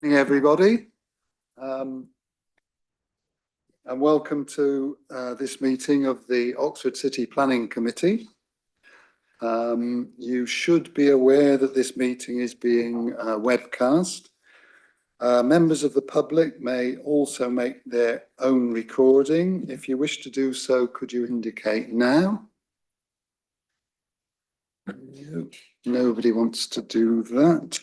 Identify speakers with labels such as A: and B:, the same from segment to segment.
A: Evening, everybody, and welcome to this meeting of the Oxford City Planning Committee. You should be aware that this meeting is being webcast. Members of the public may also make their own recording. If you wish to do so, could you indicate now? Nobody wants to do that.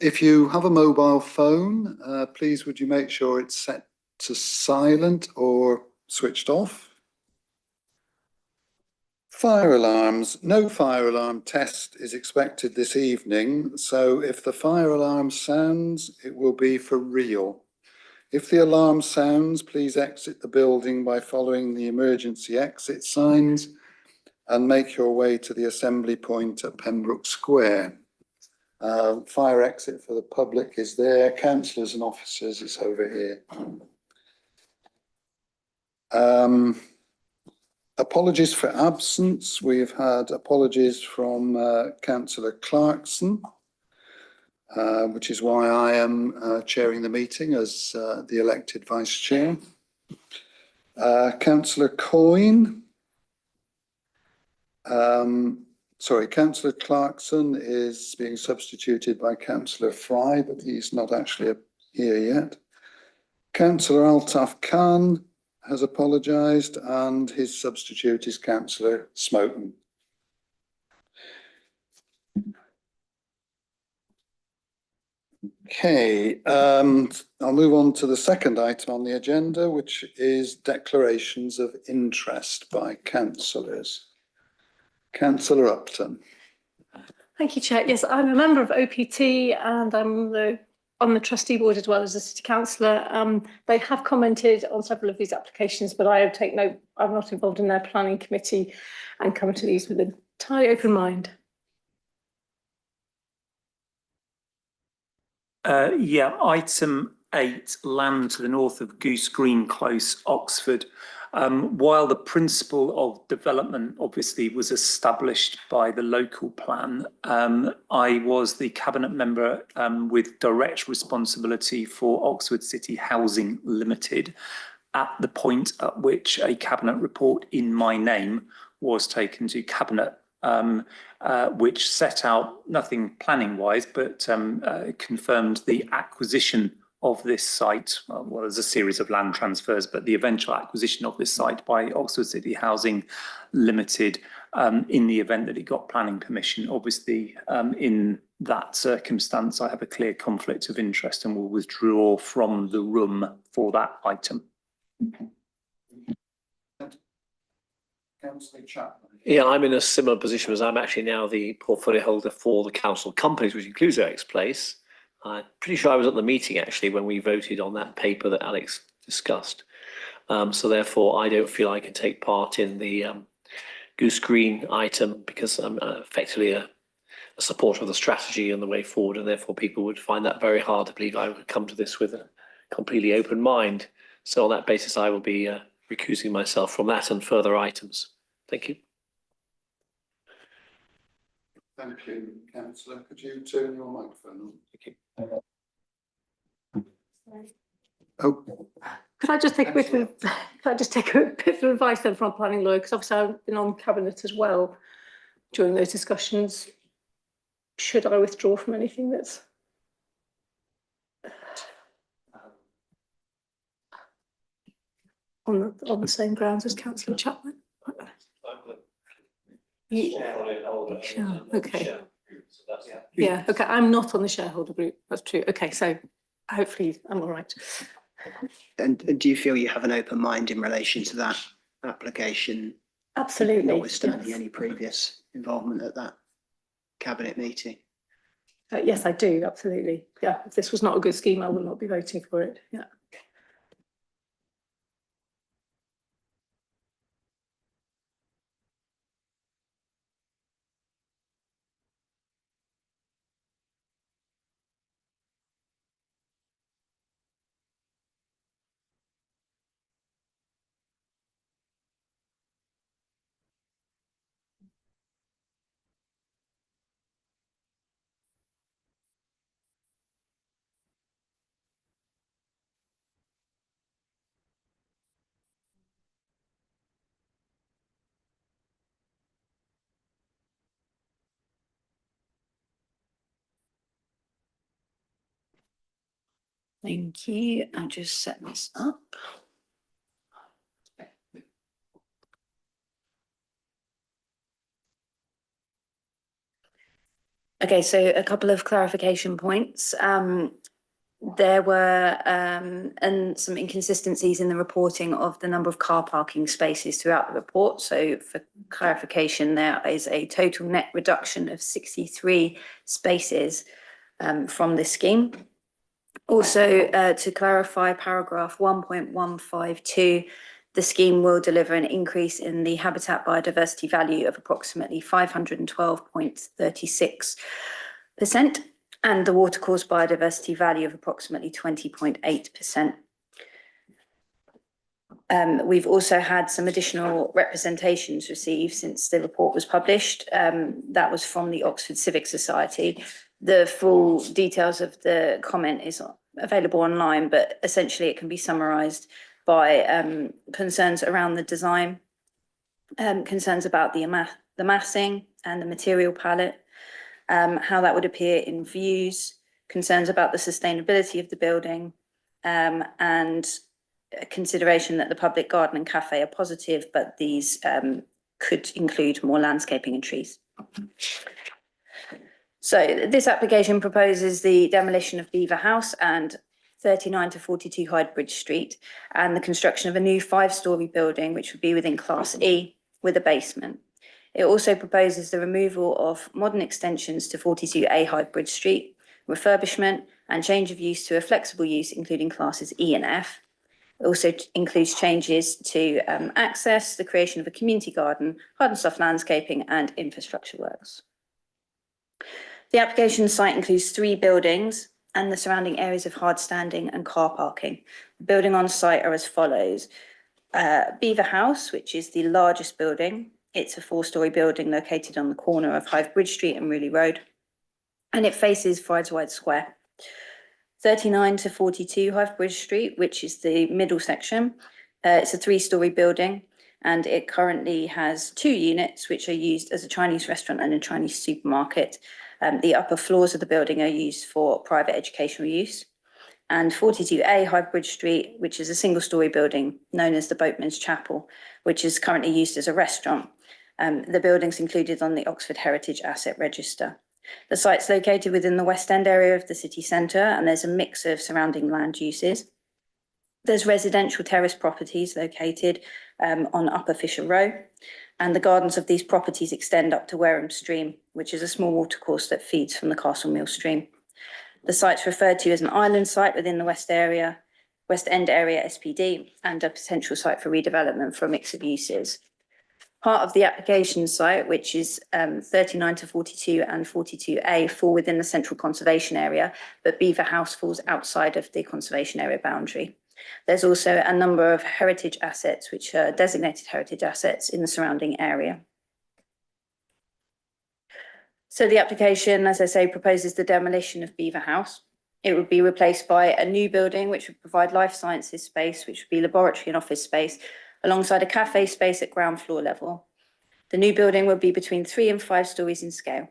A: If you have a mobile phone, please would you make sure it's set to silent or switched off. Fire alarms. No fire alarm test is expected this evening, so if the fire alarm sounds, it will be for real. If the alarm sounds, please exit the building by following the emergency exit signs and make your way to the assembly point at Pembroke Square. Fire exit for the public is there. Councillors and officers is over here. Apologies for absence. We've had apologies from Councillor Clarkson, which is why I am chairing the meeting as the elected vice chair. Councillor Coyne. Councillor Clarkson is being substituted by Councillor Fry, but he's not actually here yet. Councillor Altaf Khan has apologised and his substitute is Councillor Smoten. Okay, I'll move on to the second item on the agenda, which is declarations of interest by councillors. Councillor Upton.
B: Thank you, Chair. Yes, I'm a member of OPT and I'm on the trustee board as well as a city councillor. They have commented on several of these applications, but I take note, I'm not involved in their planning committee and come to these with an entirely open mind.
C: Item 8, land to the north of Goose Green Close, Oxford. While the principle of development obviously was established by the local plan, I was the cabinet member with direct responsibility for Oxford City Housing Limited at the point at which a cabinet report in my name was taken to cabinet, which set out nothing planning wise, but confirmed the acquisition of this site. Well, there's a series of land transfers, but the eventual acquisition of this site by Oxford City Housing Limited in the event that it got planning permission. Obviously, in that circumstance, I have a clear conflict of interest and will withdraw from the room for that item.
A: Councillor Chapman.
D: Yeah, I'm in a similar position as I'm actually now the portfolio holder for the council companies, which includes Alex Place. I'm pretty sure I was at the meeting actually when we voted on that paper that Alex discussed. So therefore, I don't feel I can take part in the Goose Green item because I'm effectively a supporter of the strategy and the way forward, and therefore people would find that very hard to believe I would come to this with a completely open mind. So on that basis, I will be recusing myself from that and further items. Thank you.
A: Thank you, Councillor. Could you turn your microphone on?
D: Thank you.
A: Oh,
B: Could I just take a bit of advice then from a planning lawyer, because obviously I've been on cabinet as well during those discussions. Should I withdraw from anything that's on the same grounds as Councillor Chapman? Sure. Okay. Yeah. Okay. I'm not on the shareholder group. That's true. Okay. So hopefully I'm all right.
E: And do you feel you have an open mind in relation to that application?
B: Absolutely.
E: Notwithstanding any previous involvement at that cabinet meeting?
B: Yes, I do. Absolutely. Yeah. If this was not a good scheme, I would not be voting for it. Yeah.
F: Thank you. I'll just set this up. Okay, so a couple of clarification points. There were and some inconsistencies in the reporting of the number of car parking spaces throughout the report. So for clarification, there is a total net reduction of 63 spaces from this scheme. Also, to clarify paragraph 1.152, the scheme will deliver an increase in the habitat biodiversity value of approximately 512.36%. and the watercourse biodiversity value of approximately 20.8%. We've also had some additional representations received since the report was published. That was from the Oxford Civic Society. The full details of the comment is available online, but essentially it can be summarised by concerns around the design, concerns about the massing and the material palette, how that would appear in views, concerns about the sustainability of the building, and a consideration that the public garden and cafe are positive, but these could include more landscaping and trees. So this application proposes the demolition of Beaver House and 39 to 42 Hyde Bridge Street, and the construction of a new 5-storey building, which would be within Class E with a basement. It also proposes the removal of modern extensions to 42A Hyde Bridge Street, refurbishment and change of use to a flexible use, including classes E and F. It also includes changes to access, the creation of a community garden, hard and soft landscaping and infrastructure works. The application site includes 3 buildings and the surrounding areas of hard standing and car parking. The building on site are as follows. Beaver House, which is the largest building. It's a 4-storey building located on the corner of Hyde Bridge Street and Rewley Road, and it faces Frideswide Square. 39 to 42 Hyde Bridge Street, which is the middle section. It's a 3-storey building, and it currently has 2 units, which are used as a Chinese restaurant and a Chinese supermarket. The upper floors of the building are used for private educational use. And 42A Hyde Bridge Street, which is a 1-storey building known as the Boatman's Chapel, which is currently used as a restaurant. The building's included on the Oxford Heritage Asset Register. The site's located within the West End area of the city centre, and there's a mix of surrounding land uses. There's residential terrace properties located on Upper Fisher Row, and the gardens of these properties extend up to Wareham Stream, which is a small watercourse that feeds from the Castle Mill Stream. The site's referred to as an island site within the West End area SPD, and a potential site for redevelopment for a mix of uses. Part of the application site, which is 39 to 42 and 42A, fall within the central conservation area, but Beaver House falls outside of the conservation area boundary. There's also a number of heritage assets, which are designated heritage assets in the surrounding area. So the application, as I say, proposes the demolition of Beaver House. It would be replaced by a new building, which would provide life sciences space, which would be laboratory and office space, alongside a cafe space at ground floor level. The new building would be between 3 and 5 stories in scale.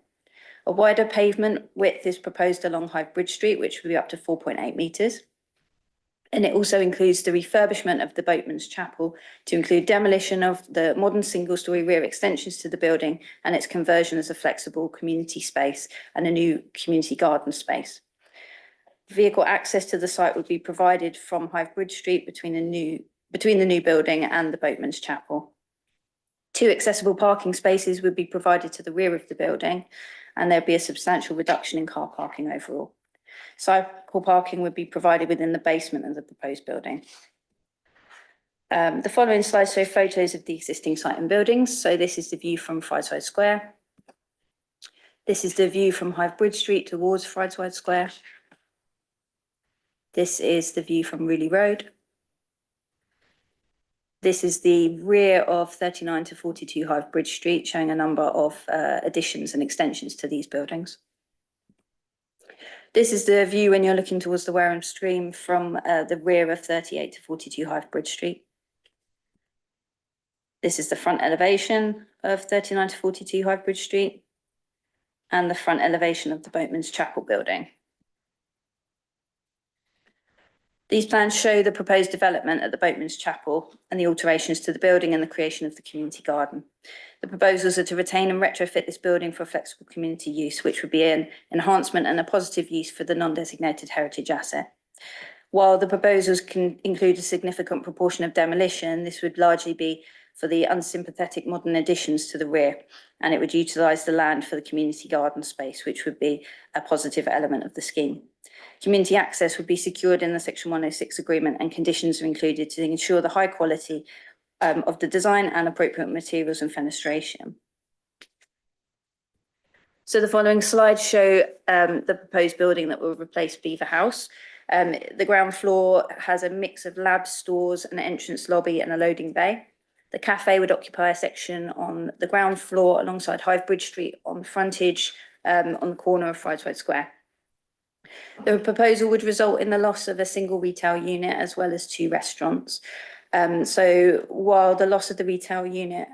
F: A wider pavement width is proposed along Hyde Bridge Street, which will be up to 4.8 metres. And it also includes the refurbishment of the Boatman's Chapel to include demolition of the modern 1-storey rear extensions to the building and its conversion as a flexible community space and a new community garden space. Vehicle access to the site would be provided from Hyde Bridge Street between the new building and the Boatman's Chapel. 2 accessible parking spaces would be provided to the rear of the building, and there'd be a substantial reduction in car parking overall. Cycle parking would be provided within the basement of the proposed building. The following slides show photos of the existing site and buildings. So this is the view from Frideswide Square. This is the view from Hyde Bridge Street towards Frideswide Square. This is the view from Rewley Road. This is the rear of 39 to 42 Hyde Bridge Street, showing a number of additions and extensions to these buildings. This is the view when you're looking towards the Wareham Stream from the rear of 38 to 42 Hyde Bridge Street. This is the front elevation of 39 to 42 Hyde Bridge Street and the front elevation of the Boatman's Chapel building. These plans show the proposed development at the Boatman's Chapel and the alterations to the building and the creation of the community garden. The proposals are to retain and retrofit this building for flexible community use, which would be an enhancement and a positive use for the non-designated heritage asset. While the proposals can include a significant proportion of demolition, this would largely be for the unsympathetic modern additions to the rear, and it would utilise the land for the community garden space, which would be a positive element of the scheme. Community access would be secured in the Section 106 agreement, and conditions are included to ensure the high quality of the design and appropriate materials and fenestration. So the following slides show the proposed building that will replace Beaver House. The ground floor has a mix of labs, stores, an entrance lobby and a loading bay. The cafe would occupy a section on the ground floor alongside Hive Bridge Street on the frontage on the corner of Frideside Square. The proposal would result in the loss of a single retail unit as well as 2 restaurants. So while the loss of the retail unit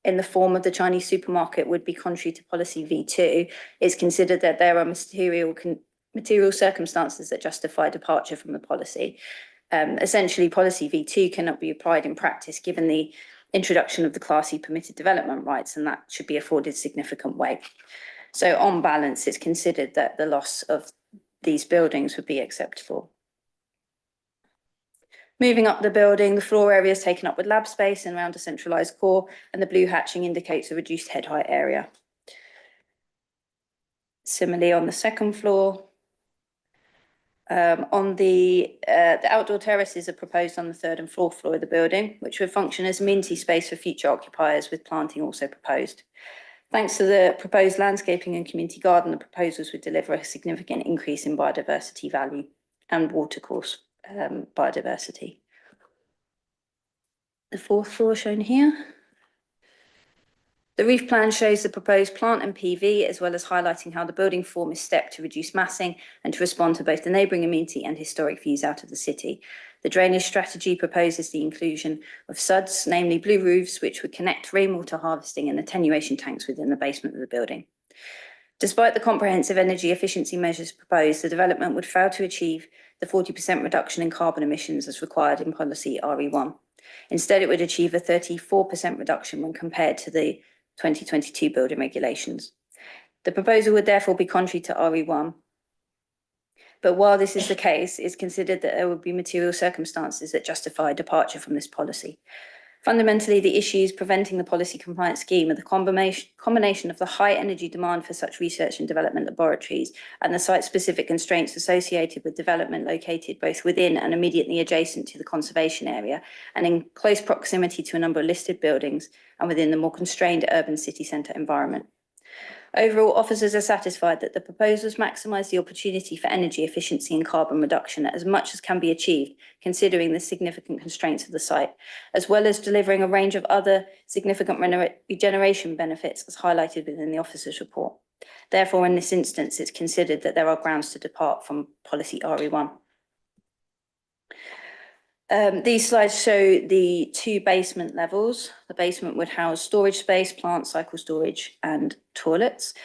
F: in the form of the Chinese supermarket would be contrary to policy V2, it's considered that there are material circumstances that justify departure from the policy. Essentially, policy V2 cannot be applied in practice given the introduction of the Class E permitted development rights, and that should be afforded significant weight. So on balance, it's considered that the loss of these buildings would be acceptable. Moving up the building, the floor area is taken up with lab space and around a centralised core, and the blue hatching indicates a reduced head height area. Similarly, on the second floor, the outdoor terraces are proposed on the 3rd and 4th floor of the building, which would function as amenity space for future occupiers, with planting also proposed. Thanks to the proposed landscaping and community garden, the proposals would deliver a significant increase in biodiversity value and watercourse biodiversity. The 4th floor shown here. The roof plan shows the proposed plant and PV, as well as highlighting how the building form is stepped to reduce massing and to respond to both the neighbouring amenity and historic views out of the city. The drainage strategy proposes the inclusion of SUDs, namely blue roofs, which would connect rainwater harvesting and attenuation tanks within the basement of the building. Despite the comprehensive energy efficiency measures proposed, the development would fail to achieve the 40% reduction in carbon emissions as required in policy RE1. Instead, it would achieve a 34% reduction when compared to the 2022 building regulations. The proposal would therefore be contrary to RE1. But while this is the case, it's considered that there would be material circumstances that justify departure from this policy. Fundamentally, the issues preventing the policy compliant scheme are the combination of the high energy demand for such research and development laboratories and the site-specific constraints associated with development located both within and immediately adjacent to the conservation area and in close proximity to a number of listed buildings and within the more constrained urban city centre environment. Overall, officers are satisfied that the proposals maximise the opportunity for energy efficiency and carbon reduction as much as can be achieved, considering the significant constraints of the site, as well as delivering a range of other significant regeneration benefits as highlighted within the officers' report. Therefore, in this instance, it's considered that there are grounds to depart from policy RE1. These slides show the 2 basement levels. The basement would house storage space, plant, cycle storage and toilets.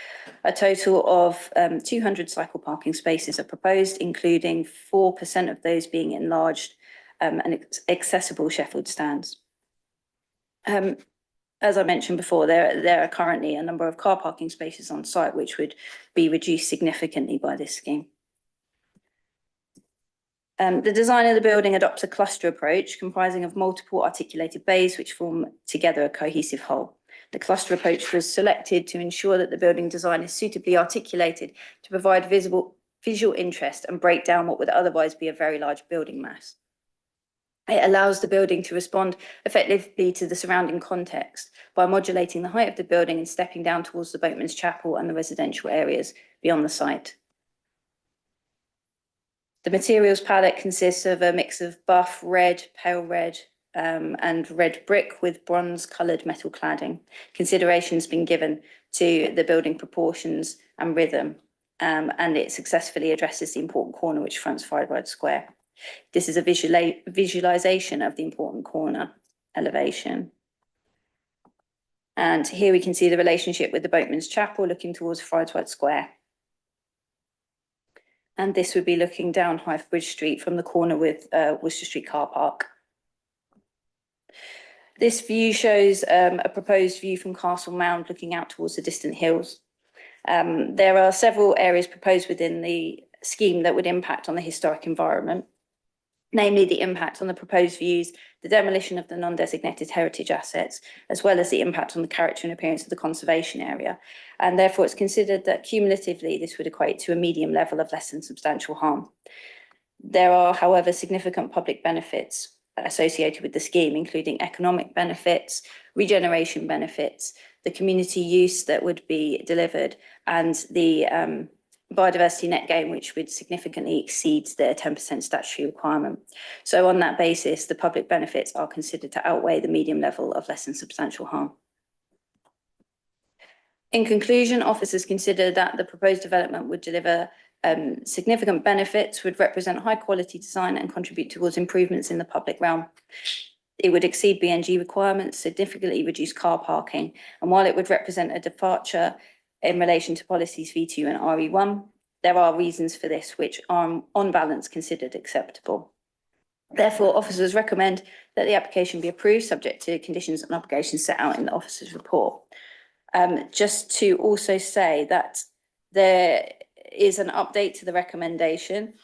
F: A total of 200 cycle parking spaces are proposed, including 4% of those being enlarged and accessible Sheffield stands. As I mentioned before, there are currently a number of car parking spaces on site, which would be reduced significantly by this scheme. The design of the building adopts a cluster approach comprising of multiple articulated bays which form together a cohesive whole. The cluster approach was selected to ensure that the building design is suitably articulated to provide visual interest and break down what would otherwise be a very large building mass. It allows the building to respond effectively to the surrounding context by modulating the height of the building and stepping down towards the Boatman's Chapel and the residential areas beyond the site. The materials palette consists of a mix of buff, red, pale red, and red brick with bronze-coloured metal cladding. Consideration's been given to the building proportions and rhythm, and it successfully addresses the important corner which fronts Frideside Square. This is a visualisation of the important corner elevation. And here we can see the relationship with the Boatman's Chapel looking towards Frideside Square. And this would be looking down Hythe Bridge Street from the corner with Worcester Street Car Park. This view shows a proposed view from Castle Mound looking out towards the distant hills. There are several areas proposed within the scheme that would impact on the historic environment, namely the impact on the proposed views, the demolition of the non-designated heritage assets, as well as the impact on the character and appearance of the conservation area. And therefore it's considered that cumulatively this would equate to a medium level of less than substantial harm. There are, however, significant public benefits associated with the scheme, including economic benefits, regeneration benefits, the community use that would be delivered, and the biodiversity net gain, which would significantly exceed the 10% statutory requirement. So on that basis, the public benefits are considered to outweigh the medium level of less than substantial harm. In conclusion, officers consider that the proposed development would deliver significant benefits, would represent high quality design and contribute towards improvements in the public realm. It would exceed BNG requirements, significantly reduce car parking, and while it would represent a departure in relation to policies V2 and RE1, there are reasons for this which are on balance considered acceptable. Therefore, officers recommend that the application be approved subject to conditions and obligations set out in the officer's report. Just to also say that there is an update to the recommendation.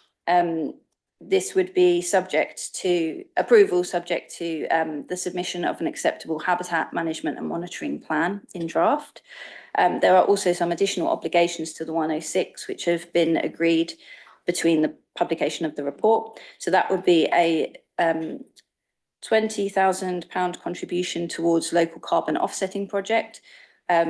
F: This would be subject to approval, subject to the submission of an acceptable habitat management and monitoring plan in draft. There are also some additional obligations to the 106, which have been agreed between the publication of the report. So that would be a £20,000 contribution towards local carbon offsetting project,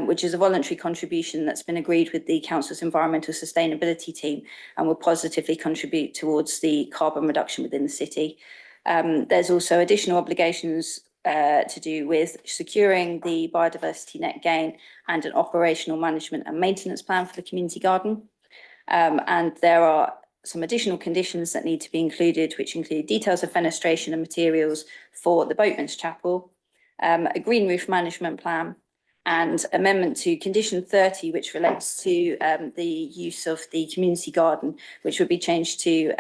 F: which is a voluntary contribution that's been agreed with the Council's environmental sustainability team and will positively contribute towards the carbon reduction within the city. There's also additional obligations to do with securing the biodiversity net gain and an operational management and maintenance plan for the community garden. And there are some additional conditions that need to be included, which include details of fenestration and materials for the Boatman's Chapel, a green roof management plan, and amendment to condition 30, which relates to the use of the community garden, which would be changed to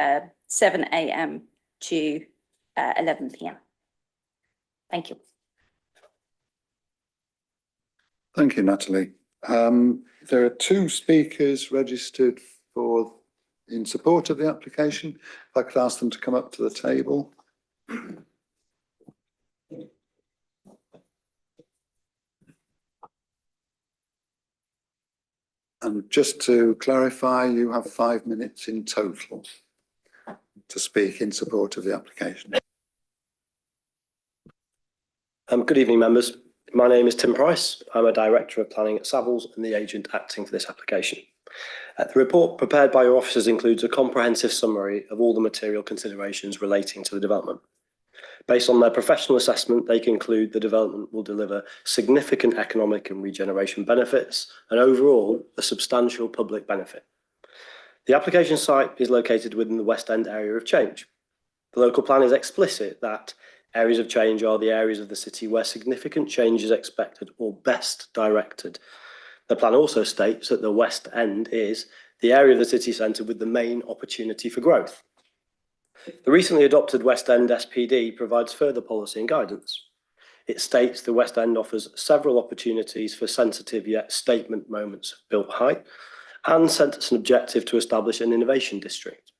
F: 7 AM to 11 PM. Thank you.
A: Thank you, Natalie. There are two speakers registered in support of the application. If I could ask them to come up to the table. And just to clarify, you have 5 minutes in total to speak in support of the application.
G: Good evening, members. My name is Tim Price. I'm a Director of Planning at Savills and the agent acting for this application. The report prepared by your officers includes a comprehensive summary of all the material considerations relating to the development. Based on their professional assessment, they conclude the development will deliver significant economic and regeneration benefits and overall a substantial public benefit. The application site is located within the West End area of change. The local plan is explicit that areas of change are the areas of the city where significant change is expected or best directed. The plan also states that the West End is the area of the city centre with the main opportunity for growth. The recently adopted West End SPD provides further policy and guidance. It states the West End offers several opportunities for sensitive yet statement moments of built height and sets an objective to establish an innovation district.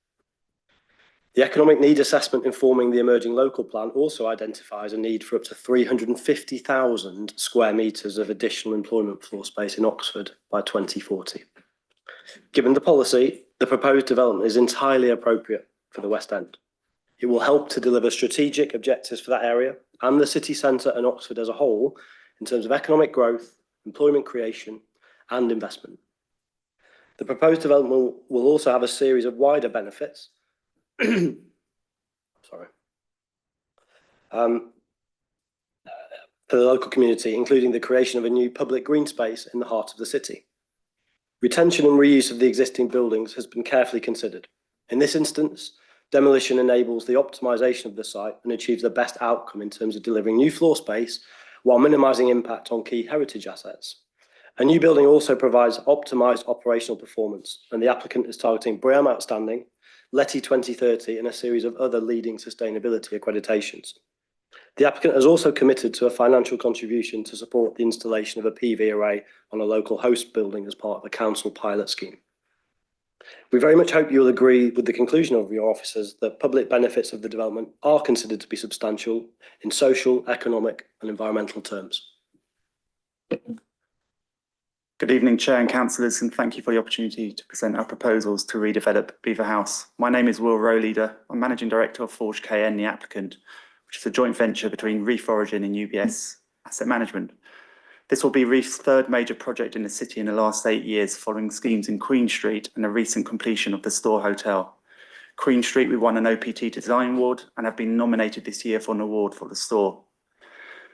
G: The economic need assessment informing the emerging local plan also identifies a need for up to 350,000 square metres of additional employment floor space in Oxford by 2040. Given the policy, the proposed development is entirely appropriate for the West End. It will help to deliver strategic objectives for that area and the city centre and Oxford as a whole in terms of economic growth, employment creation and investment. The proposed development will also have a series of wider benefits for the local community, including the creation of a new public green space in the heart of the city. Retention and reuse of the existing buildings has been carefully considered. In this instance, demolition enables the optimisation of the site and achieves the best outcome in terms of delivering new floor space while minimising impact on key heritage assets. A new building also provides optimised operational performance, and the applicant is targeting BREEAM Outstanding, LETI 2030 and a series of other leading sustainability accreditations. The applicant has also committed to a financial contribution to support the installation of a PV array on a local host building as part of the council pilot scheme. We very much hope you'll agree with the conclusion of your officers that public benefits of the development are considered to be substantial in social, economic and environmental terms.
H: Good evening, Chair and Councillors, and thank you for the opportunity to present our proposals to redevelop Beaver House. My name is Will Rowleader. I'm Managing Director of Forge KN, the applicant, which is a joint venture between Reef Origin and UBS Asset Management. This will be Reef's third major project in the city in the last 8 years, following schemes in Queen Street and a recent completion of the Store Hotel. Queen Street, we won an OPT Design Award and have been nominated this year for an award for the store.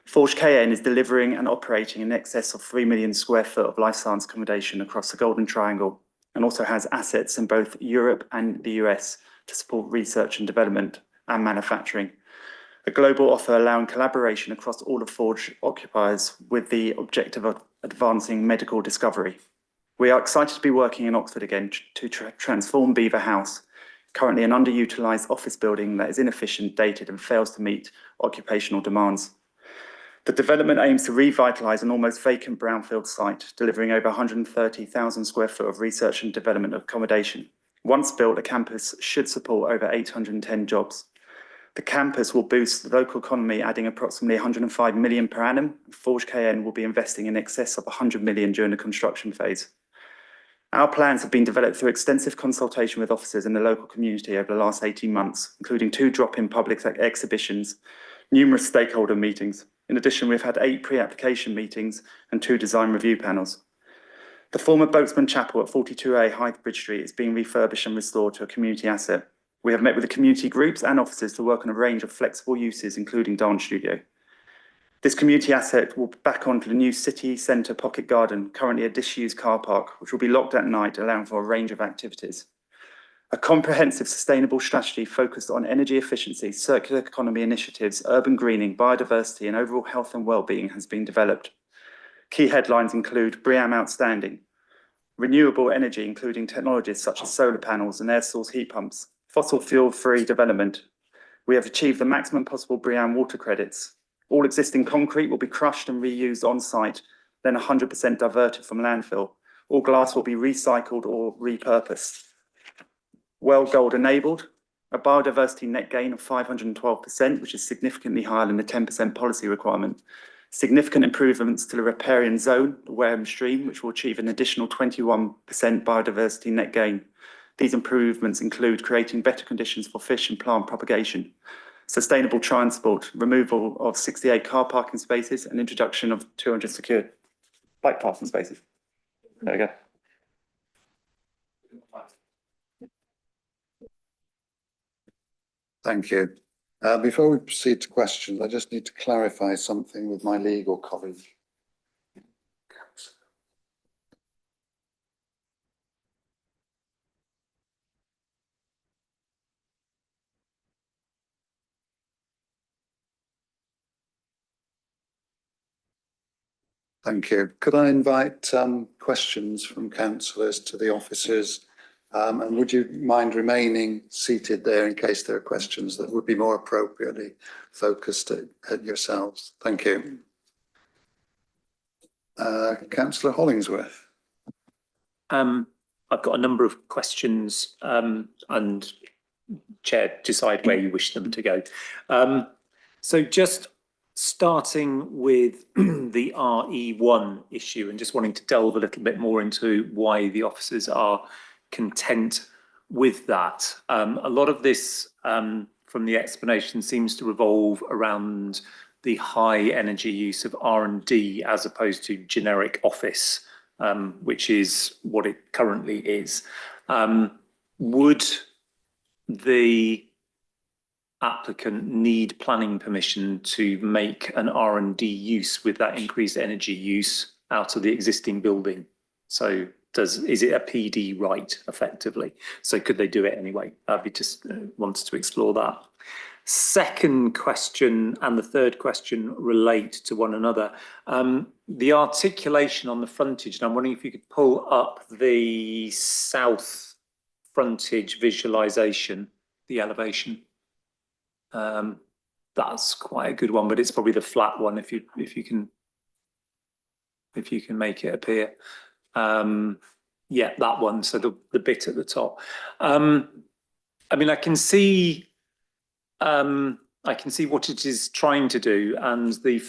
H: Forge KN is delivering and operating in excess of 3 million square foot of life science accommodation across the Golden Triangle, and also has assets in both Europe and the US to support research and development and manufacturing. A global offer allowing collaboration across all of Forge occupiers with the objective of advancing medical discovery. We are excited to be working in Oxford again to transform Beaver House, currently an underutilised office building that is inefficient, dated and fails to meet occupational demands. The development aims to revitalise an almost vacant brownfield site, delivering over 130,000 square foot of research and development accommodation. Once built, the campus should support over 810 jobs. The campus will boost the local economy, adding approximately 105 million per annum. Forge KN will be investing in excess of 100 million during the construction phase. Our plans have been developed through extensive consultation with officers in the local community over the last 18 months, including 2 drop-in public exhibitions, numerous stakeholder meetings. In addition, we've had 8 pre-application meetings and 2 design review panels. The former Boatsman Chapel at 42A Highbridge Street is being refurbished and restored to a community asset. We have met with the community groups and officers to work on a range of flexible uses, including dance studio. This community asset will back onto the new city centre pocket garden, currently a disused car park, which will be locked at night, allowing for a range of activities. A comprehensive sustainable strategy focused on energy efficiency, circular economy initiatives, urban greening, biodiversity and overall health and well-being has been developed. Key headlines include BREEAM Outstanding, renewable energy including technologies such as solar panels and air source heat pumps, fossil fuel-free development. We have achieved the maximum possible BREEAM water credits. All existing concrete will be crushed and reused on site, then 100% diverted from landfill. All glass will be recycled or repurposed. Well Gold enabled, a biodiversity net gain of 512%, which is significantly higher than the 10% policy requirement. Significant improvements to the riparian zone, the Wareham Stream, which will achieve an additional 21% biodiversity net gain. These improvements include creating better conditions for fish and plant propagation, sustainable transport, removal of 68 car parking spaces and introduction of 200 secured bike parking spaces. There we go.
A: Thank you. Before we proceed to questions, I just need to clarify something with my legal colleague. Thank you. Could I invite questions from councillors to the officers? And would you mind remaining seated there in case there are questions that would be more appropriately focused at yourselves? Thank you. Councillor Hollingsworth.
C: I've got a number of questions and Chair, decide where you wish them to go. So just starting with the RE1 issue and just wanting to delve a little bit more into why the officers are content with that. A lot of this from the explanation seems to revolve around the high energy use of R&D as opposed to generic office, which is what it currently is. Would the applicant need planning permission to make an R&D use with that increased energy use out of the existing building? So is it a PD right effectively? So could they do it anyway? We just wanted to explore that. Second question and the third question relate to one another. The articulation on the frontage, and I'm wondering if you could pull up the south frontage visualization, the elevation. That's quite a good one, but it's probably the flat one if you can make it appear. Yeah, that one. So the bit at the top. I mean, I can see what it is trying to do, and the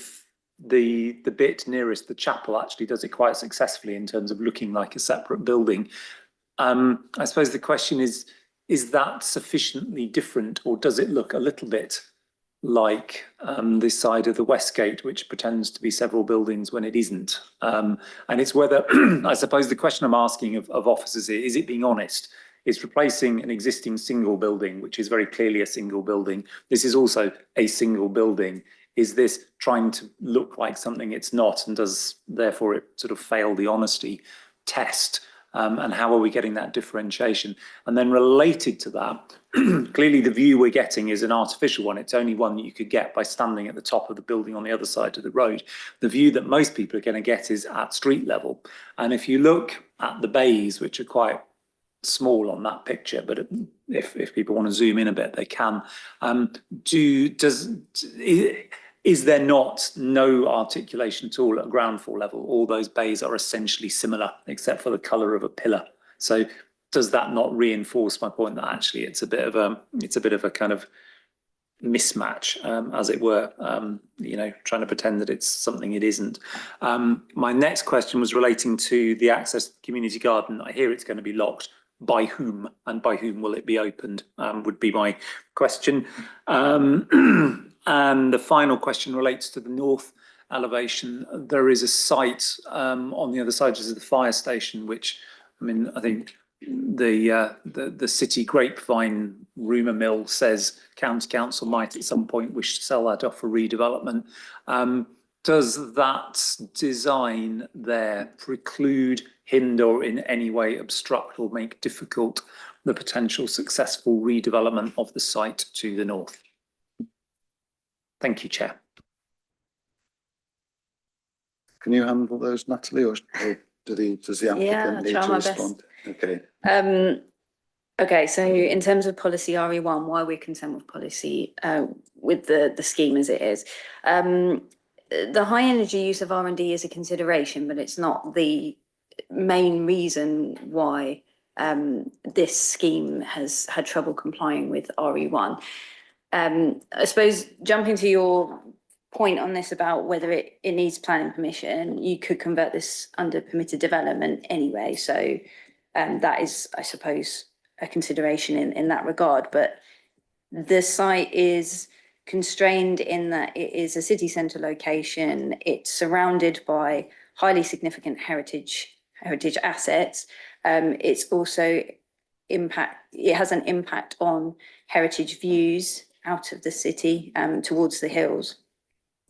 C: bit nearest the chapel actually does it quite successfully in terms of looking like a separate building. I suppose the question is that sufficiently different, or does it look a little bit like this side of the West Gate, which pretends to be several buildings when it isn't? And it's whether, I suppose the question I'm asking of officers is it being honest? It's replacing an existing single building, which is very clearly a single building. This is also a single building. Is this trying to look like something it's not, and does therefore it sort of fail the honesty test? And how are we getting that differentiation? And then related to that, clearly the view we're getting is an artificial one. It's only one that you could get by standing at the top of the building on the other side of the road. The view that most people are going to get is at street level. And if you look at the bays, which are quite small on that picture, but if people want to zoom in a bit, they can. Is there no articulation at all at ground floor level? All those bays are essentially similar, except for the colour of a pillar. So does that not reinforce my point that actually it's a bit of a kind of mismatch, as it were, you know, trying to pretend that it's something it isn't. My next question was relating to the access to the community garden. I hear it's going to be locked. By whom, and by whom will it be opened, would be my question. And the final question relates to the north elevation. There is a site on the other side of the fire station, which, I mean, I think the city grapevine rumour mill says county council might at some point wish to sell that off for redevelopment. Does that design there preclude, hinder, or in any way obstruct or make difficult the potential successful redevelopment of the site to the north? Thank you, Chair.
A: Can you handle those, Natalie, or does the applicant need to respond? Okay.
F: Okay, so in terms of policy RE1, why we're concerned with policy, with the scheme as it is. The high energy use of R&D is a consideration, but it's not the main reason why this scheme has had trouble complying with RE1. I suppose jumping to your point on this about whether it needs planning permission, you could convert this under permitted development anyway. So that is, I suppose, a consideration in that regard. But the site is constrained in that it is a city centre location. It's surrounded by highly significant heritage assets. It's also it has an impact on heritage views out of the city towards the hills.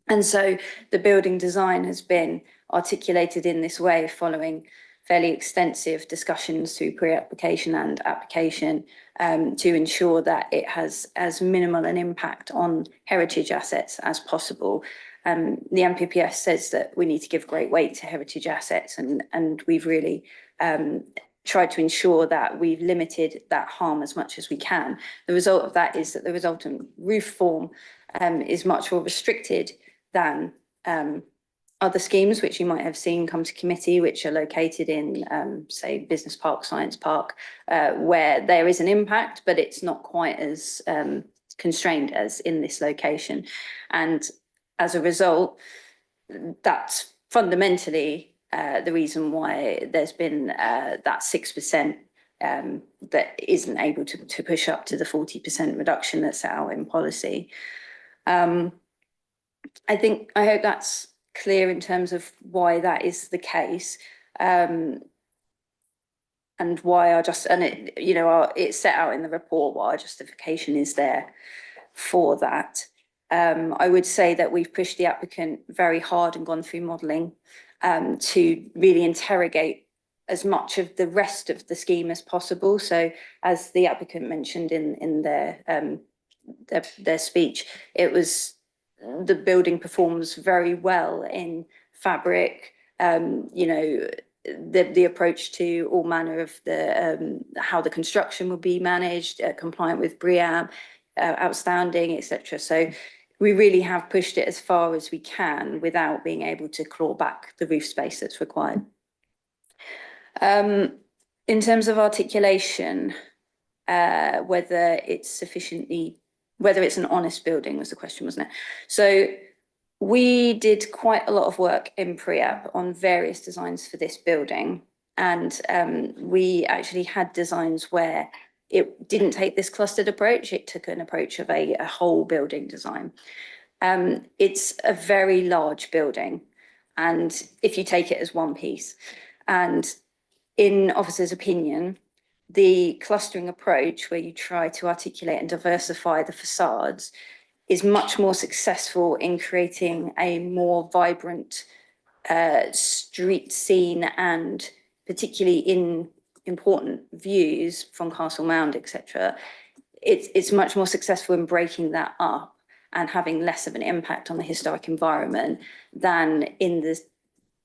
F: And so the building design has been articulated in this way following fairly extensive discussions through pre-application and application to ensure that it has as minimal an impact on heritage assets as possible. The NPPF says that we need to give great weight to heritage assets, and we've really tried to ensure that we've limited that harm as much as we can. The result of that is that the resultant roof form is much more restricted than other schemes which you might have seen come to committee, which are located in, say, Business Park, Science Park, where there is an impact, but it's not quite as constrained as in this location. And as a result, that's fundamentally the reason why there's been that 6% that isn't able to push up to the 40% reduction that's set out in policy. I hope that's clear in terms of why that is the case, and why it's set out in the report what our justification is there for that. I would say that we've pushed the applicant very hard and gone through modelling to really interrogate as much of the rest of the scheme as possible. So as the applicant mentioned in their speech, it was the building performs very well in fabric, you know, the approach to all manner of the how the construction will be managed, compliant with BREEAM, outstanding, etc. So we really have pushed it as far as we can without being able to claw back the roof space that's required. In terms of articulation, whether it's an honest building was the question, wasn't it? So we did quite a lot of work in pre-app on various designs for this building. And we actually had designs where it didn't take this clustered approach. It took an approach of a whole building design. It's a very large building. And if you take it as one piece, and in officers' opinion, the clustering approach where you try to articulate and diversify the facades is much more successful in creating a more vibrant street scene, and particularly in important views from Castle Mound, etc. It's much more successful in breaking that up and having less of an impact on the historic environment than in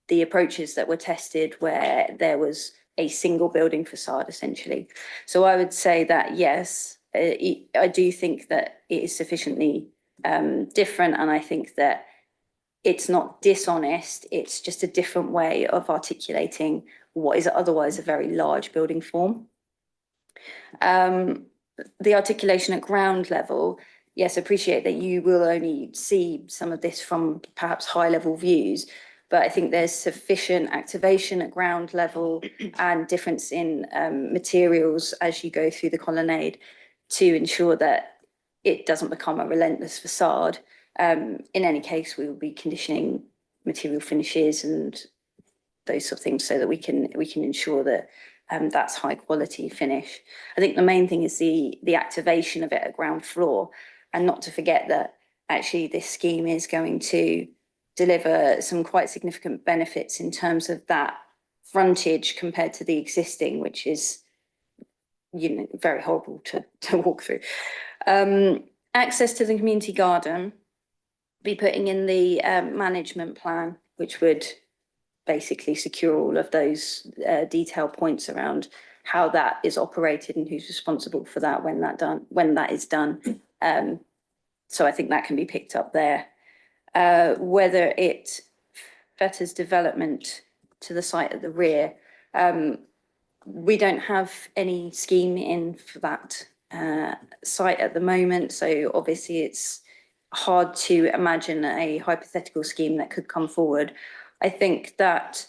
F: the approaches that were tested where there was a single building facade essentially. So I would say that yes, I do think that it is sufficiently different, and I think that it's not dishonest, it's just a different way of articulating what is otherwise a very large building form. The articulation at ground level, yes, appreciate that you will only see some of this from perhaps high level views, but I think there's sufficient activation at ground level and difference in materials as you go through the colonnade to ensure that it doesn't become a relentless facade. In any case, we will be conditioning material finishes and those sort of things so that we can ensure that that's high quality finish. I think the main thing is the activation of it at ground floor, and not to forget that actually this scheme is going to deliver some quite significant benefits in terms of that frontage compared to the existing, which is, you know, very horrible to walk through. Access to the community garden, be putting in the management plan, which would basically secure all of those detail points around how that is operated and who's responsible for that when that is done. So I think that can be picked up there. Whether it fetters development to the site at the rear, we don't have any scheme in for that site at the moment. So obviously it's hard to imagine a hypothetical scheme that could come forward. I think that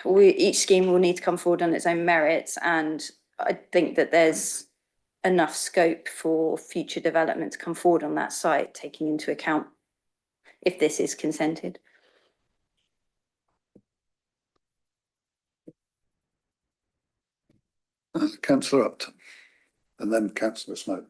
F: each scheme will need to come forward on its own merits, and I think that there's enough scope for future development to come forward on that site, taking into account if this is consented.
A: Councillor Upton, and then Councillor Snowden.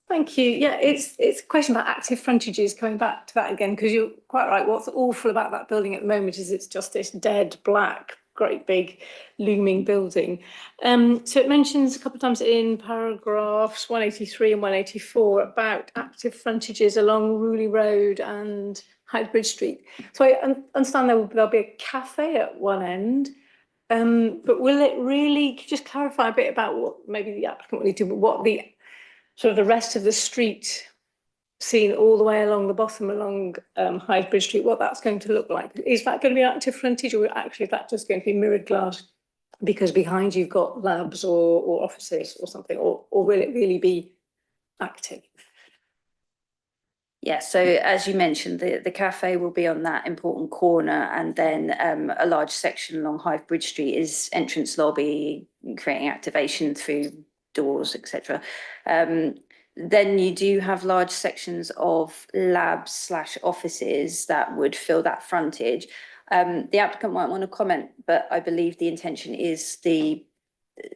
B: Thank you. Yeah, it's a question about active frontages, coming back to that again, because you're quite right. What's awful about that building at the moment is it's just this dead black, great big looming building. So it mentions a couple of times in paragraphs 183 and 184 about active frontages along Rewley Road and Hyde Bridge Street. So I understand there'll be a cafe at one end. But will it really, could you just clarify a bit about what maybe the applicant will need to, what the sort of the rest of the street seen all the way along the bottom along Hyde Bridge Street, what that's going to look like? Is that going to be active frontage, or actually is that just going to be mirrored glass because behind you've got labs or offices or something, or will it really be active?
F: Yeah, so as you mentioned, the cafe will be on that important corner, and then a large section along Hyde Bridge Street is entrance lobby, creating activation through doors, etc. Then you do have large sections of labs / offices that would fill that frontage. The applicant might want to comment, but I believe the intention is the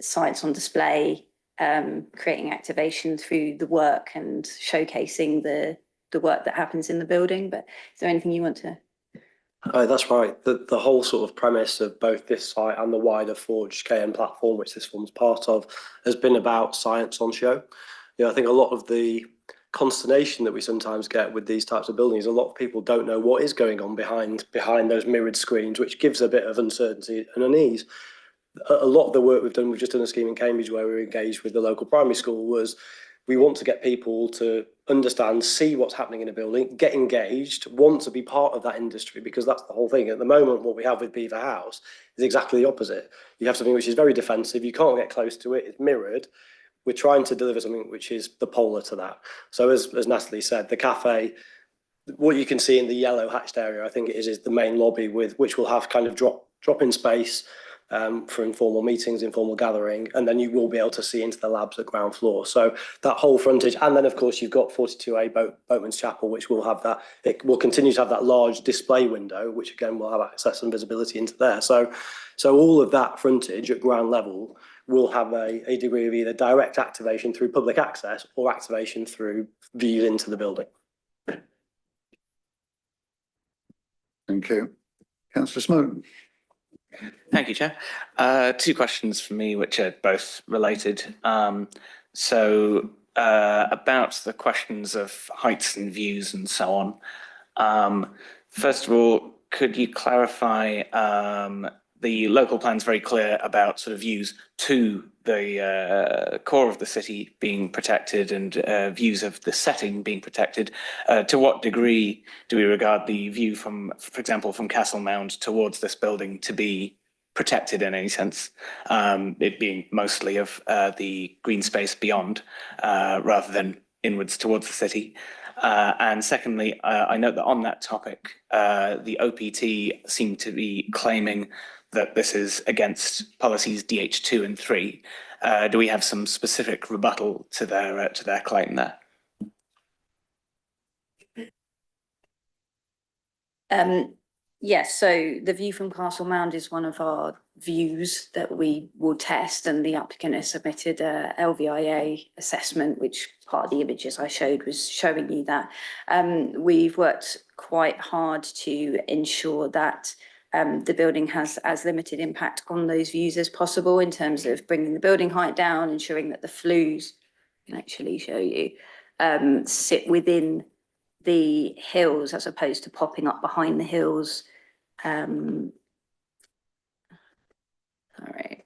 F: science on display, creating activation through the work and showcasing the work that happens in the building. But is there anything you want to?
G: That's right. The whole sort of premise of both this site and the wider Forge KN platform, which this forms part of, has been about science on show. I think a lot of the consternation that we sometimes get with these types of buildings, a lot of people don't know what is going on behind those mirrored screens, which gives a bit of uncertainty and unease. A lot of the work we've just done a scheme in Cambridge where we were engaged with the local primary school, was we want to get people to understand, see what's happening in a building, get engaged, want to be part of that industry, because that's the whole thing. At the moment, what we have with Beaver House is exactly the opposite. You have something which is very defensive, you can't get close to it, it's mirrored. We're trying to deliver something which is the polar to that. So as Natalie said, the cafe, what you can see in the yellow hatched area, I think it is the main lobby, with which will have kind of drop-in space for informal meetings, informal gathering, and then you will be able to see into the labs at ground floor. So that whole frontage, and then of course you've got 42A Boatman's Chapel, which will have that. It will continue to have that large display window, which again will have access and visibility into there. So all of that frontage at ground level will have a degree of either direct activation through public access or activation through views into the building.
A: Thank you. Councillor Smoke.
I: Thank you, Chair. Two questions for me, which are both related. About the questions of heights and views and so on. First of all, could you clarify, the local plan's very clear about sort of views to the core of the city being protected and views of the setting being protected. To what degree do we regard the view from, for example, from Castle Mound towards this building to be protected in any sense, it being mostly of the green space beyond rather than inwards towards the city? And secondly, I note that on that topic, the OPT seem to be claiming that this is against policies DH2 and 3. Do we have some specific rebuttal to their claim there?
F: Yes, so the view from Castle Mound is one of our views that we will test, and the applicant has submitted a LVIA assessment, which part of the images I showed was showing you that. We've worked quite hard to ensure that the building has as limited impact on those views as possible in terms of bringing the building height down, ensuring that the flues, I can actually show you, sit within the hills as opposed to popping up behind the hills. All right.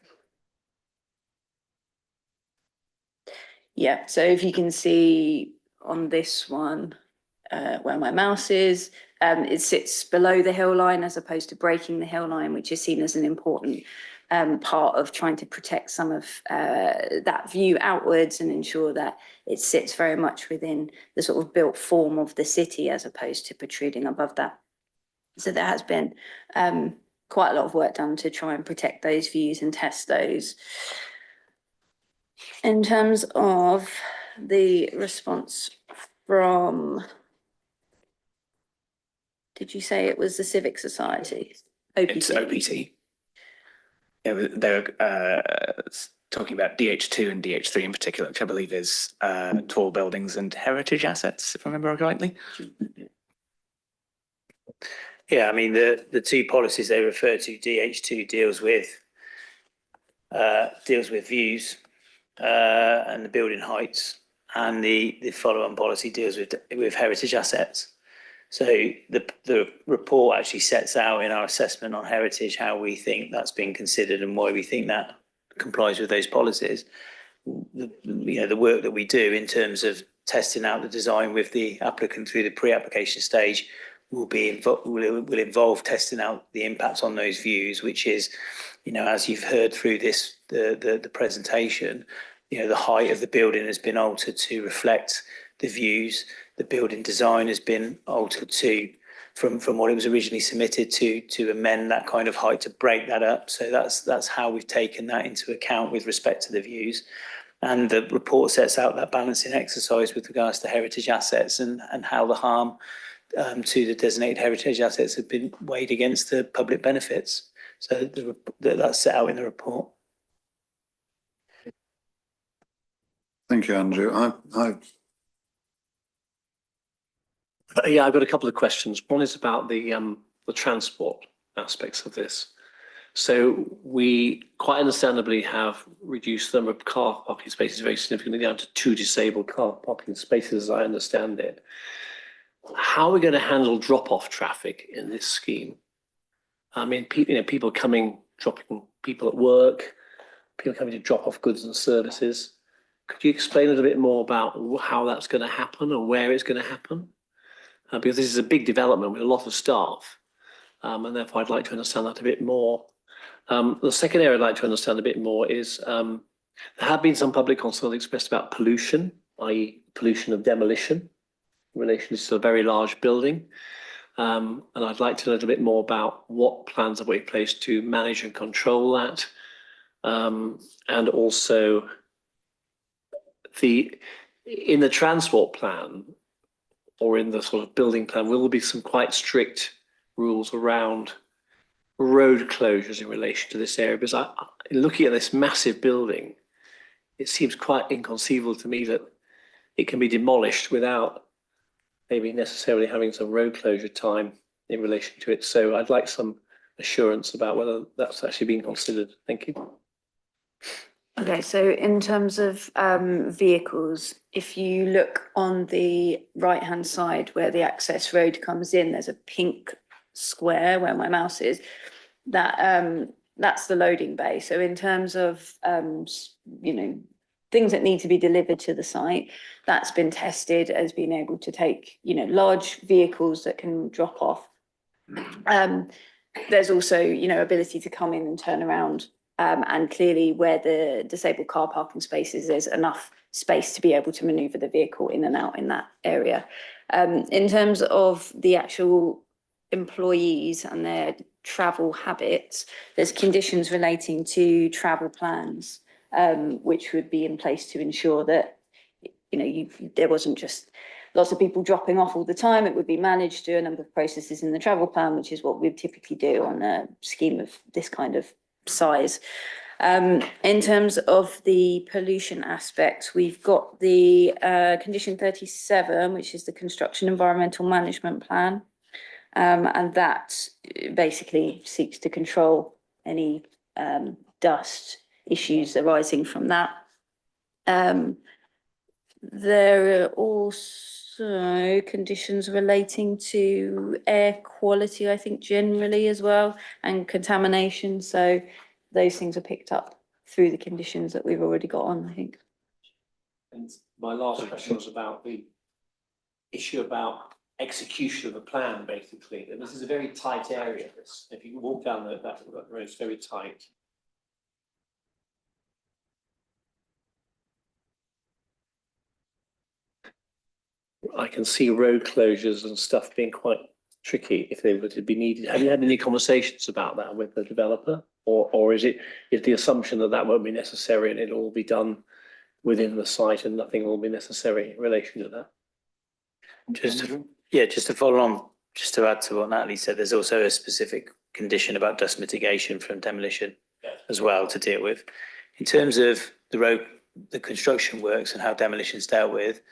F: Yeah, so if you can see on this one, where my mouse is, it sits below the hill line as opposed to breaking the hill line, which is seen as an important part of trying to protect some of that view outwards and ensure that it sits very much within the sort of built form of the city as opposed to protruding above that. So there has been quite a lot of work done to try and protect those views and test those. In terms of the response from, did you say it was the Civic Society? OPT.
I: It's OPT. Yeah, they're talking about DH2 and DH3 in particular, which I believe is tall buildings and heritage assets, if I remember rightly.
J: Yeah, I mean, the two policies they refer to, DH2 deals with views and the building heights, and the follow-on policy deals with heritage assets. So the report actually sets out in our assessment on heritage how we think that's been considered and why we think that complies with those policies. The work that we do in terms of testing out the design with the applicant through the pre-application stage will involve testing out the impacts on those views, which is, as you've heard through the presentation, the height of the building has been altered to reflect the views. The building design has been altered from what it was originally submitted to amend that kind of height to break that up. So that's how we've taken that into account with respect to the views. And the report sets out that balancing exercise with regards to heritage assets and how the harm to the designated heritage assets have been weighed against the public benefits. So that's set out in the report.
A: Thank you, Andrew.
D: Yeah, I've got a couple of questions. One is about the the transport aspects of this. So we quite understandably have reduced the number of car parking spaces very significantly down to 2 disabled car parking spaces, as I understand it. How are we going to handle drop-off traffic in this scheme? I mean, people coming, dropping people at work, people coming to drop off goods and services. Could you explain a little bit more about how that's going to happen and where it's going to happen? Because this is a big development with a lot of staff, and therefore I'd like to understand that a bit more. The second area I'd like to understand a bit more is there have been some public concerns expressed about pollution, i.e. pollution of demolition in relation to a very large building. And I'd like to know a little bit more about what plans are put in place to manage and control that. And also in the transport plan or in the sort of building plan, will there be some quite strict rules around road closures in relation to this area? Because looking at this massive building, it seems quite inconceivable to me that it can be demolished without maybe necessarily having some road closure time in relation to it. So I'd like some assurance about whether that's actually being considered. Thank you.
F: Okay, so in terms of vehicles, if you look on the right-hand side where the access road comes in, there's a pink square where my mouse is. That's the loading bay. So in terms of things that need to be delivered to the site, that's been tested as being able to take large vehicles that can drop off. There's also ability to come in and turn around. And clearly where the disabled car parking spaces, there's enough space to be able to manoeuvre the vehicle in and out in that area. In terms of the actual employees and their travel habits, there's conditions relating to travel plans, which would be in place to ensure that, there wasn't just lots of people dropping off all the time. It would be managed through a number of processes in the travel plan, which is what we typically do on a scheme of this kind of size. In terms of the pollution aspect, we've got the condition 37, which is the construction environmental management plan, and that basically seeks to control any dust issues arising from that. There are also conditions relating to air quality, I think, generally as well, and contamination. So those things are picked up through the conditions that we've already got on, I think.
D: And my last question was about the issue about execution of the plan, basically. And this is a very tight area. If you walk down that road, it's very tight. I can see road closures and stuff being quite tricky if they were to be needed. Have you had any conversations about that with the developer, or is the assumption that that won't be necessary and it'll all be done within the site and nothing will be necessary in relation to that?
J: Just to follow on, just to add to what Natalie said, there's also a specific condition about dust mitigation from demolition as well to deal with. In terms of the construction works and how demolition is dealt with,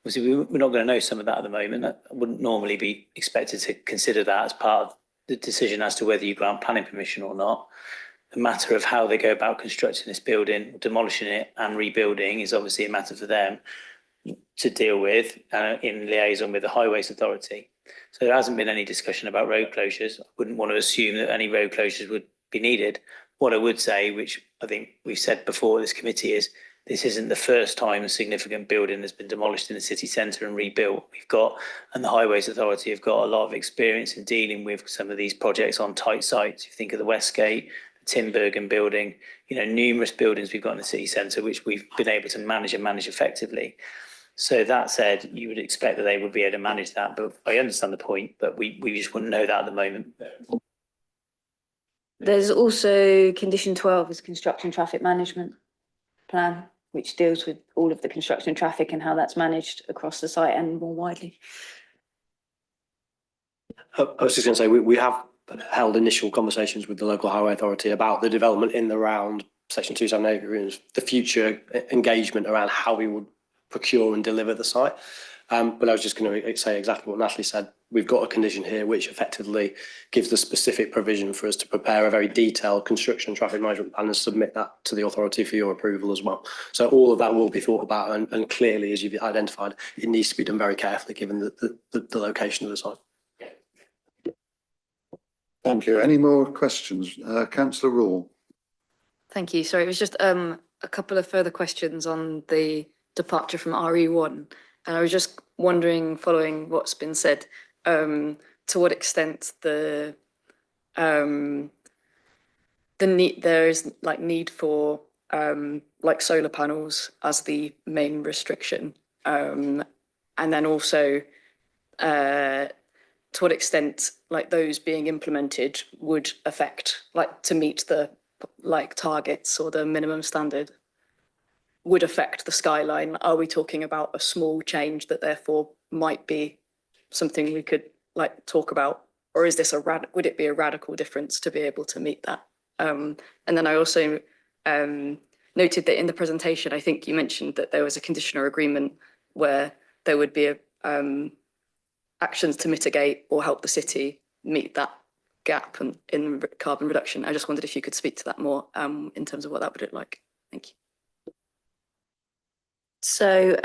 J: obviously we're not going to know some of that at the moment. I wouldn't normally be expected to consider that as part of the decision as to whether you grant planning permission or not. The matter of how they go about constructing this building, demolishing it and rebuilding is obviously a matter for them to deal with in liaison with the Highways Authority. So there hasn't been any discussion about road closures. I wouldn't want to assume that any road closures would be needed. What I would say, which I think we've said before this committee, is this isn't the first time a significant building has been demolished in the city centre and rebuilt. And the Highways Authority have got a lot of experience in dealing with some of these projects on tight sites. You think of the Westgate, the Tinbergen building, numerous buildings we've got in the city centre, which we've been able to manage effectively. So that said, you would expect that they would be able to manage that, but I understand the point, but we just wouldn't know that at the moment.
F: There's also condition 12 is construction traffic management plan, which deals with all of the construction traffic and how that's managed across the site and more widely.
G: I was just going to say, we have held initial conversations with the local highway authority about the development in the round section 278 agreements, the future engagement around how we would procure and deliver the site. But I was just going to say exactly what Natalie said. We've got a condition here which effectively gives the specific provision for us to prepare a very detailed construction and traffic management plan and submit that to the authority for your approval as well. So all of that will be thought about, and clearly, as you've identified, it needs to be done very carefully given the location of the site.
A: Thank you. Any more questions? Councillor Rawl.
K: Thank you. Sorry, it was just a couple of further questions on the departure from RE1. And I was just wondering, following what's been said, to what extent the need there is like need for like solar panels as the main restriction, and then also to what extent like those being implemented would affect like to meet the like targets or the minimum standard would affect the skyline. Are we talking about a small change that therefore might be something we could like talk about, or is this would it be a radical difference to be able to meet that? And then I also noted that in the presentation, I think you mentioned that there was a conditional agreement where there would be actions to mitigate or help the city meet that gap in carbon reduction. I just wondered if you could speak to that more in terms of what that would look like. Thank you.
F: So,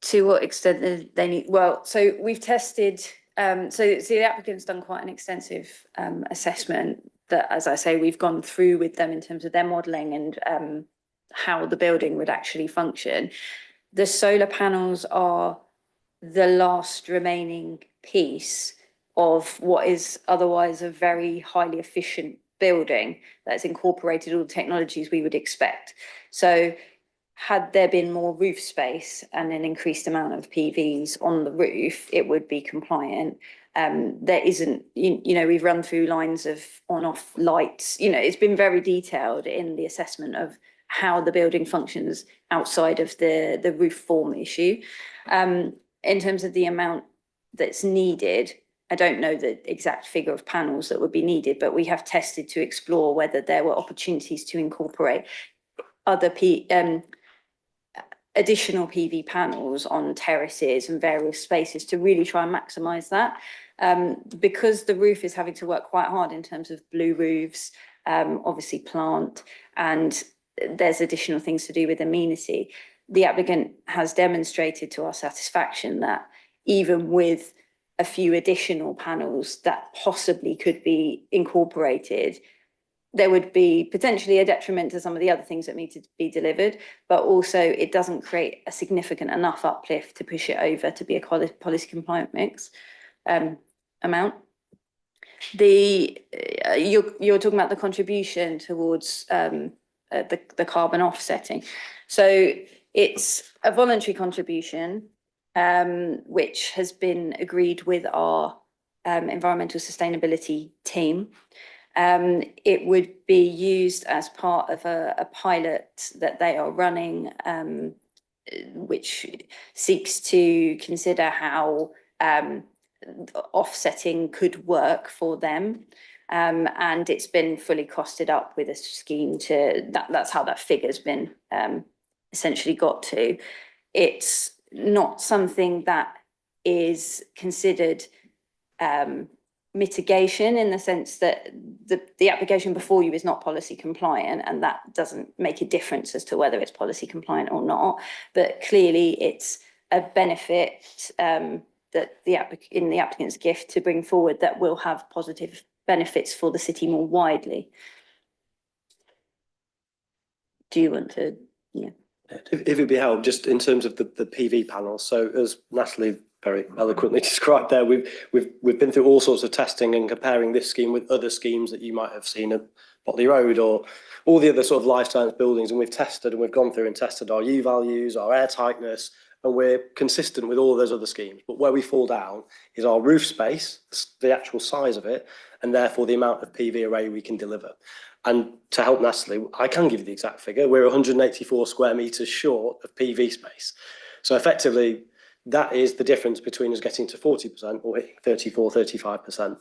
F: to what extent they need, well, so we've tested, so the applicant's done quite an extensive assessment that, as I say, we've gone through with them in terms of their modelling and how the building would actually function. The solar panels are the last remaining piece of what is otherwise a very highly efficient building that's incorporated all the technologies we would expect. So had there been more roof space and an increased amount of PVs on the roof, it would be compliant. There isn't, you know, we've run through lines of on-off lights. You know, it's been very detailed in the assessment of how the building functions outside of the roof form issue. In terms of the amount that's needed, I don't know the exact figure of panels that would be needed, but we have tested to explore whether there were opportunities to incorporate other additional PV panels on terraces and various spaces to really try and maximise that. Because the roof is having to work quite hard in terms of blue roofs, obviously plant, and there's additional things to do with amenity. The applicant has demonstrated to our satisfaction that even with a few additional panels that possibly could be incorporated, there would be potentially a detriment to some of the other things that need to be delivered, but also it doesn't create a significant enough uplift to push it over to be a policy compliant mix amount. You're talking about the contribution towards the carbon offsetting. So it's a voluntary contribution, which has been agreed with our environmental sustainability team. It would be used as part of a pilot that they are running, which seeks to consider how offsetting could work for them. And it's been fully costed up with a scheme to, that's how that figure's been essentially got to. It's not something that is considered mitigation in the sense that the application before you is not policy compliant, and that doesn't make a difference as to whether it's policy compliant or not. But clearly it's a benefit that in the applicant's gift to bring forward that will have positive benefits for the city more widely. Do you want to, yeah.
G: If it'd be helpful, just in terms of the PV panels. So as Natalie very eloquently described there, we've been through all sorts of testing and comparing this scheme with other schemes that you might have seen at Botley Road or all the other sort of life science buildings, and we've tested and we've gone through and tested our U values, our air tightness, and we're consistent with all those other schemes. But where we fall down is our roof space, the actual size of it, and therefore the amount of PV array we can deliver. And to help Natalie, I can give you the exact figure. We're 184 square metres short of PV space. So effectively, that is the difference between us getting to 40% or hitting 34, 35%.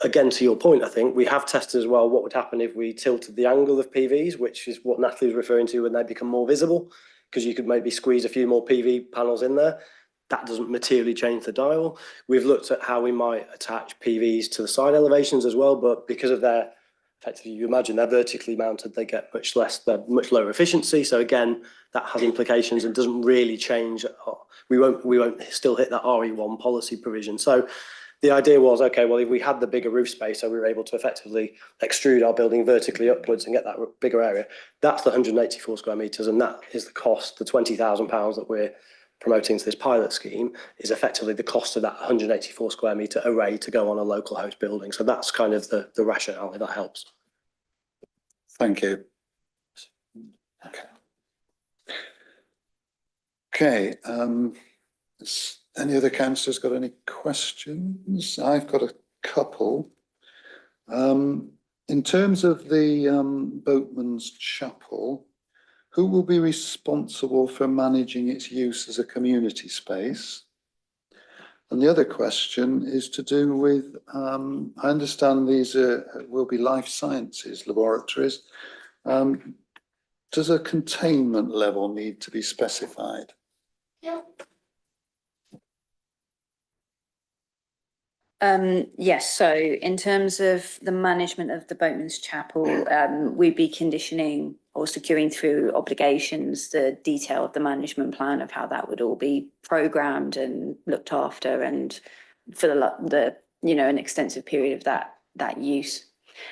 G: Again, to your point, I think we have tested as well what would happen if we tilted the angle of PVs, which is what Natalie was referring to when they become more visible. because you could maybe squeeze a few more PV panels in there. That doesn't materially change the dial. We've looked at how we might attach PVs to the side elevations as well, but because of their, effectively, you imagine they're vertically mounted, they get they're much lower efficiency. So again, that has implications and doesn't really change. We won't still hit that RE1 policy provision. So the idea was, okay, well, if we had the bigger roof space, so we were able to effectively extrude our building vertically upwards and get that bigger area, that's the 184 square metres, and that is the cost, the £20,000 that we're promoting to this pilot scheme is effectively the cost of that 184 square metre array to go on a local host building. So that's kind of the rationale, if that helps.
A: Thank you. Okay. Any other councillors got any questions? I've got a couple. In terms of the Boatman's Chapel, who will be responsible for managing its use as a community space? And the other question is to do with, I understand these will be life sciences laboratories. Does a containment level need to be specified?
F: Yes, so in terms of the management of the Boatman's Chapel, we'd be conditioning or securing through obligations the detail of the management plan of how that would all be programmed and looked after, and for the an extensive period of that use.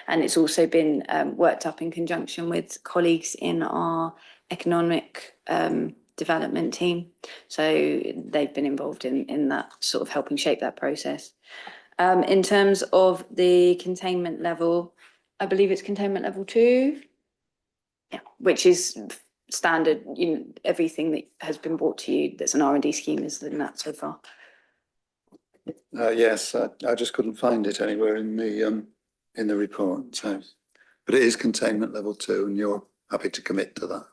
F: And it's also been worked up in conjunction with colleagues in our economic development team. So they've been involved in that, sort of helping shape that process. In terms of the containment level, I believe it's containment level 2. Yeah, which is standard. Everything that has been brought to you that's an R&D scheme is in that so far.
A: Yes, I just couldn't find it anywhere in the report. So, but it is containment level 2, and you're happy to commit to that.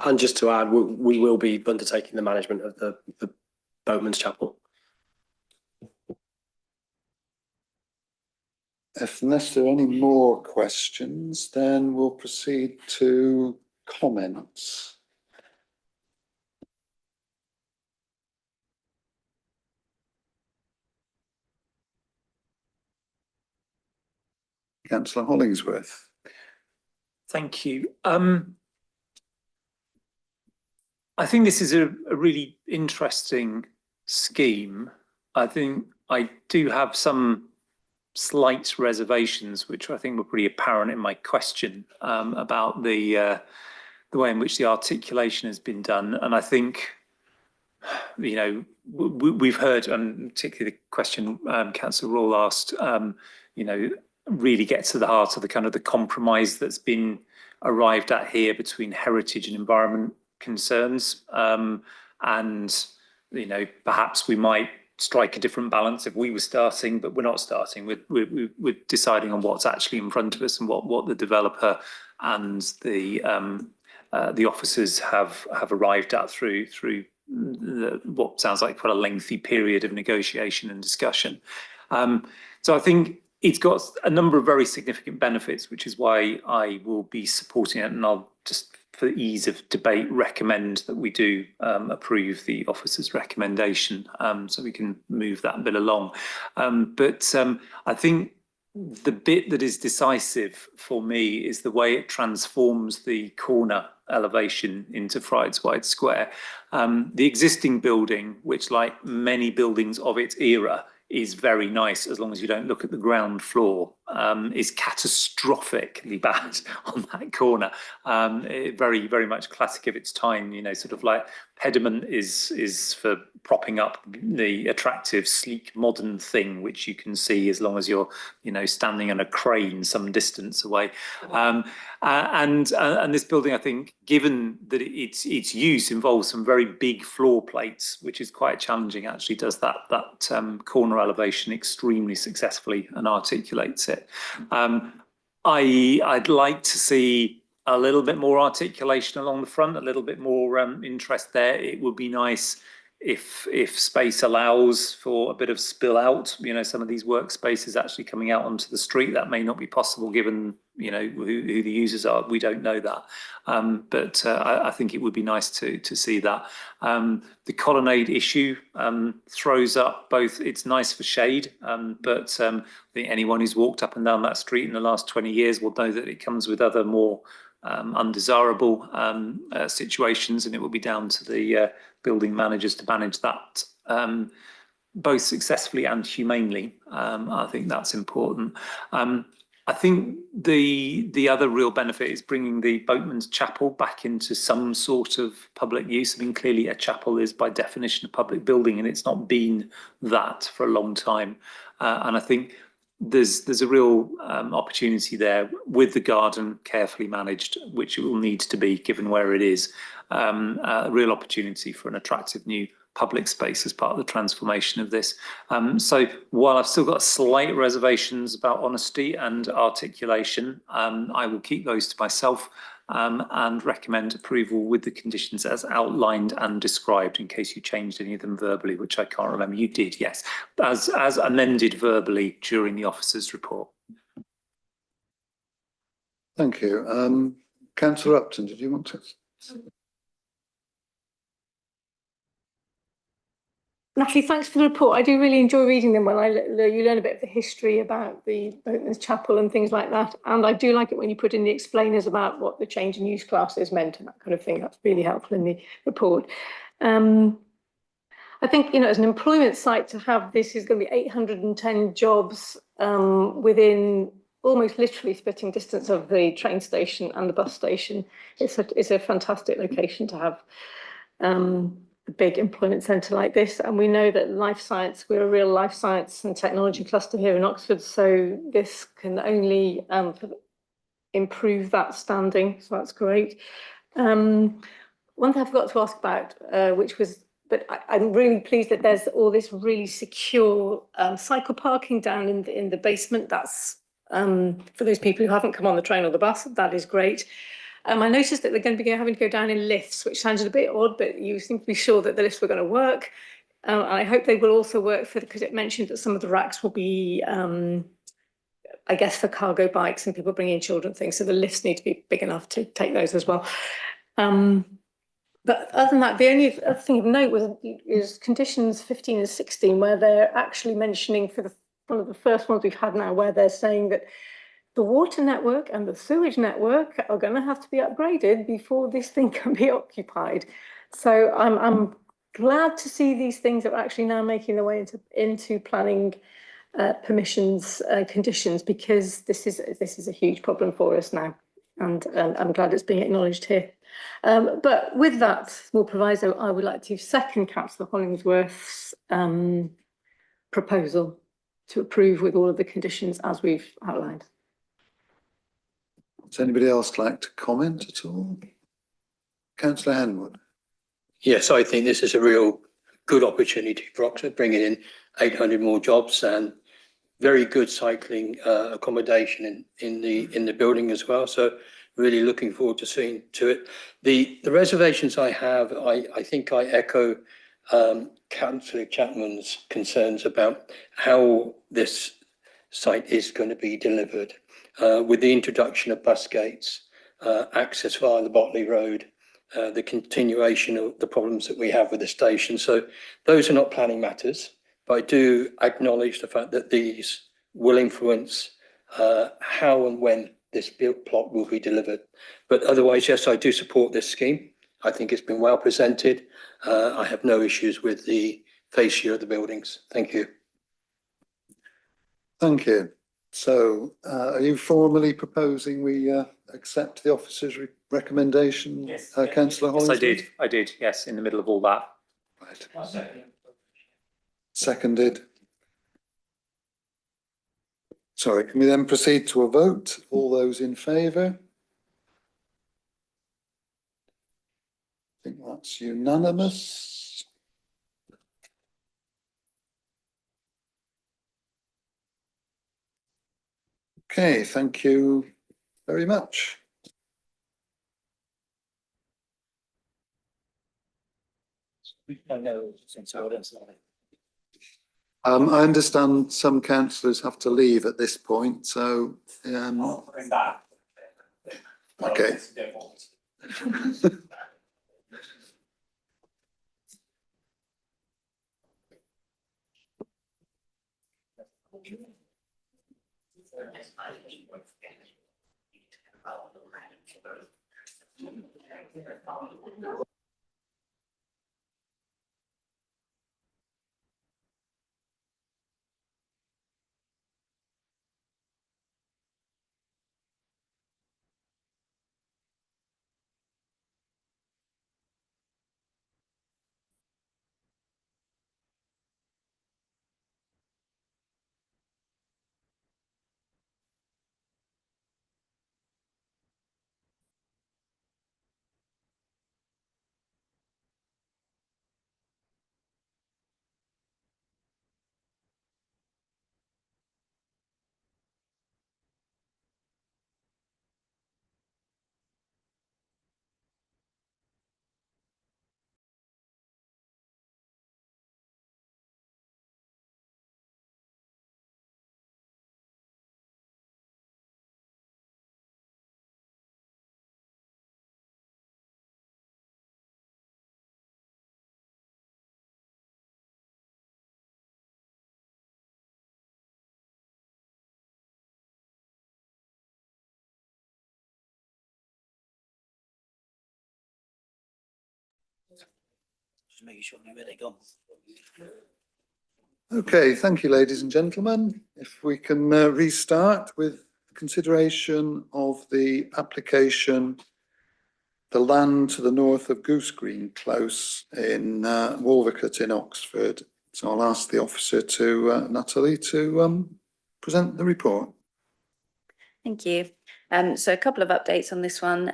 G: And just to add, we will be undertaking the management of the Boatman's Chapel.
A: Unless there are any more questions, then we'll proceed to comments. Councillor Hollingsworth.
C: Thank you. I think this is a really interesting scheme. I think I do have some slight reservations, which I think were pretty apparent in my question about the way in which the articulation has been done. And I think, we've heard, and particularly the question Councillor Rawle asked, really gets to the heart of the kind of the compromise that's been arrived at here between heritage and environment concerns. And perhaps we might strike a different balance if we were starting, but we're not starting. We're deciding on what's actually in front of us and what the developer and the officers have arrived at through what sounds like quite a lengthy period of negotiation and discussion. So I think it's got a number of very significant benefits, which is why I will be supporting it, and I'll just, for ease of debate, recommend that we do approve the officer's recommendation, so we can move that bit along. But I think the bit that is decisive for me is the way it transforms the corner elevation into Friars White Square. The existing building, which like many buildings of its era, is very nice as long as you don't look at the ground floor, is catastrophically bad on that corner. Very, very much classic of its time, sort of like pediment is for propping up the attractive, sleek, modern thing, which you can see as long as you're, standing on a crane some distance away. And this building, I think, given that its use involves some very big floor plates, which is quite challenging, actually does that corner elevation extremely successfully and articulates it. I'd like to see a little bit more articulation along the front, a little bit more interest there. It would be nice if space allows for a bit of spill out, you know, some of these workspaces actually coming out onto the street, that may not be possible given, you know, who the users are. We don't know that. But I think it would be nice to see that. The colonnade issue throws up both, it's nice for shade, but I think anyone who's walked up and down that street in the last 20 years will know that it comes with other more undesirable situations, and it will be down to the building managers to manage that both successfully and humanely. I think that's important. I think the other real benefit is bringing the Boatman's Chapel back into some sort of public use. I mean, clearly a chapel is by definition a public building, and it's not been that for a long time. And I think there's a real opportunity there with the garden carefully managed, which it will need to be given where it is. A real opportunity for an attractive new public space as part of the transformation of this. So while I've still got slight reservations about honesty and articulation, I will keep those to myself and recommend approval with the conditions as outlined and described, in case you changed any of them verbally, which I can't remember. You did, yes, as amended verbally during the officer's report.
A: Thank you. Councillor Upton, did you want to?
B: Natalie, thanks for the report. I do really enjoy reading them when you learn a bit of the history about the Boatman's Chapel and things like that. And I do like it when you put in the explainers about what the change in use classes meant and that kind of thing. That's really helpful in the report. I think, you know, as an employment site to have this is going to be 810 jobs within almost literally spitting distance of the train station and the bus station. It's a fantastic location to have. A big employment centre like this, and we know that life science, we're a real life science and technology cluster here in Oxford, so this can only improve that standing, so that's great. One thing I forgot to ask about, which was, but I'm really pleased that there's all this really secure cycle parking down in the basement. That's for those people who haven't come on the train or the bus, that is great. I noticed that they're going to be having to go down in lifts, which sounded a bit odd, but you seem to be sure that the lifts were going to work. I hope they will also work because it mentioned that some of the racks will be, I guess, for cargo bikes and people bringing children things. So the lifts need to be big enough to take those as well. But other than that, the only other thing of note is conditions 15 and 16, where they're actually mentioning for one of the first ones we've had now, where they're saying that the water network and the sewage network are going to have to be upgraded before this thing can be occupied. So I'm glad to see these things are actually now making their way into planning permissions conditions, because this is a huge problem for us now, and I'm glad it's being acknowledged here. But with that small proviso, I would like to second Councillor Hollingsworth's proposal to approve with all of the conditions as we've outlined.
A: Does anybody else like to comment at all? Councillor Henwood.
L: Yes, I think this is a real good opportunity for Oxford, bringing in 800 more jobs and very good cycling accommodation in the building as well. So really looking forward to seeing to it. The reservations I have, I think I echo Councillor Chapman's concerns about how this site is going to be delivered. With the introduction of bus gates, access via the Botley Road, the continuation of the problems that we have with the station. So those are not planning matters, but I do acknowledge the fact that these will influence how and when this built plot will be delivered. But otherwise, yes, I do support this scheme. I think it's been well presented. I have no issues with the fascia of the buildings. Thank you.
A: Thank you. So are you formally proposing we accept the officer's recommendation? Yes. Councillor Hollingsworth?
C: Yes, I did, yes, in the middle of all that.
A: Right. Seconded. Sorry, can we then proceed to a vote? All those in favour? I think that's unanimous. Okay, thank you very much. I understand some councillors have to leave at this point, so, okay.
J: Just making sure where they're gone.
A: Okay, thank you, ladies and gentlemen. If we can restart with consideration of the application, the land to the north of Goose Green Close in Wolvercote in Oxford. So I'll ask the officer to, Natalie, to present the report.
F: Thank you. So a couple of updates on this one.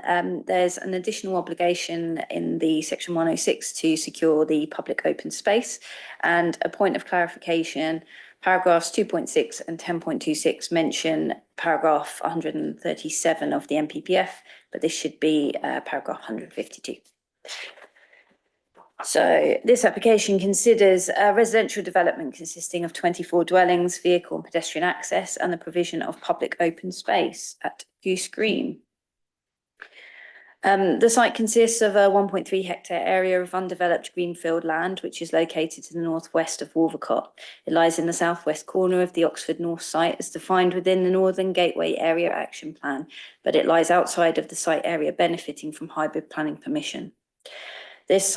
F: There's an additional obligation in the section 106 to secure the public open space, and a point of clarification, paragraphs 2.6 and 10.26 mention paragraph 137 of the NPPF, but this should be paragraph 152. So this application considers a residential development consisting of 24 dwellings, vehicle and pedestrian access, and the provision of public open space at Goose Green. The site consists of a 1.3 hectare area of undeveloped greenfield land, which is located to the northwest of Wolvercote. It lies in the southwest corner of the Oxford North site as defined within the Northern Gateway Area Action Plan, but it lies outside of the site area benefiting from hybrid planning permission. This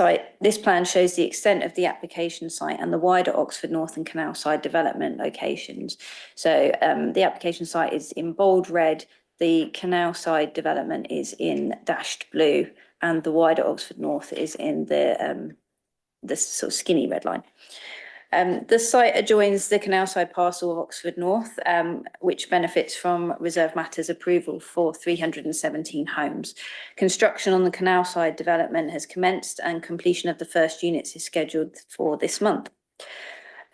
F: plan shows the extent of the application site and the wider Oxford North and Canal Side development locations. So the application site is in bold red, the Canal Side development is in dashed blue, and the wider Oxford North is in the sort of skinny red line. The site adjoins the Canal Side parcel of Oxford North, which benefits from Reserve Matters approval for 317 homes. Construction on the Canal Side development has commenced and completion of the first units is scheduled for this month.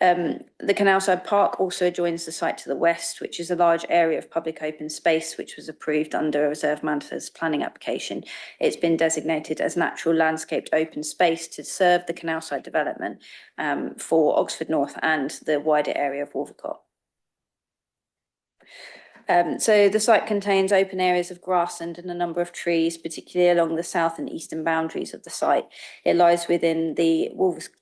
F: The Canal Side Park also adjoins the site to the west, which is a large area of public open space which was approved under a Reserve Matters planning application. It's been designated as natural landscaped open space to serve the Canal Side development for Oxford North and the wider area of Wolvercote. So the site contains open areas of grassland and a number of trees, particularly along the south and eastern boundaries of the site. It lies within the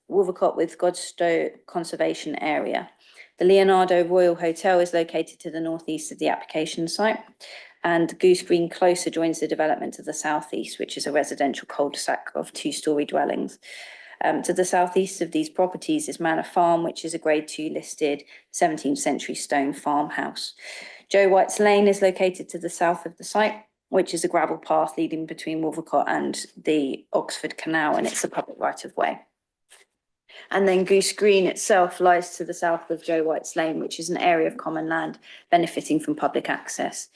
F: Wolvercote with Godstow Conservation Area. The Leonardo Royal Hotel is located to the northeast of the application site, and Goose Green Close adjoins the development to the southeast, which is a residential cul-de-sac of 2-storey dwellings. To the southeast of these properties is Manor Farm, which is a Grade 2 listed 17th century stone farmhouse. Joe White's Lane is located to the south of the site, which is a gravel path leading between Wolvercote and the Oxford Canal, and it's a public right-of-way. And then Goose Green itself lies to the south of Joe White's Lane, which is an area of common land benefiting from public access.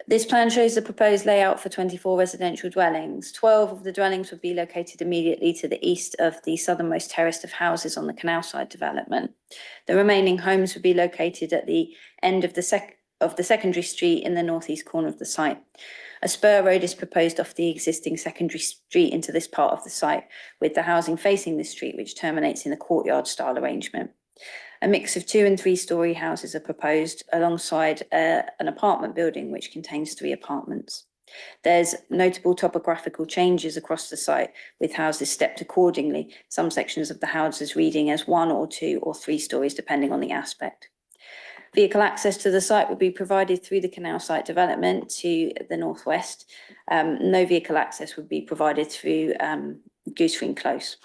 F: This plan shows the proposed layout for 24 residential dwellings. 12 of the dwellings would be located immediately to the east of the southernmost terrace of houses on the Canal Side development. The remaining homes would be located at the end of the of the secondary street in the northeast corner of the site. A spur road is proposed off the existing secondary street into this part of the site, with the housing facing the street, which terminates in a courtyard style arrangement. A mix of 2- and 3-storey houses are proposed alongside an apartment building which contains 3 apartments. There's notable topographical changes across the site, with houses stepped accordingly, some sections of the houses reading as 1 or 2 or 3 stories depending on the aspect. Vehicle access to the site would be provided through the canal site development to the northwest. No vehicle access would be provided through Goose Green Close.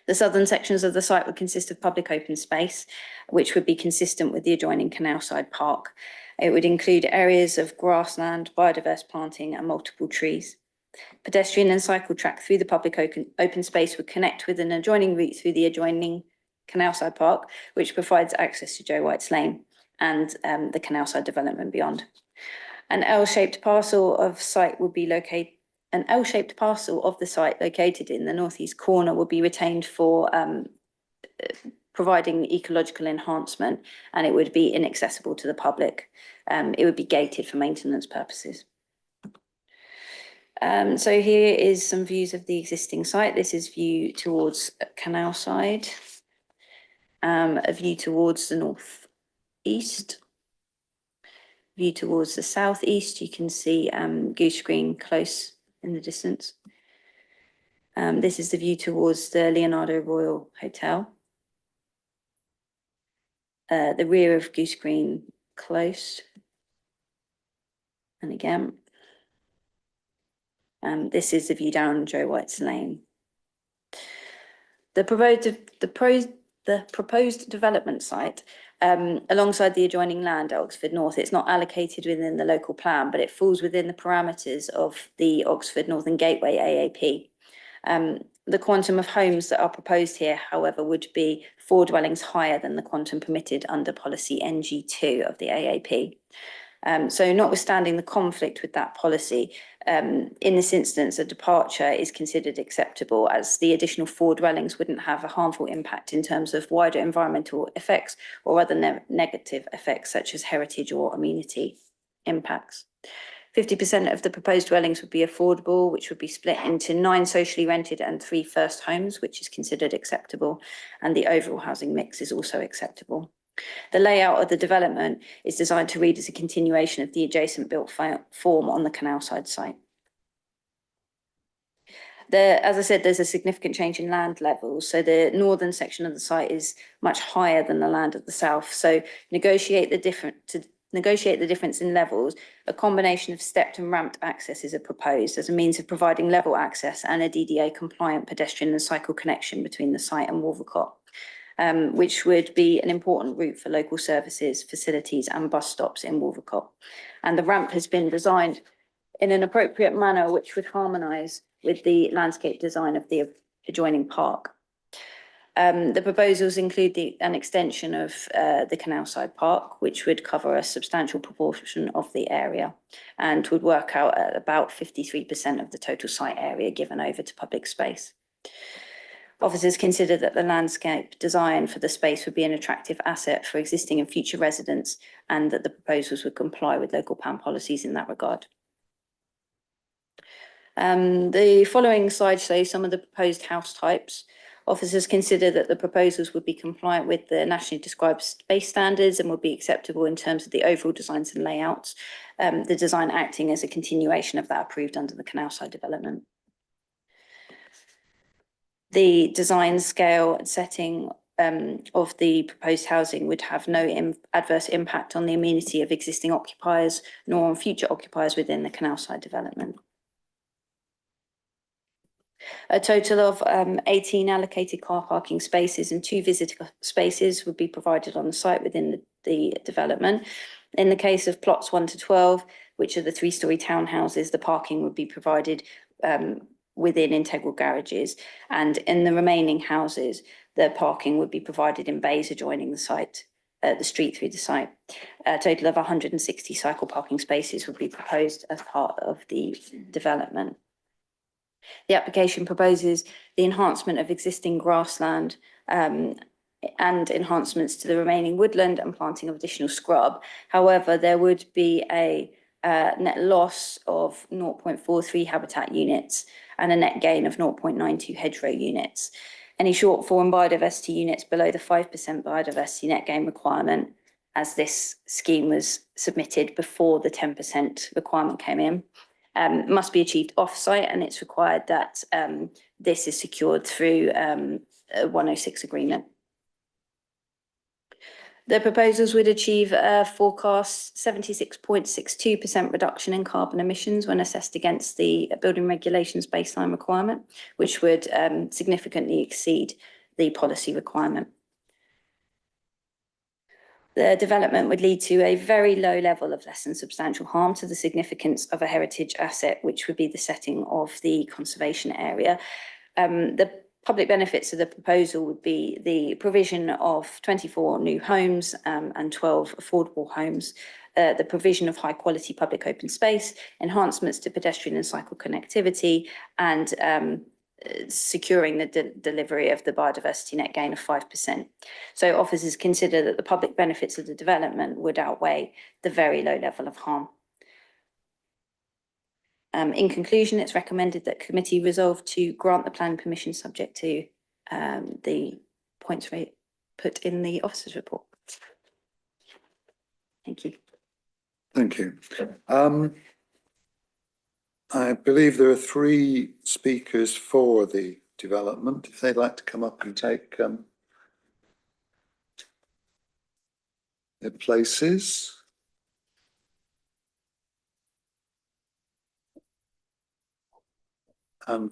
F: The southern sections of the site would consist of public open space, which would be consistent with the adjoining Canalside Park. It would include areas of grassland, biodiverse planting and multiple trees. Pedestrian and cycle track through the public open space would connect with an adjoining route through the adjoining Canalside Park, which provides access to Joe White's Lane and the Canalside development beyond. An L-shaped parcel of site would be located. An L-shaped parcel of the site located in the northeast corner will be retained for providing ecological enhancement, and it would be inaccessible to the public. It would be gated for maintenance purposes. So here is some views of the existing site. This is view towards Canalside, a view towards the northeast. View towards the southeast, you can see Goose Green Close in the distance. This is the view towards the Leonardo Royal Hotel. The rear of Goose Green Close. And again, this is the view down Joe White's Lane. The proposed development site alongside the adjoining land at Oxford North, it's not allocated within the local plan, but it falls within the parameters of the Oxford Northern Gateway AAP. The quantum of homes that are proposed here, however, would be 4 dwellings higher than the quantum permitted under policy NG2 of the AAP. So notwithstanding the conflict with that policy, in this instance, a departure is considered acceptable as the additional 4 dwellings wouldn't have a harmful impact in terms of wider environmental effects or other negative effects such as heritage or amenity impacts. 50% of the proposed dwellings would be affordable, which would be split into 9 socially rented and 3 first homes, which is considered acceptable, and the overall housing mix is also acceptable. The layout of the development is designed to read as a continuation of the adjacent built form on the Canalside site. As I said, there's a significant change in land levels. So the northern section of the site is much higher than the land at the south. So to negotiate the difference in levels, a combination of stepped and ramped accesses are proposed as a means of providing level access and a DDA compliant pedestrian and cycle connection between the site and Wolvercott. Which would be an important route for local services, facilities and bus stops in Wolvercott. And the ramp has been designed in an appropriate manner which would harmonise with the landscape design of the adjoining park. The proposals include an extension of the Canalside Park, which would cover a substantial proportion of the area and would work out at about 53% of the total site area given over to public space. Officers consider that the landscape design for the space would be an attractive asset for existing and future residents and that the proposals would comply with local plan policies in that regard. The following slide shows some of the proposed house types. Officers consider that the proposals would be compliant with the nationally described space standards and would be acceptable in terms of the overall designs and layouts, the design acting as a continuation of that approved under the Canalside development. The design, scale and setting of the proposed housing would have no adverse impact on the amenity of existing occupiers nor on future occupiers within the Canalside development. A total of 18 allocated car parking spaces and 2 visitor spaces would be provided on the site within the development. In the case of plots 1 to 12, which are the 3-storey townhouses, the parking would be provided within integral garages, and in the remaining houses, the parking would be provided in bays adjoining the site, the street through the site. A total of 160 cycle parking spaces would be proposed as part of the development. The application proposes the enhancement of existing grassland and enhancements to the remaining woodland and planting of additional scrub. However, there would be a net loss of 0.43 habitat units and a net gain of 0.92 hedgerow units. Any shortfall in biodiversity units below the 5% biodiversity net gain requirement, as this scheme was submitted before the 10% requirement came in, must be achieved off-site, and it's required that this is secured through a 106 agreement. The proposals would achieve a forecast 76.62% reduction in carbon emissions when assessed against the building regulations baseline requirement, which would significantly exceed the policy requirement. The development would lead to a very low level of less than substantial harm to the significance of a heritage asset, which would be the setting of the conservation area. The public benefits of the proposal would be the provision of 24 new homes and 12 affordable homes, the provision of high quality public open space, enhancements to pedestrian and cycle connectivity, and securing the delivery of the biodiversity net gain of 5%. So officers consider that the public benefits of the development would outweigh the very low level of harm. In conclusion, it's recommended that committee resolve to grant the planning permission subject to the points put in the officer's report. Thank you.
A: Thank you. I believe there are 3 speakers for the development. If they'd like to come up and take their places.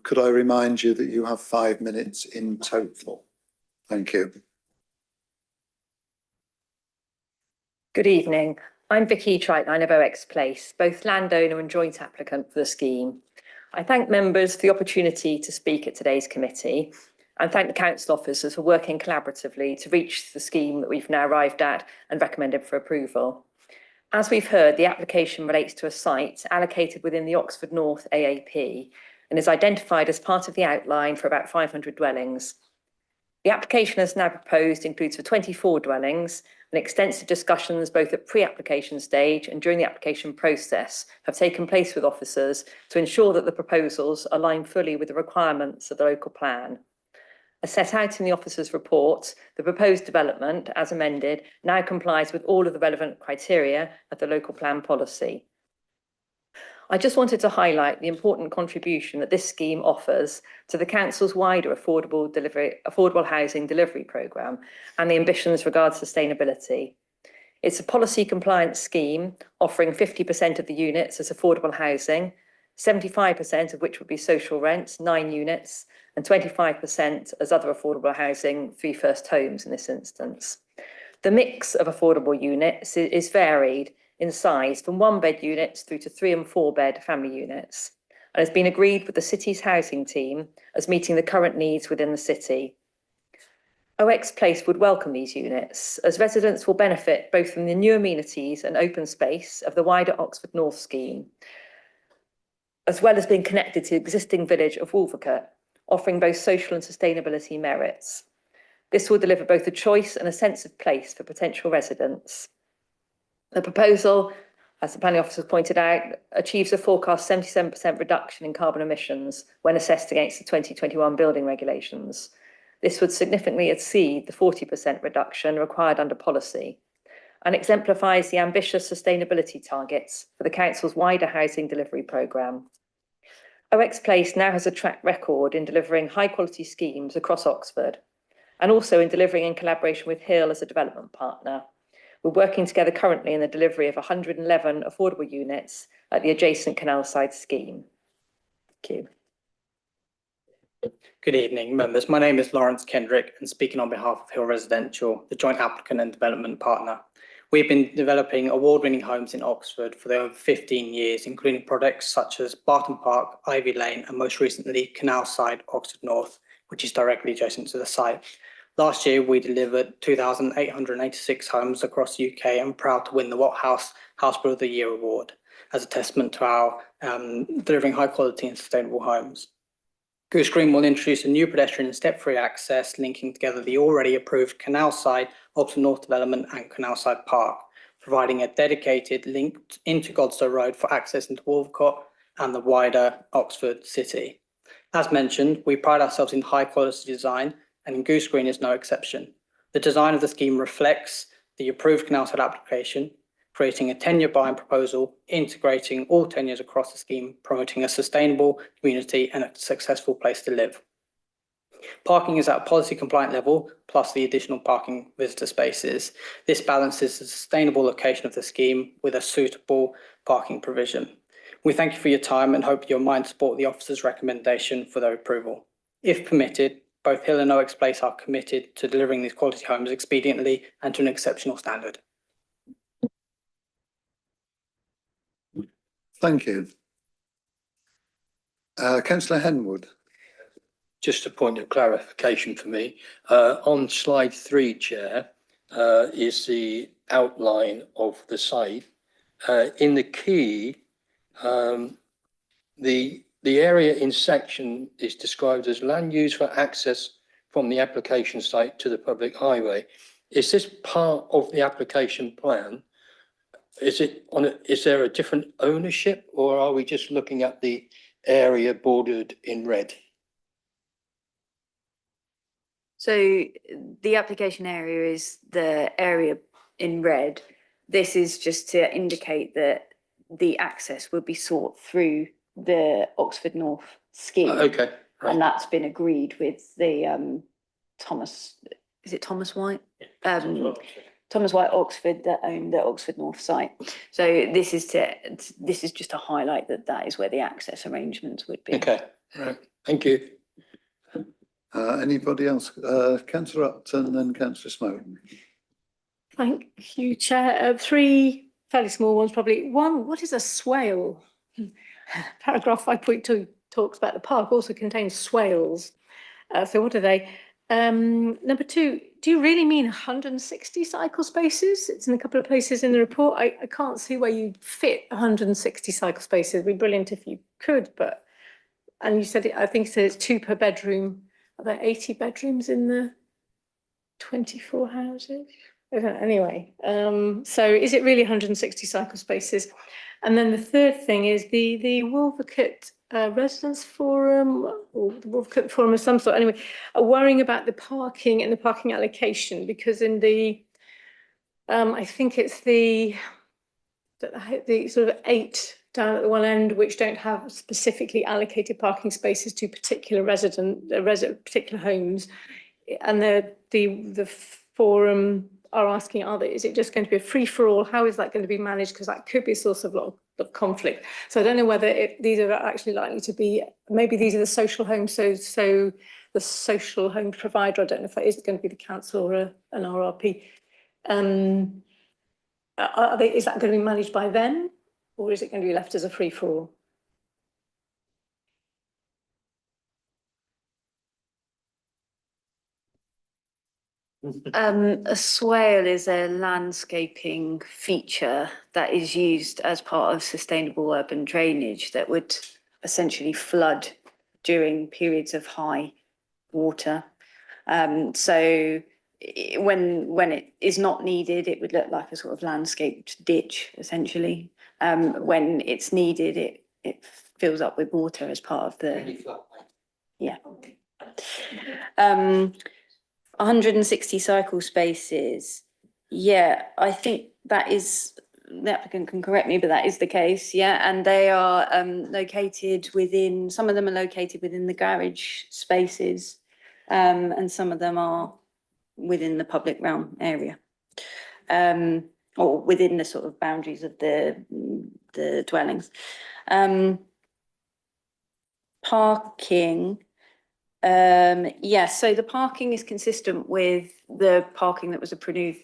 A: Could I remind you that you have 5 minutes in total? Thank you.
M: Good evening. I'm Vicky Trightline of OX Place, both landowner and joint applicant for the scheme. I thank members for the opportunity to speak at today's committee and thank the council officers for working collaboratively to reach the scheme that we've now arrived at and recommended for approval. As we've heard, the application relates to a site allocated within the Oxford North AAP and is identified as part of the outline for about 500 dwellings. The application as now proposed includes for 24 dwellings, and extensive discussions both at pre-application stage and during the application process have taken place with officers to ensure that the proposals align fully with the requirements of the local plan. As set out in the officer's report, the proposed development, as amended, now complies with all of the relevant criteria of the local plan policy. I just wanted to highlight the important contribution that this scheme offers to the council's wider affordable housing delivery programme and the ambitions regarding sustainability. It's a policy compliance scheme offering 50% of the units as affordable housing, 75% of which would be social rents, 9 units, and 25% as other affordable housing, 3 first homes in this instance. The mix of affordable units is varied in size from 1-bed units through to 3- and 4-bed family units, and has been agreed with the city's housing team as meeting the current needs within the city. OX Place would welcome these units, as residents will benefit both from the new amenities and open space of the wider Oxford North scheme, as well as being connected to the existing village of Wolvercote, offering both social and sustainability merits. This will deliver both a choice and a sense of place for potential residents. The proposal, as the planning officer pointed out, achieves a forecast 77% reduction in carbon emissions when assessed against the 2021 building regulations. This would significantly exceed the 40% reduction required under policy and exemplifies the ambitious sustainability targets for the council's wider housing delivery programme. OX Place now has a track record in delivering high quality schemes across Oxford and also in delivering in collaboration with Hill as a development partner. We're working together currently in the delivery of 111 affordable units at the adjacent Canalside scheme. Thank you.
N: Good evening, members. My name is Lawrence Kendrick and speaking on behalf of Hill Residential, the joint applicant and development partner. We've been developing award-winning homes in Oxford for over 15 years, including projects such as Barton Park, Ivy Lane, and most recently Canalside, Oxford North, which is directly adjacent to the site. Last year, we delivered 2,886 homes across the UK and proud to win the Watt House House Builder of the Year award as a testament to our delivering high quality and sustainable homes. Goose Green will introduce a new pedestrian step-free access linking together the already approved Canal Side Oxford North development and Canal Side Park, providing a dedicated link into Godstow Road for access into Wolvercott and the wider Oxford city. As mentioned, we pride ourselves in high quality design, and Goose Green is no exception. The design of the scheme reflects the approved Canal Side application, creating a 10-year buy-in proposal, integrating all tenures across the scheme, promoting a sustainable community and a successful place to live. Parking is at a policy compliant level, plus the additional parking visitor spaces. This balances the sustainable location of the scheme with a suitable parking provision. We thank you for your time and hope you'll mind support the officer's recommendation for their approval. If permitted, both Hill and Oaks Place are committed to delivering these quality homes expediently and to an exceptional standard.
A: Thank you. Councillor Henwood.
L: Just a point of clarification for me. On slide 3, Chair, is the outline of the site. In the key, the area in section is described as land used for access from the application site to the public highway. Is this part of the application plan? Is there a different ownership, or are we just looking at the area bordered in red?
F: So the application area is the area in red. This is just to indicate that the access will be sought through the Oxford North scheme.
L: Okay. Right.
F: And that's been agreed with the Thomas White? Thomas White Oxford that own the Oxford North site. So this is just to highlight that is where the access arrangements would be.
L: Okay, right. Thank you.
A: Anybody else? Councillor Upton and Councillor Smoke.
B: Thank you, Chair. 3 fairly small ones, probably. One, what is a swale? Paragraph 5.2 talks about the park also contains swales. So what are they? Number 2, do you really mean 160 cycle spaces? It's in a couple of places in the report. I can't see where you'd fit 160 cycle spaces. It'd be brilliant if you could, and you said I think it said it's 2 per bedroom. Are there 80 bedrooms in the 24 houses? I don't know. Anyway, so is it really 160 cycle spaces? And then the third thing is the Wolvercott Residents Forum, or the Wolvercott Forum of some sort, anyway, are worrying about the parking and the parking allocation, because in the, I think it's the sort of 8 down at the one end, which don't have specifically allocated parking spaces to particular particular homes, and the forum are asking, is it just going to be a free-for-all? How is that going to be managed? Because that could be a source of a lot of conflict. So I don't know whether these are actually likely to be, maybe these are the social homes, so the social home provider, I don't know if that is going to be the council or an RRP. Is that going to be managed by them, or is it going to be left as a free-for-all?
F: A swale is a landscaping feature that is used as part of sustainable urban drainage that would essentially flood during periods of high water. So when it is not needed, it would look like a sort of landscaped ditch, essentially. When it's needed, it fills up with water as part of the, yeah. 160 cycle spaces. Yeah, I think that is, the applicant can correct me, but that is the case. Yeah, and they are located within, some of them are located within the garage spaces, and some of them are within the public realm area, or within the sort of boundaries of the dwellings. Parking. Yes, so the parking is consistent with the parking that was approved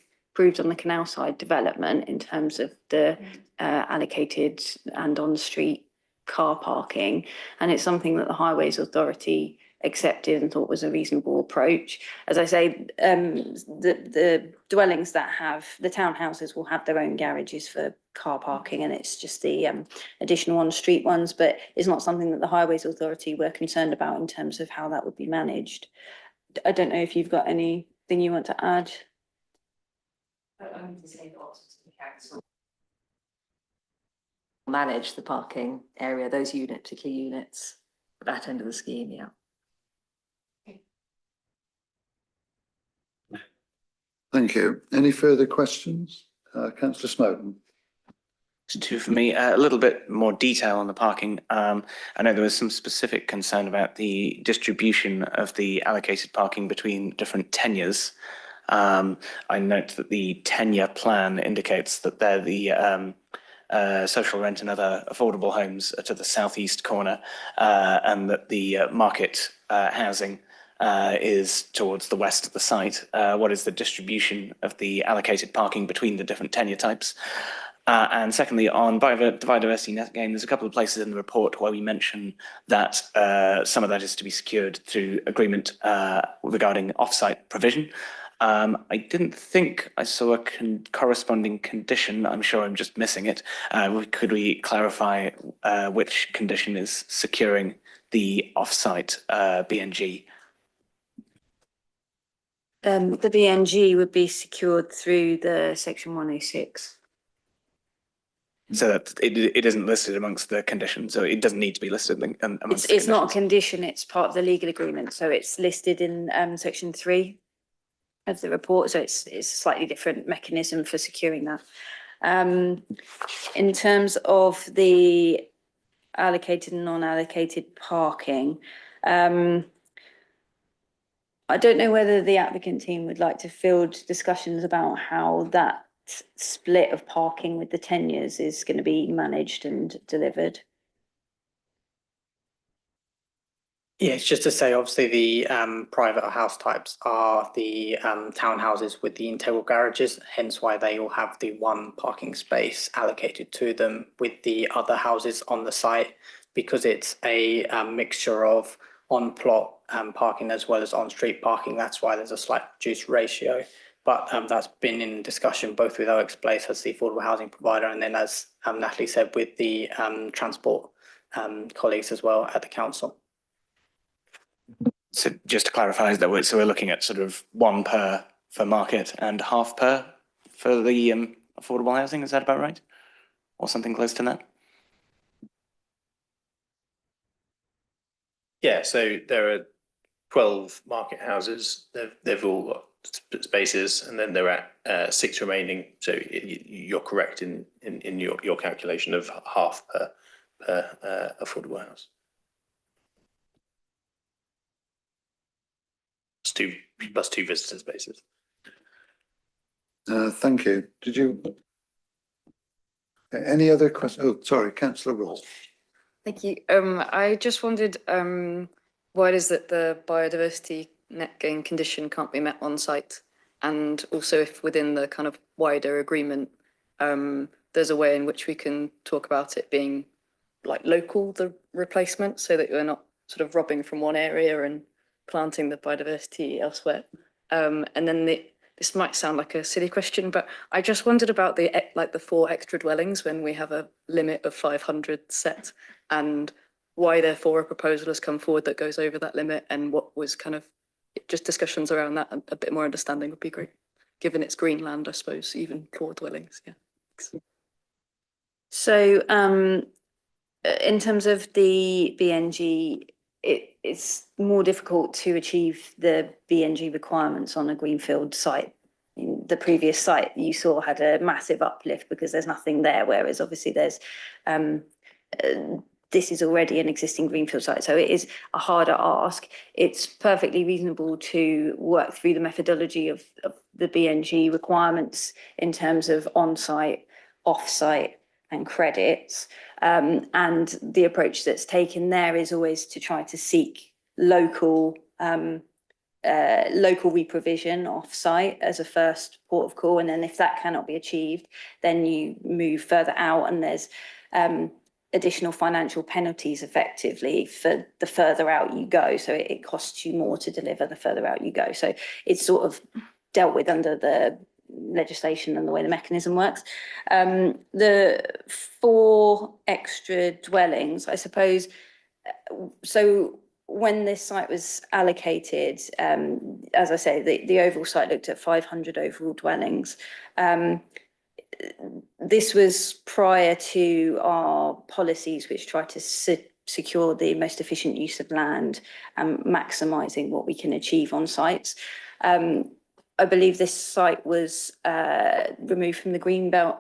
F: on the Canal Side development in terms of the allocated and on-street car parking. And it's something that the Highways Authority accepted and thought was a reasonable approach. As I say, the dwellings that have, the townhouses will have their own garages for car parking, and it's just the additional on-street ones, but it's not something that the Highways Authority were concerned about in terms of how that would be managed. I don't know if you've got anything you want to add.
M: Manage the parking area, those particular units, that end of the scheme, yeah.
A: Thank you. Any further questions? Councillor Snowden.
I: Just two for me. A little bit more detail on the parking. I know there was some specific concern about the distribution of the allocated parking between different tenures. I note that the tenure plan indicates that they're the social rent and other affordable homes to the southeast corner, and that the market housing is towards the west of the site. What is the distribution of the allocated parking between the different tenure types? And secondly, on biodiversity net gain, there's a couple of places in the report where we mention that some of that is to be secured through agreement regarding off-site provision. I didn't think I saw a corresponding condition. I'm sure I'm just missing it. Could we clarify which condition is securing the off-site BNG?
F: The BNG would be secured through the Section 106.
I: So that it isn't listed amongst the conditions, so it doesn't need to be listed amongst the
F: It's not a
I: conditions.
F: condition, it's part of the legal agreement, so it's listed in Section 3 of the report, so it's a slightly different mechanism for securing that. In terms of the allocated and non-allocated parking, I don't know whether the applicant team would like to field discussions about how that split of parking with the tenures is going to be managed and delivered.
N: Yeah, it's just to say, obviously, the private house types are the townhouses with the integral garages, hence why they all have the one parking space allocated to them, with the other houses on the site, because it's a mixture of on-plot parking as well as on-street parking. That's why there's a slight reduced ratio. But that's been in discussion both with OX Place as the affordable housing provider, and then, as Natalie said, with the transport colleagues as well at the council.
I: So just to clarify, that we're looking at sort of 1 per for market and half per for the affordable housing. Is that about right, or something close to that?
O: Yeah. So there are 12 market houses. They've all got spaces, and then there are 6 remaining. So you're correct in your calculation of half per affordable house. Plus two visitor spaces.
A: Thank you. Did you? Any other questions? Oh, sorry, Councillor Ross.
K: Thank you. I just wondered why it is that the biodiversity net gain condition can't be met on site, and also if within the kind of wider agreement there's a way in which we can talk about it being like local, the replacement, so that you're not sort of robbing from one area and planting the biodiversity elsewhere. And then this might sound like a silly question, but I just wondered about the 4 extra dwellings when we have a limit of 500 set, and why therefore a proposal has come forward that goes over that limit, and what was kind of just discussions around that. A bit more understanding would be great, given it's Greenland, I suppose, even 4 dwellings. Yeah. Thanks.
F: So in terms of the BNG, it's more difficult to achieve the BNG requirements on a greenfield site. The previous site you saw had a massive uplift because there's nothing there, whereas obviously there's this is already an existing greenfield site, so it is a harder ask. It's perfectly reasonable to work through the methodology of the BNG requirements in terms of on-site, off-site and credits. And the approach that's taken there is always to try to seek local reprovision off-site as a first port of call, and then if that cannot be achieved, then you move further out, and there's additional financial penalties effectively for the further out you go. So it costs you more to deliver the further out you go. So it's sort of dealt with under the legislation and the way the mechanism works. The 4 extra dwellings, I suppose, so when this site was allocated, as I say, the overall site looked at 500 overall dwellings. This was prior to our policies, which try to secure the most efficient use of land and maximising what we can achieve on sites. I believe this site was removed from the Greenbelt.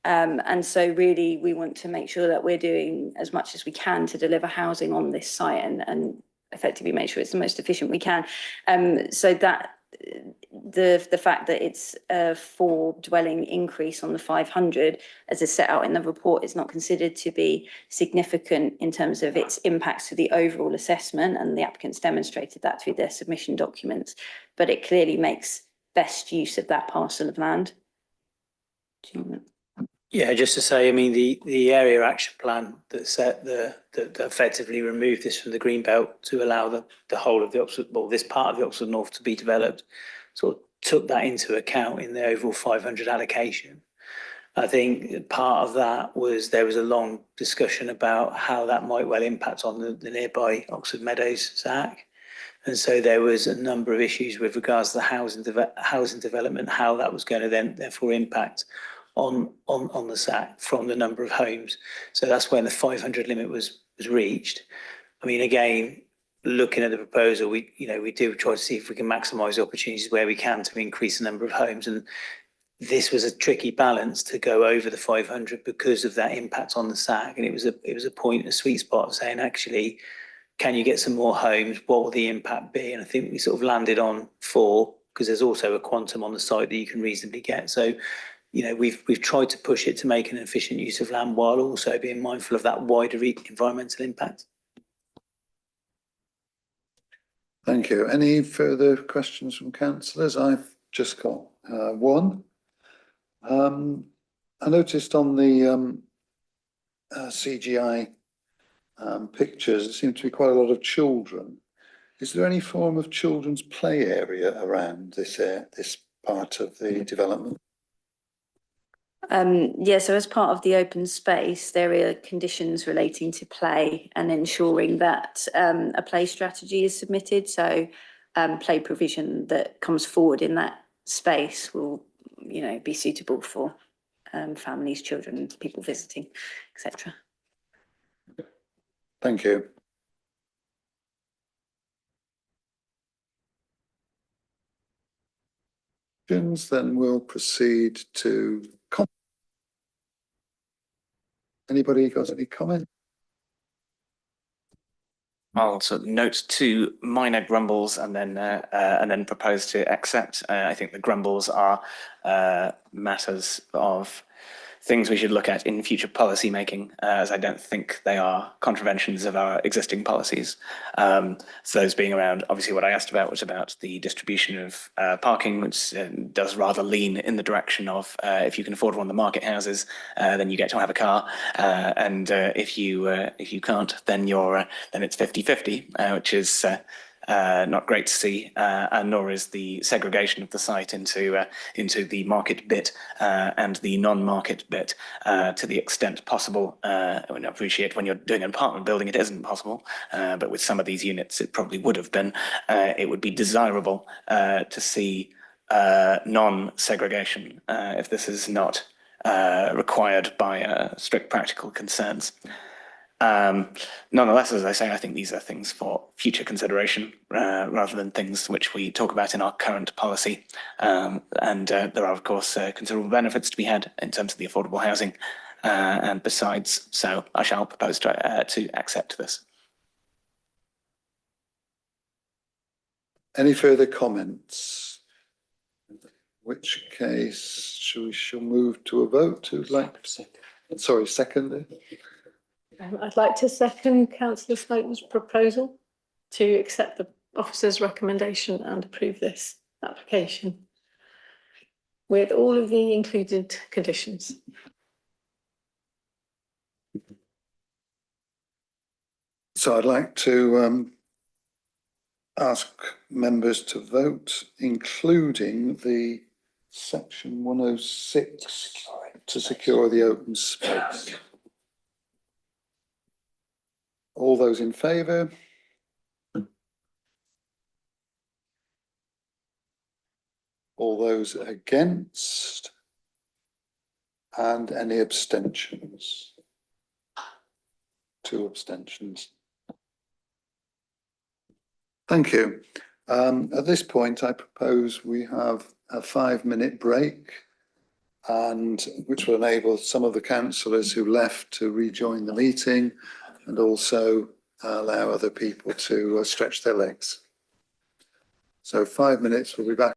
F: And so really we want to make sure that we're doing as much as we can to deliver housing on this site and effectively make sure it's the most efficient we can. So that the fact that it's a 4 dwelling increase on the 500, as is set out in the report, is not considered to be significant in terms of its impacts to the overall assessment, and the applicants demonstrated that through their submission documents, but it clearly makes best use of that parcel of land.
J: Yeah, just to say, I mean, the area action plan that that effectively removed this from the Greenbelt to allow the whole of the Oxford, well, this part of the Oxford North to be developed, sort of took that into account in the overall 500 allocation. I think part of that was there was a long discussion about how that might well impact on the nearby Oxford Meadows SAC. And so there was a number of issues with regards to the housing development, how that was going to then therefore impact on the SAC from the number of homes. So that's when the 500 limit was reached. I mean, again, looking at the proposal, we do try to see if we can maximise the opportunities where we can to increase the number of homes. And this was a tricky balance to go over the 500 because of that impact on the SAC. And it was a point, a sweet spot of saying, actually, can you get some more homes? What will the impact be? And I think we sort of landed on 4 because there's also a quantum on the site that you can reasonably get. So, we've tried to push it to make an efficient use of land while also being mindful of that wider environmental impact.
A: Thank you. Any further questions from councillors? I've just got one. I noticed on the CGI pictures, there seem to be quite a lot of children. Is there any form of children's play area around this part of the development?
F: Yeah, so as part of the open space, there are conditions relating to play and ensuring that a play strategy is submitted. So play provision that comes forward in that space will, be suitable for families, children, people visiting, etc.
A: Thank you. Then we'll proceed to anybody got any comment?
I: I'll sort of note 2 minor grumbles and then propose to accept. I think the grumbles are matters of things we should look at in future policy making, as I don't think they are contraventions of our existing policies. So those being around, obviously what I asked about was about the distribution of parking, which does rather lean in the direction of if you can afford one of the market houses, then you get to have a car, and if you can't, then it's 50-50, which is not great to see, and nor is the segregation of the site into the market bit and the non-market bit to the extent possible. I appreciate when you're doing an apartment building, it isn't possible, but with some of these units, it probably would have been. It would be desirable to see non-segregation if this is not required by strict practical concerns. Nonetheless, as I say, I think these are things for future consideration rather than things which we talk about in our current policy. And there are, of course, considerable benefits to be had in terms of the affordable housing and besides. So I shall propose to accept this.
A: Any further comments? In which case, we shall move to a vote. Who'd like? Sorry, second.
B: I'd like to second Councillor Snowden's proposal to accept the officer's recommendation and approve this application with all of the included conditions.
A: So I'd like to ask members to vote, including the section 106 to secure the open space. All those in favour? All those against? And any abstentions? 2 abstentions. Thank you. At this point, I propose we have a 5-minute break, and which will enable some of the councillors who left to rejoin the meeting, and also allow other people to stretch their legs. So 5 minutes, we'll be back.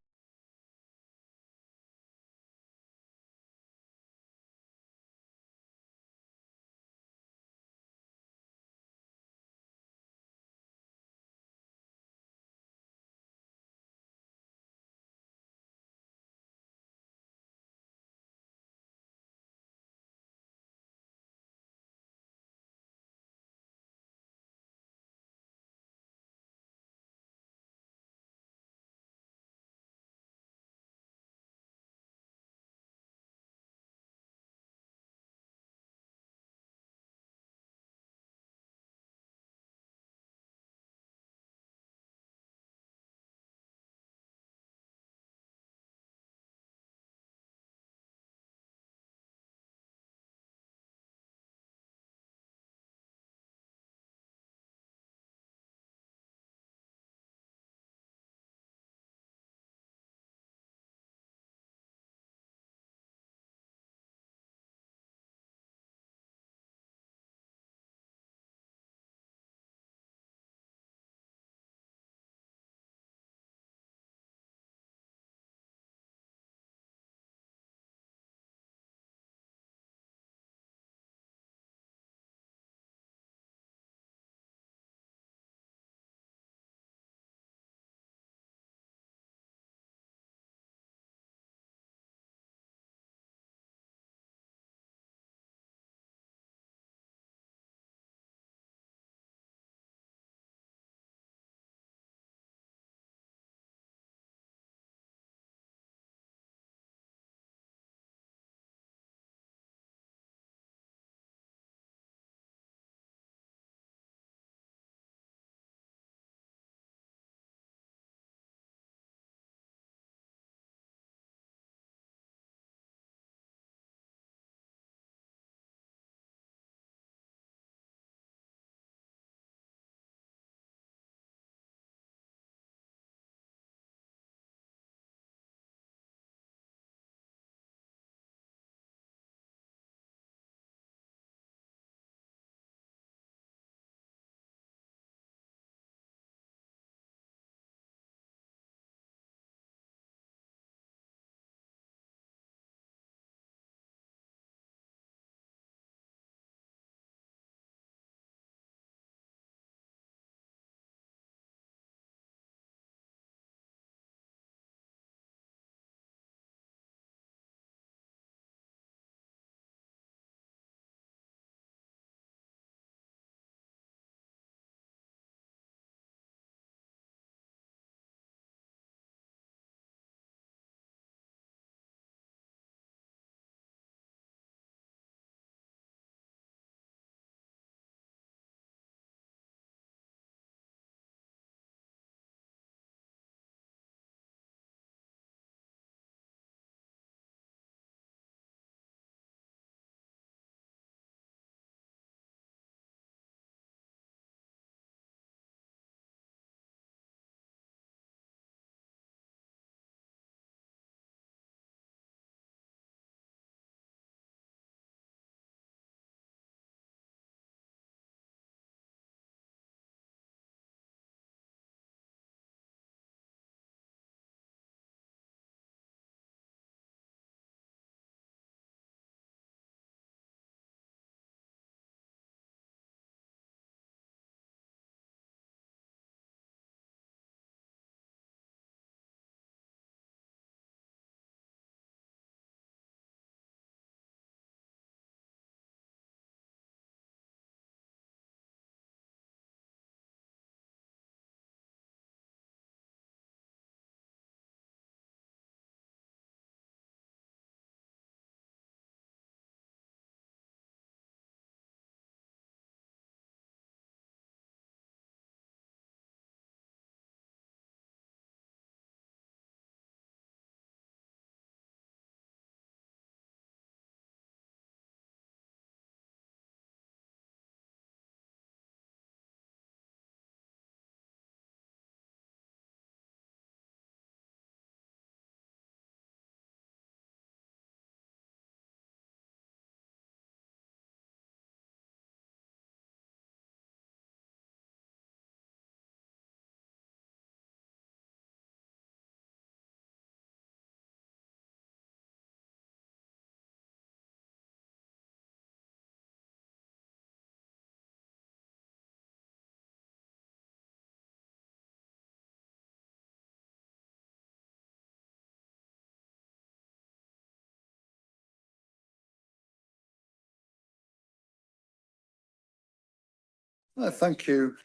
A: Thank you.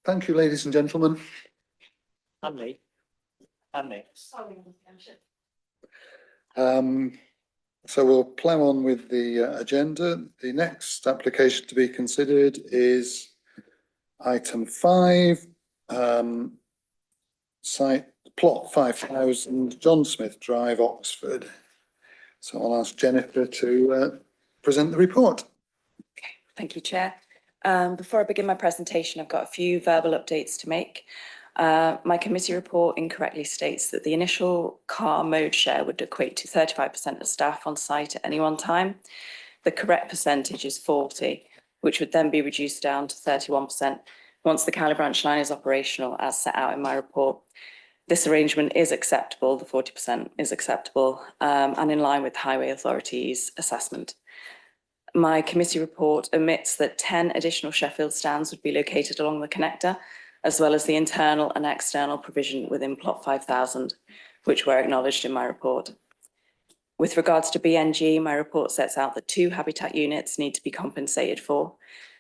A: Thank you, ladies and gentlemen.
J: And me. And me.
A: So we'll plough on with the agenda. The next application to be considered is item 5, site plot 5000 John Smith Drive, Oxford. So I'll ask Jennifer to present the report.
P: Thank you, Chair. Before I begin my presentation, I've got a few verbal updates to make. My committee report incorrectly states that the initial car mode share would equate to 35% of staff on site at any one time. The correct percentage is 40, which would then be reduced down to 31% once the Cowley branch line is operational as set out in my report. This arrangement is acceptable, the 40% is acceptable, and in line with the Highway Authority's assessment. My committee report omits that 10 additional Sheffield stands would be located along the connector, as well as the internal and external provision within plot 5000, which were acknowledged in my report. With regards to BNG, my report sets out that 2 habitat units need to be compensated for,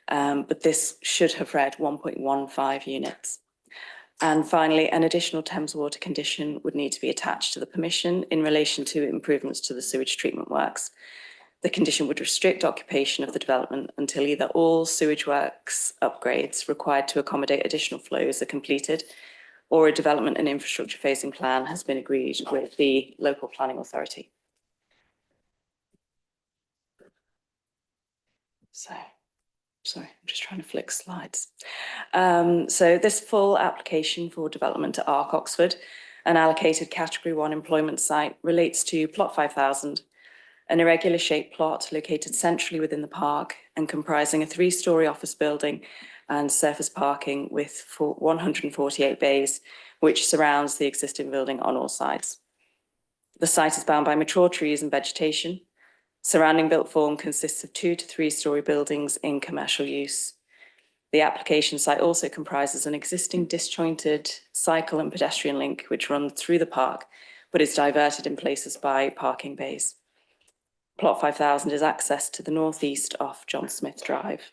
P: but this should have read 1.15 units. And finally, an additional Thames water condition would need to be attached to the permission in relation to improvements to the sewage treatment works. The condition would restrict occupation of the development until either all sewage works upgrades required to accommodate additional flows are completed, or a development and infrastructure phasing plan has been agreed with the local planning authority. Sorry, I'm just trying to flick slides. So this full application for development at Arc Oxford, an allocated category 1 employment site, relates to plot 5000, an irregular shaped plot located centrally within the park and comprising a 3-storey office building and surface parking with 148 bays, which surrounds the existing building on all sides. The site is bound by mature trees and vegetation. Surrounding built form consists of 2 to 3-storey buildings in commercial use. The application site also comprises an existing disjointed cycle and pedestrian link which runs through the park, but is diverted in places by parking bays. Plot 5000 is accessed to the northeast off John Smith Drive.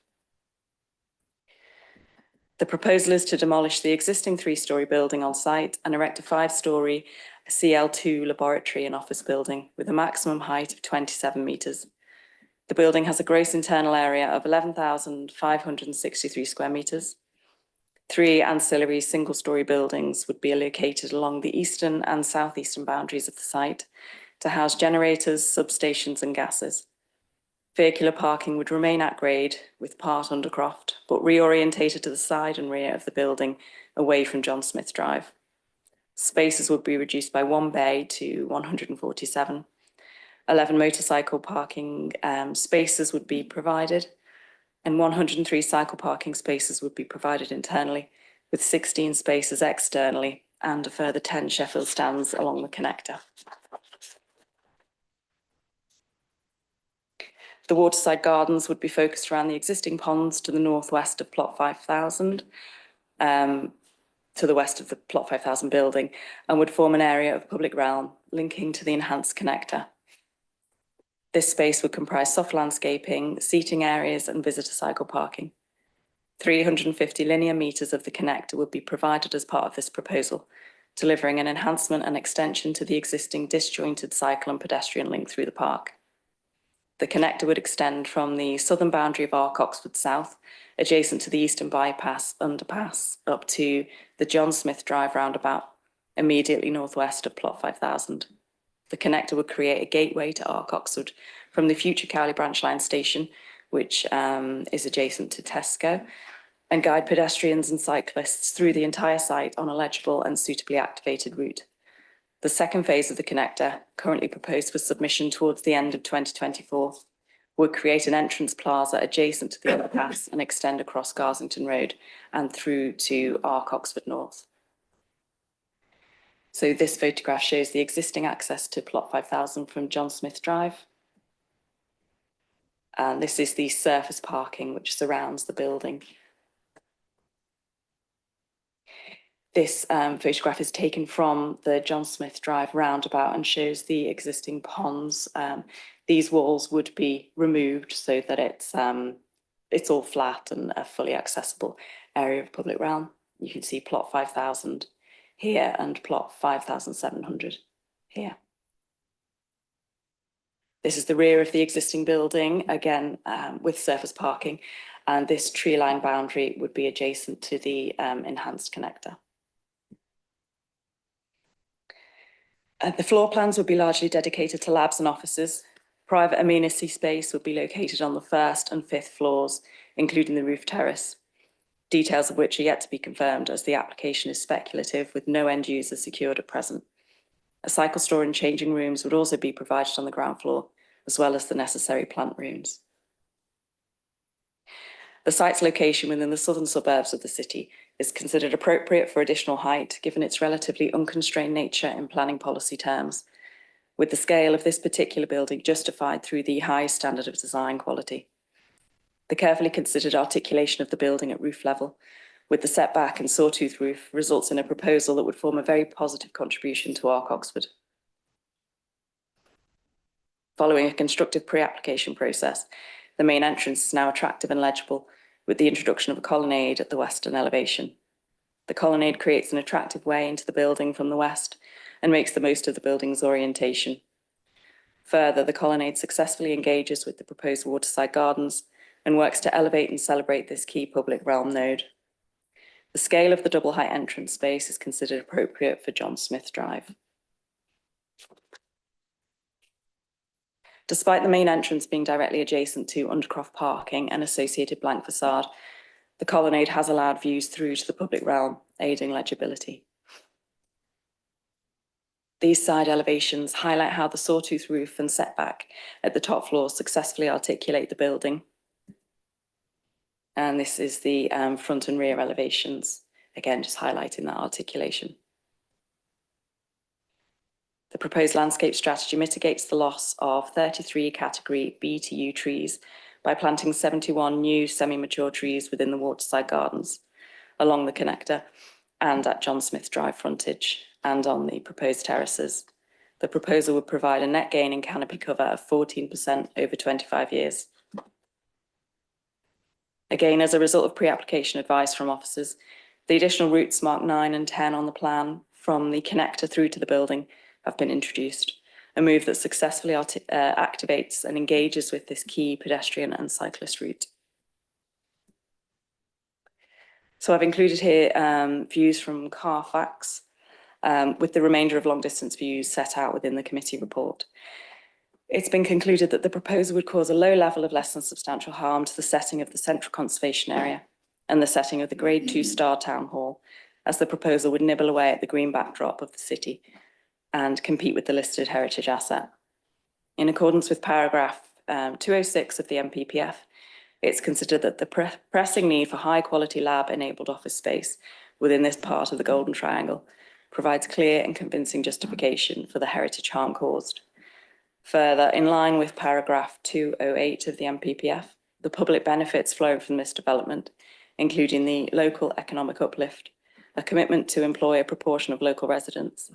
P: The proposal is to demolish the existing 3-storey building on site and erect a 5-storey CL2 laboratory and office building with a maximum height of 27 metres. The building has a gross internal area of 11,563 square metres. 3 ancillary single-storey buildings would be located along the eastern and southeastern boundaries of the site to house generators, substations and gases. Vehicular parking would remain at grade with part undercroft, but reorientated to the side and rear of the building away from John Smith Drive. Spaces would be reduced by 1 bay to 147. 11 motorcycle parking spaces would be provided, and 103 cycle parking spaces would be provided internally, with 16 spaces externally and a further 10 Sheffield stands along the connector. The waterside gardens would be focused around the existing ponds to the northwest of plot 5000, to the west of the plot 5000 building, and would form an area of public realm linking to the enhanced connector. This space would comprise soft landscaping, seating areas and visitor cycle parking. 350 linear metres of the connector would be provided as part of this proposal, delivering an enhancement and extension to the existing disjointed cycle and pedestrian link through the park. The connector would extend from the southern boundary of Arc Oxford South, adjacent to the Eastern Bypass underpass, up to the John Smith Drive roundabout, immediately northwest of plot 5000. The connector would create a gateway to Arc Oxford from the future Cowley Branch Line station, which is adjacent to Tesco, and guide pedestrians and cyclists through the entire site on a legible and suitably activated route. The second phase of the connector, currently proposed for submission towards the end of 2024, would create an entrance plaza adjacent to the underpass and extend across Garsington Road and through to Arc Oxford North. So this photograph shows the existing access to plot 5000 from John Smith Drive. And this is the surface parking which surrounds the building. This photograph is taken from the John Smith Drive roundabout and shows the existing ponds. These walls would be removed so that it's it's all flat and a fully accessible area of public realm. You can see plot 5,000 here and plot 5,700 here. This is the rear of the existing building, again, with surface parking, and this tree line boundary would be adjacent to the enhanced connector. The floor plans would be largely dedicated to labs and offices. Private amenity space would be located on the 1st and 5th floors, including the roof terrace, details of which are yet to be confirmed as the application is speculative with no end user secured at present. A cycle store and changing rooms would also be provided on the ground floor, as well as the necessary plant rooms. The site's location within the southern suburbs of the city is considered appropriate for additional height, given its relatively unconstrained nature in planning policy terms, with the scale of this particular building justified through the high standard of design quality. The carefully considered articulation of the building at roof level, with the setback and sawtooth roof, results in a proposal that would form a very positive contribution to Arc Oxford. Following a constructive pre-application process, the main entrance is now attractive and legible, with the introduction of a colonnade at the western elevation. The colonnade creates an attractive way into the building from the west and makes the most of the building's orientation. Further, the colonnade successfully engages with the proposed waterside gardens and works to elevate and celebrate this key public realm node. The scale of the double height entrance space is considered appropriate for John Smith Drive. Despite the main entrance being directly adjacent to Undercroft parking and associated blank facade, the colonnade has allowed views through to the public realm, aiding legibility. These side elevations highlight how the sawtooth roof and setback at the top floor successfully articulate the building. And this is the front and rear elevations, again, just highlighting that articulation. The proposed landscape strategy mitigates the loss of 33 category B to U trees by planting 71 new semi-mature trees within the waterside gardens, along the connector and at John Smith Drive frontage and on the proposed terraces. The proposal would provide a net gain in canopy cover of 14% over 25 years. Again, as a result of pre-application advice from officers, the additional routes marked 9 and 10 on the plan from the connector through to the building have been introduced, a move that successfully activates and engages with this key pedestrian and cyclist route. So I've included here views from Carfax, with the remainder of long distance views set out within the committee report. It's been concluded that the proposal would cause a low level of less than substantial harm to the setting of the central conservation area and the setting of the Grade 2 Star Town Hall, as the proposal would nibble away at the green backdrop of the city and compete with the listed heritage asset. In accordance with paragraph 206 of the MPPF, it's considered that the pressing need for high quality lab enabled office space within this part of the Golden Triangle provides clear and convincing justification for the heritage harm caused. Further, in line with paragraph 208 of the MPPF, the public benefits flowing from this development, including the local economic uplift, a commitment to employ a proportion of local residents,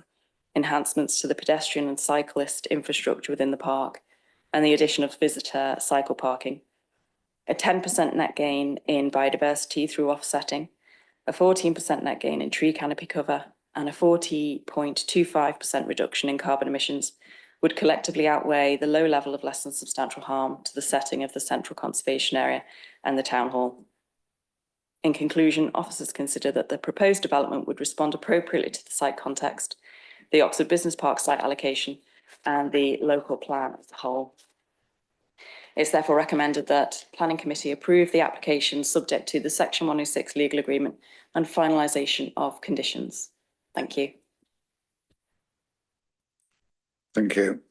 P: enhancements to the pedestrian and cyclist infrastructure within the park, and the addition of visitor cycle parking, a 10% net gain in biodiversity through offsetting, a 14% net gain in tree canopy cover, and a 40.25% reduction in carbon emissions would collectively outweigh the low level of less than substantial harm to the setting of the central conservation area and the town hall. In conclusion, officers consider that the proposed development would respond appropriately to the site context, the Oxford Business Park site allocation, and the local plan as a whole. It's therefore recommended that Planning Committee approve the application subject to the Section 106 legal agreement and finalisation of conditions. Thank you.
A: Thank you.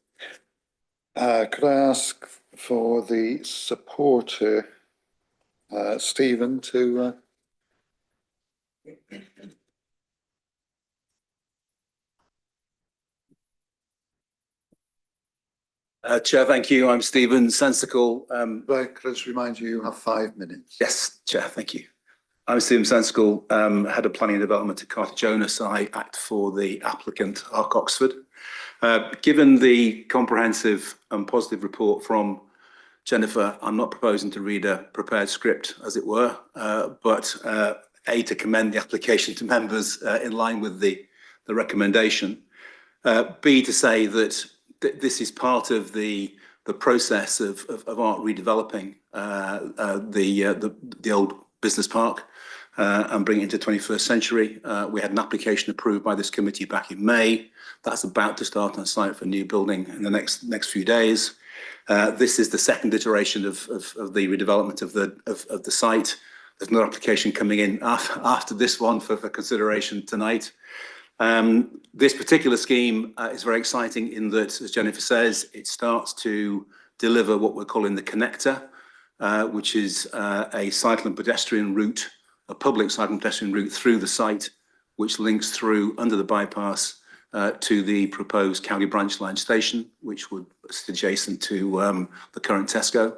A: Could I ask for the supporter, Stephen, to
Q: Chair, thank you. I'm Stephen Sensical.
A: could I just remind you, you have 5 minutes.
Q: Yes, Chair, thank you. I'm Stephen Sensical, Head of Planning and Development at Carter Jonas. I act for the applicant, Arc Oxford. Given the comprehensive and positive report from Jennifer, I'm not proposing to read a prepared script, as it were, but A, to commend the application to members in line with the recommendation. B, to say that this is part of the process of ART redeveloping the old business park and bringing it into 21st century. We had an application approved by this committee back in May. That's about to start on site for a new building in the next few days. This is the second iteration of the redevelopment of the site. There's another application coming in after this one for consideration tonight. This particular scheme is very exciting in that, as Jennifer says, it starts to deliver what we're calling the connector, which is a cycle and pedestrian route, a public cycle and pedestrian route through the site, which links through under the bypass to the proposed Cowley Branch Line station, which would sit adjacent to the current Tesco.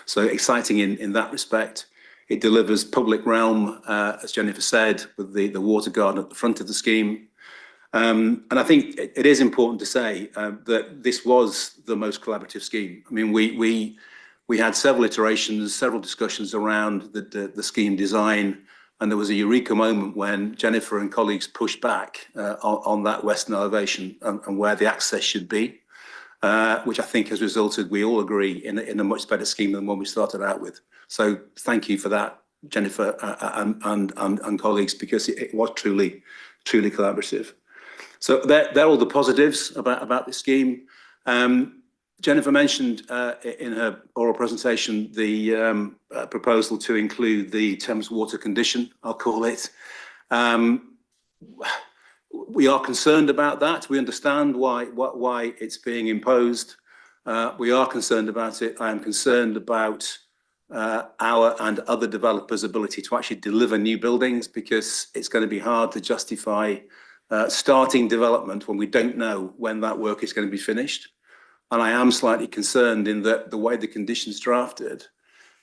Q: So exciting in that respect. It delivers public realm, as Jennifer said, with the water garden at the front of the scheme. And I think it is important to say that this was the most collaborative scheme. I mean, we had several iterations, several discussions around the scheme design, and there was a eureka moment when Jennifer and colleagues pushed back on that western elevation and where the access should be, which I think has resulted, we all agree, in a much better scheme than one we started out with. So thank you for that, Jennifer and colleagues, because it was truly collaborative. So they're all the positives about this scheme. Jennifer mentioned in her oral presentation the proposal to include the Thames Water condition, I'll call it. We are concerned about that. We understand why it's being imposed. We are concerned about it. I am concerned about our and other developers' ability to actually deliver new buildings, because it's going to be hard to justify starting development when we don't know when that work is going to be finished. And I am slightly concerned in that the way the conditions drafted,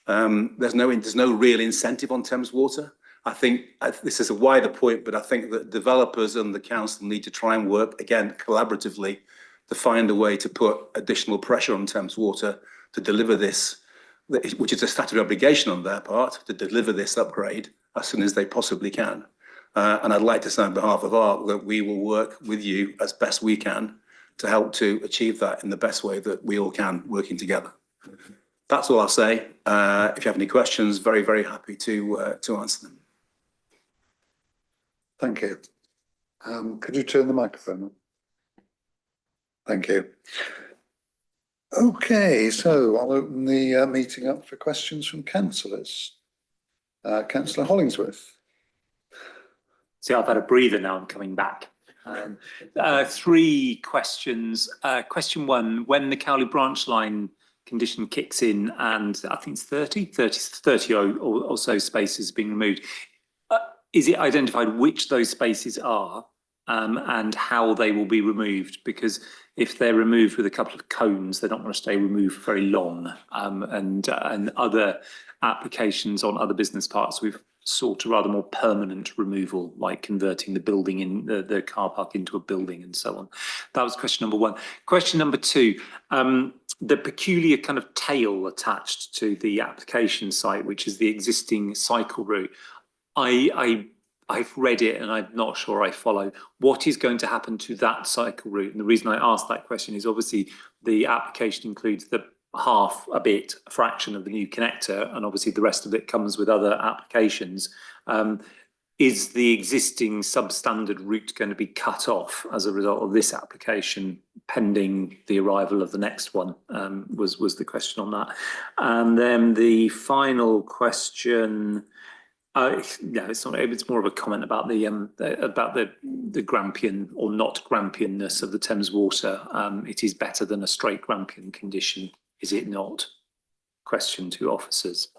Q: there's no real incentive on Thames Water. I think this is a wider point, but I think that developers and the council need to try and work, again, collaboratively, to find a way to put additional pressure on Thames Water to deliver this, which is a statutory obligation on their part, to deliver this upgrade as soon as they possibly can. And I'd like to say on behalf of ART that we will work with you as best we can to help to achieve that in the best way that we all can, working together. That's all I'll say. If you have any questions, very, very happy to answer them.
A: Thank you. Could you turn the microphone on? Thank you. Okay, so I'll open the meeting up for questions from councillors. Councillor Hollingsworth.
C: See, I've had a breather now, I'm coming back. 3 questions. Question 1, when the Cowley Branch Line condition kicks in, and I think it's 30 or so spaces being removed, is it identified which those spaces are and how they will be removed? Because if they're removed with a couple of cones, they're not going to stay removed for very long. And other applications on other business parks, we've sought a rather more permanent removal, like converting the building in the car park into a building and so on. That was question number 1. Question number 2, the peculiar kind of tail attached to the application site, which is the existing cycle route. I've read it and I'm not sure I follow. What is going to happen to that cycle route? And the reason I asked that question is obviously the application includes the a fraction of the new connector, and obviously the rest of it comes with other applications. Is the existing substandard route going to be cut off as a result of this application, pending the arrival of the next one? Was the question on that. And then the final question, no, it's not. It's more of a comment about the Grampian or not Grampianness of the Thames Water. It is better than a straight Grampian condition, is it not? Question to officers.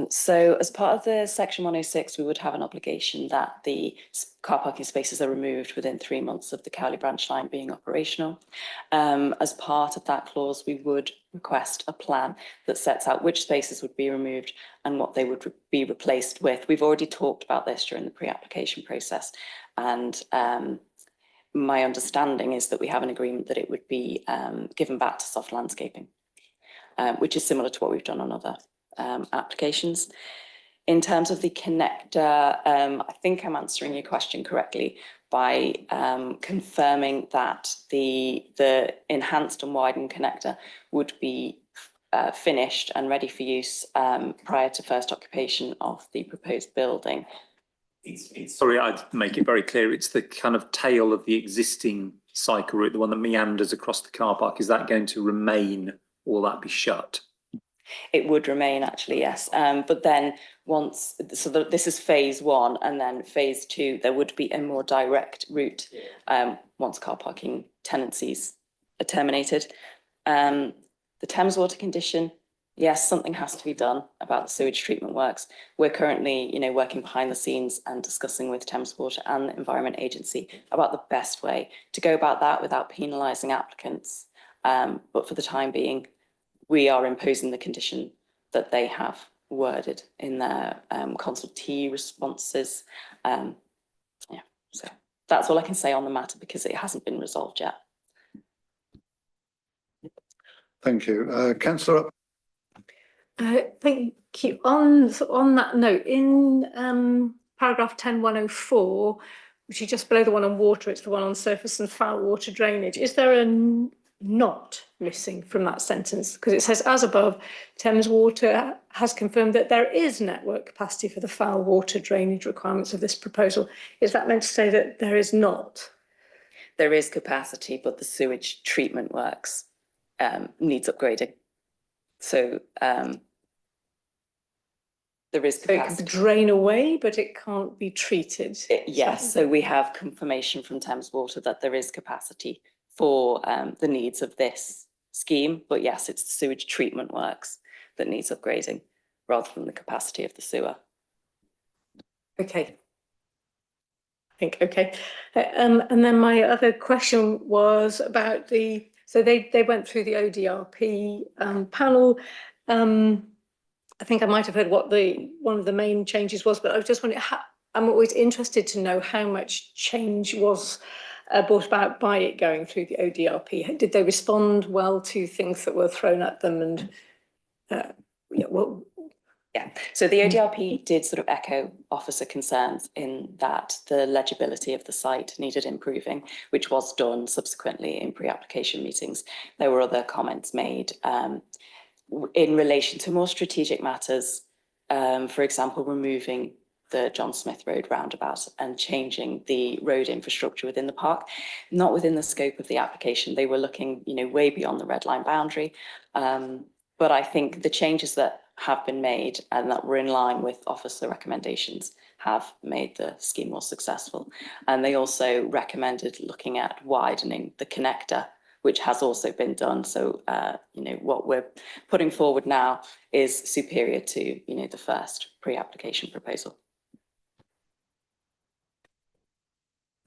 P: So as part of the section 106, we would have an obligation that the car parking spaces are removed within 3 months of the Cowley Branch Line being operational. As part of that clause, we would request a plan that sets out which spaces would be removed and what they would be replaced with. We've already talked about this during the pre-application process, and my understanding is that we have an agreement that it would be given back to Soft Landscaping, which is similar to what we've done on other applications. In terms of the connector, I think I'm answering your question correctly by confirming that the enhanced and widened connector would be finished and ready for use prior to first occupation of the proposed building.
C: Sorry, I'd make it very clear. It's the kind of tail of the existing cycle route, the one that meanders across the car park. Is that going to remain, or will that be shut?
P: It would remain, actually, yes. But then once, so this is phase one, and then phase two, there would be a more direct route once car parking tenancies are terminated. The Thames water condition, yes, something has to be done about the sewage treatment works. We're currently, working behind the scenes and discussing with Thames Water and the Environment Agency about the best way to go about that without penalising applicants. But for the time being, we are imposing the condition that they have worded in their consultee responses. So that's all I can say on the matter because it hasn't been resolved yet.
A: Thank you. Councillor.
B: Thank you. On that note, in paragraph 10.104, which is just below the one on water, it's the one on surface and foul water drainage. Is there a not missing from that sentence? Because it says, as above, Thames Water has confirmed that there is network capacity for the foul water drainage requirements of this proposal. Is that meant to say that there is not?
P: There is capacity, but the sewage treatment works needs upgrading. So there is capacity.
B: It can drain away, but it can't be treated.
P: Yes, so we have confirmation from Thames Water that there is capacity for the needs of this scheme. But yes, it's the sewage treatment works that needs upgrading rather than the capacity of the sewer.
B: Okay. I think, okay. And then my other question was about so they went through the ODRP panel. I think I might have heard what one of the main changes was, but I was just wondering, I'm always interested to know how much change was brought about by it going through the ODRP. Did they respond well to things that were thrown at them? And
P: so the ODRP did sort of echo officer concerns in that the legibility of the site needed improving, which was done subsequently in pre-application meetings. There were other comments made in relation to more strategic matters, for example, removing the John Smith Road roundabout and changing the road infrastructure within the park, not within the scope of the application. They were looking, way beyond the red line boundary. But I think the changes that have been made and that were in line with officer recommendations have made the scheme more successful. And they also recommended looking at widening the connector, which has also been done. So, what we're putting forward now is superior to, the first pre-application proposal.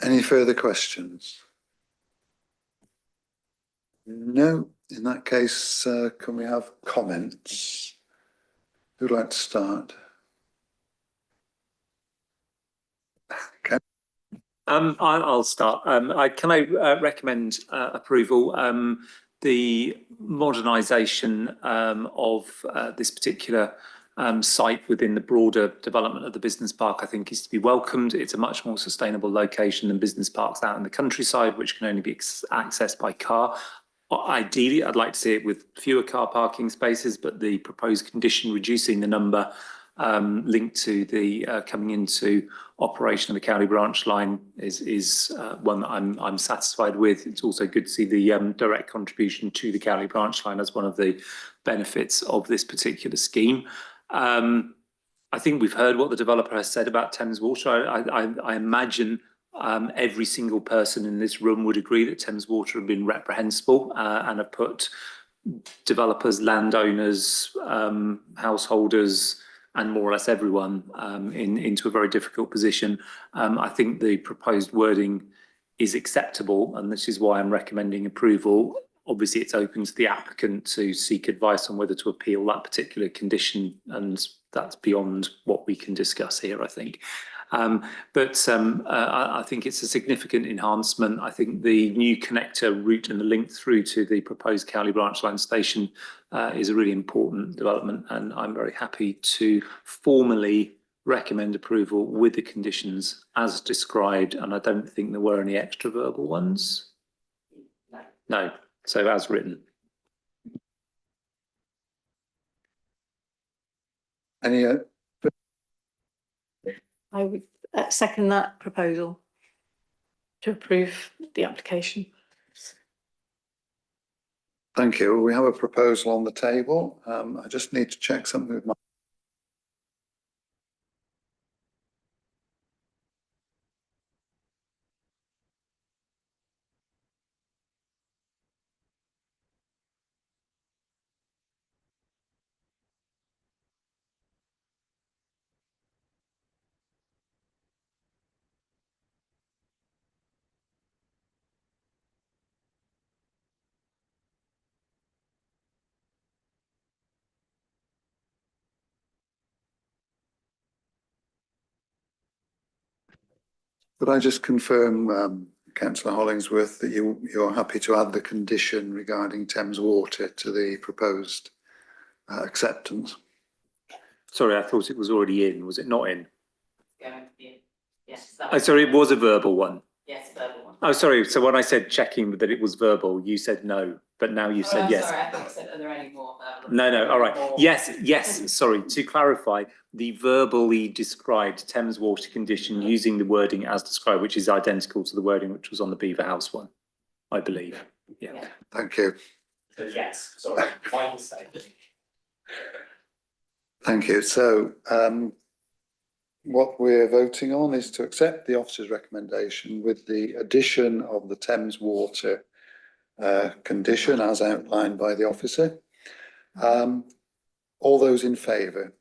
A: Any further questions? No. In that case, can we have comments? Who'd like to start? Okay.
C: I'll start. Can I recommend approval? The modernisation of this particular site within the broader development of the business park, I think, is to be welcomed. It's a much more sustainable location than business parks out in the countryside, which can only be accessed by car. Ideally, I'd like to see it with fewer car parking spaces, but the proposed condition reducing the number linked to the coming into operation of the Cowley branch line is one that I'm satisfied with. It's also good to see the direct contribution to the Cowley branch line as one of the benefits of this particular scheme. I think we've heard what the developer has said about Thames Water. I imagine every single person in this room would agree that Thames Water have been reprehensible and have put developers, landowners, householders, and more or less everyone into a very difficult position. I think the proposed wording is acceptable, and this is why I'm recommending approval. Obviously, it's open to the applicant to seek advice on whether to appeal that particular condition, and that's beyond what we can discuss here, I think. I think it's a significant enhancement. I think the new connector route and the link through to the proposed Cowley Branch Line station is a really important development, and I'm very happy to formally recommend approval with the conditions as described, and I don't think there were any extra verbal ones. No, so as written.
A: Any
B: I would second that proposal to approve the application.
A: Thank you. We have a proposal on the table. I just need to check something with my. Could I just confirm, Councillor Hollingsworth, that you're happy to add the condition regarding Thames Water to the proposed acceptance?
C: Sorry, I thought it was already in. Was it not in?
P: Yes.
C: Oh, sorry, it was a verbal one.
P: Yes, verbal one.
C: Oh, sorry. So when I said checking that it was verbal, you said no, but now you said yes.
P: Sorry, I thought you said, are there any more verbal?
C: No, all right. Yes, sorry. To clarify, the verbally described Thames Water condition using the wording as described, which is identical to the wording which was on the Beaver House one, I believe. Yeah.
A: Thank you.
C: Yes, sorry. My mistake.
A: Thank you. So what we're voting on is to accept the officer's recommendation with the addition of the Thames Water condition as outlined by the officer. All those in favour?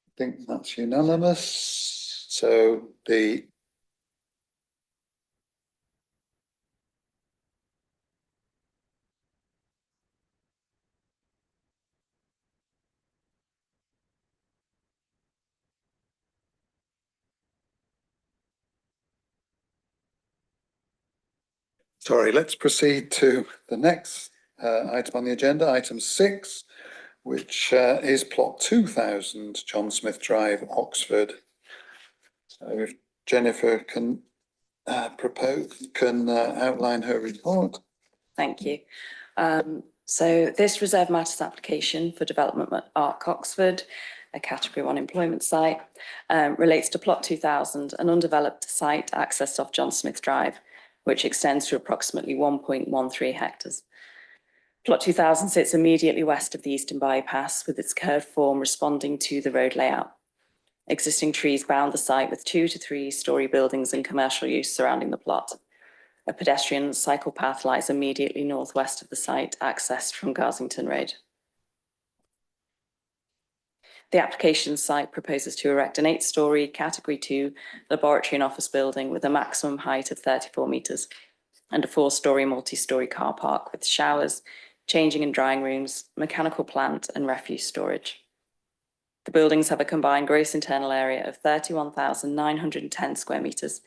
A: I think that's unanimous. So the Sorry, let's proceed to the next item on the agenda, item 6, which is plot 2000, John Smith Drive, Oxford. So if Jennifer can outline her report.
P: Thank you. So this reserve matters application for development at Arc Oxford, a category 1 employment site, relates to plot 2000, an undeveloped site accessed off John Smith Drive, which extends to approximately 1.13 hectares. Plot 2000 sits immediately west of the Eastern Bypass, with its curved form responding to the road layout. Existing trees bound the site with 2 to 3 storey buildings and commercial use surrounding the plot. A pedestrian cycle path lies immediately northwest of the site, accessed from Garsington Road. The application site proposes to erect an 8-storey category 2 laboratory and office building with a maximum height of 34 metres and a 4-storey multi-storey car park with showers, changing and drying rooms, mechanical plant and refuse storage. The buildings have a combined gross internal area of 31,910 square metres,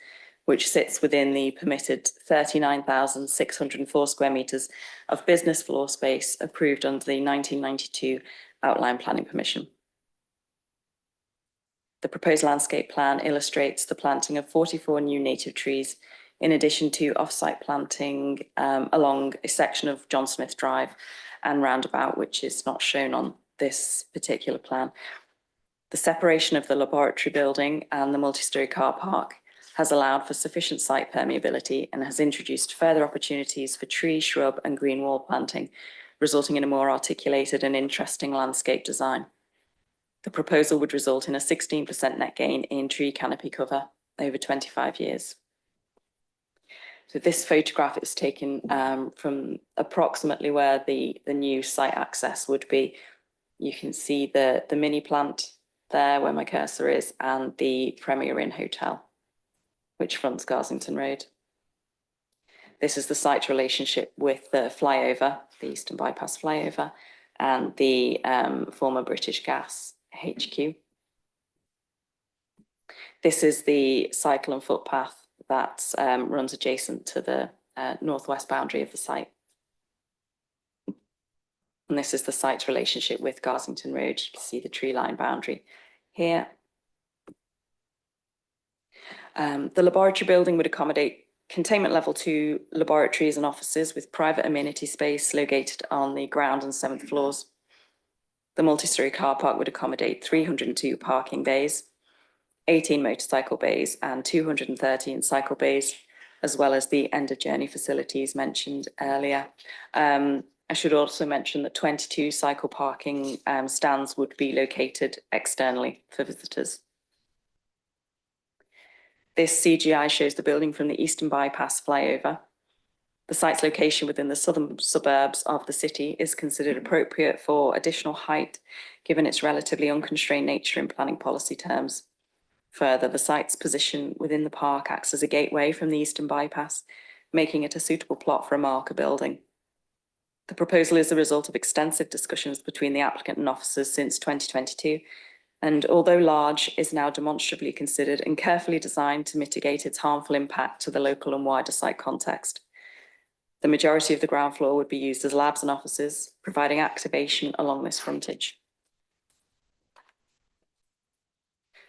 P: which sits within the permitted 39,604 square metres of business floor space approved under the 1992 Outline Planning Permission. The proposed landscape plan illustrates the planting of 44 new native trees, in addition to off-site planting along a section of John Smith Drive and roundabout, which is not shown on this particular plan. The separation of the laboratory building and the multi-storey car park has allowed for sufficient site permeability and has introduced further opportunities for tree, shrub and green wall planting, resulting in a more articulated and interesting landscape design. The proposal would result in a 16% net gain in tree canopy cover over 25 years. So this photograph is taken from approximately where the new site access would be. You can see the mini plant there where my cursor is and the Premier Inn Hotel, which fronts Garsington Road. This is the site relationship with the flyover, the Eastern Bypass flyover, and the former British Gas HQ. This is the cycle and footpath that runs adjacent to the northwest boundary of the site. And this is the site's relationship with Garsington Road. You can see the tree line boundary here. The laboratory building would accommodate containment level 2 laboratories and offices with private amenity space located on the ground and 7th floors. The multi-storey car park would accommodate 302 parking bays, 18 motorcycle bays and 213 cycle bays, as well as the end of journey facilities mentioned earlier. I should also mention that 22 cycle parking stands would be located externally for visitors. This CGI shows the building from the Eastern Bypass flyover. The site's location within the southern suburbs of the city is considered appropriate for additional height, given its relatively unconstrained nature in planning policy terms. Further, the site's position within the park acts as a gateway from the Eastern Bypass, making it a suitable plot for a marker building. The proposal is the result of extensive discussions between the applicant and officers since 2022, and although large, is now demonstrably considered and carefully designed to mitigate its harmful impact to the local and wider site context. The majority of the ground floor would be used as labs and offices, providing activation along this frontage.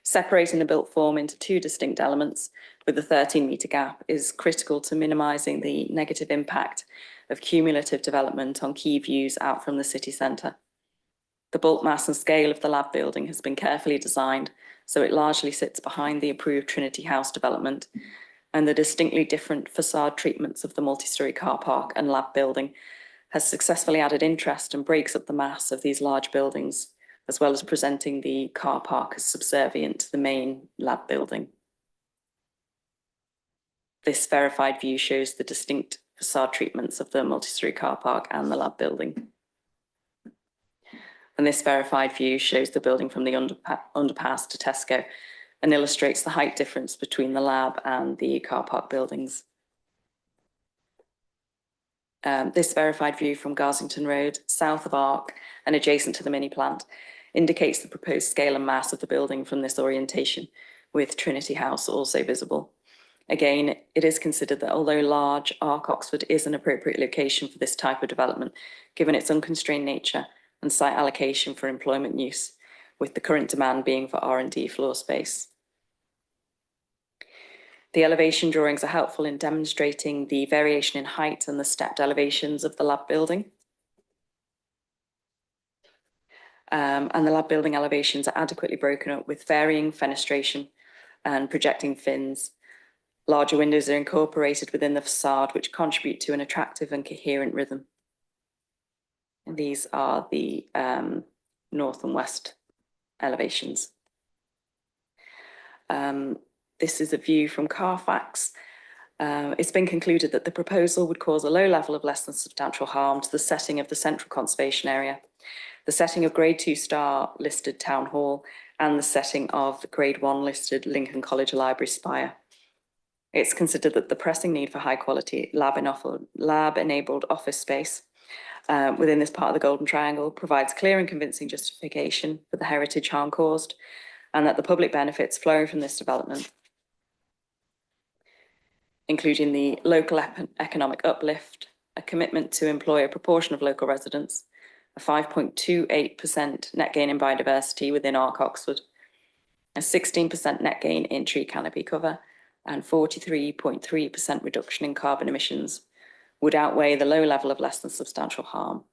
P: Separating the built form into 2 distinct elements with a 13-metre gap is critical to minimising the negative impact of cumulative development on key views out from the city centre. The bulk mass and scale of the lab building has been carefully designed, so it largely sits behind the approved Trinity House development, and the distinctly different facade treatments of the multi-storey car park and lab building has successfully added interest and breaks up the mass of these large buildings, as well as presenting the car park as subservient to the main lab building. This verified view shows the distinct facade treatments of the multi-storey car park and the lab building. And this verified view shows the building from the underpass to Tesco and illustrates the height difference between the lab and the car park buildings. This verified view from Garsington Road, south of Arc and adjacent to the mini plant, indicates the proposed scale and mass of the building from this orientation, with Trinity House also visible. Again, it is considered that although large, Arc Oxford is an appropriate location for this type of development, given its unconstrained nature and site allocation for employment use, with the current demand being for R&D floor space. The elevation drawings are helpful in demonstrating the variation in height and the stepped elevations of the lab building. And the lab building elevations are adequately broken up with varying fenestration and projecting fins. Larger windows are incorporated within the facade, which contribute to an attractive and coherent rhythm. And these are the north and west elevations. This is a view from Carfax. It's been concluded that the proposal would cause a low level of less than substantial harm to the setting of the central conservation area, the setting of grade 2 star listed town hall, and the setting of the grade 1 listed Lincoln College Library spire. It's considered that the pressing need for high quality lab enabled office space within this part of the Golden Triangle provides clear and convincing justification for the heritage harm caused, and that the public benefits flowing from this development, including the local economic uplift, a commitment to employ a proportion of local residents, a 5.28% net gain in biodiversity within Arc Oxford, a 16% net gain in tree canopy cover, and 43.3% reduction in carbon emissions would outweigh the low level of less than substantial harm.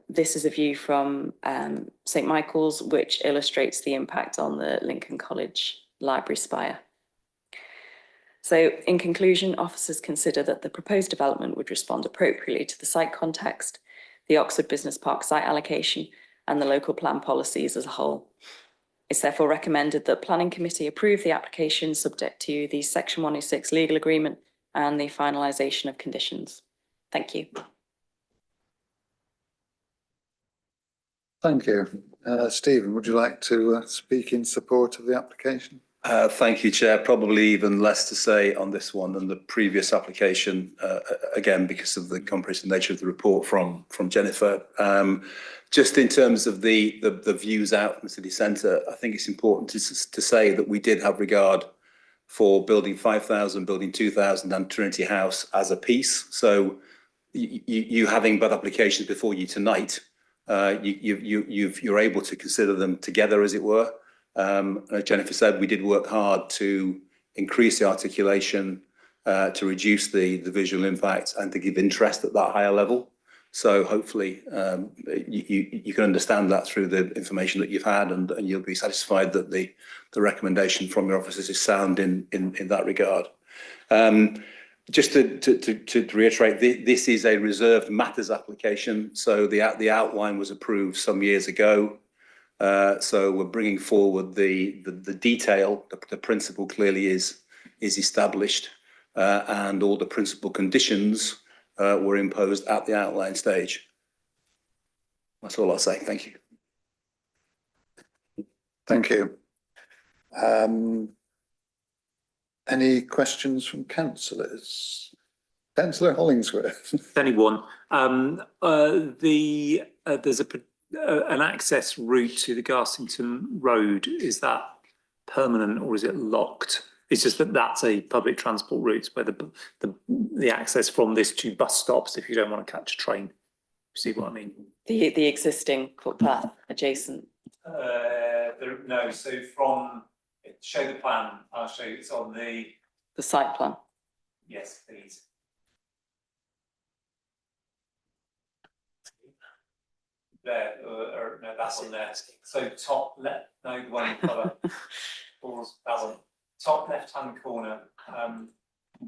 P: This is a view from St. Michael's, which illustrates the impact on the Lincoln College Library spire. So in conclusion, officers consider that the proposed development would respond appropriately to the site context, the Oxford Business Park site allocation, and the local plan policies as a whole. It's therefore recommended that Planning Committee approve the application subject to the Section 106 legal agreement and the finalisation of conditions. Thank you.
A: Thank you. Stephen, would you like to speak in support of the application?
Q: Thank you, Chair. Probably even less to say on this one than the previous application, again, because of the comprehensive nature of the report from Jennifer. Just in terms of the views out from the city centre, I think it's important to say that we did have regard for building 5,000, building 2,000 and Trinity House as a piece. So you having both applications before you tonight, you're able to consider them together, as it were. As Jennifer said, we did work hard to increase the articulation, to reduce the visual impact and to give interest at that higher level. So hopefully you can understand that through the information that you've had, and you'll be satisfied that the recommendation from your officers is sound in that regard. Just to reiterate, this is a reserved matters application. So the outline was approved some years ago. So we're bringing forward the detail. The principle clearly is established, and all the principal conditions were imposed at the outline stage. That's all I'll say. Thank you.
A: Thank you. Any questions from councillors? Councillor Hollingsworth.
C: Anyone? There's an access route to the Garsington Road. Is that permanent or is it locked? It's just that that's a public transport route where the access from this to bus stops if you don't want to catch a train. See what I mean?
P: The existing footpath adjacent.
C: No, so from, show the plan, I'll show you, it's on the
P: site plan.
C: Yes, please. There, or no, that's on there. So top left, no, the one in colour. Pause, that one. Top left-hand corner.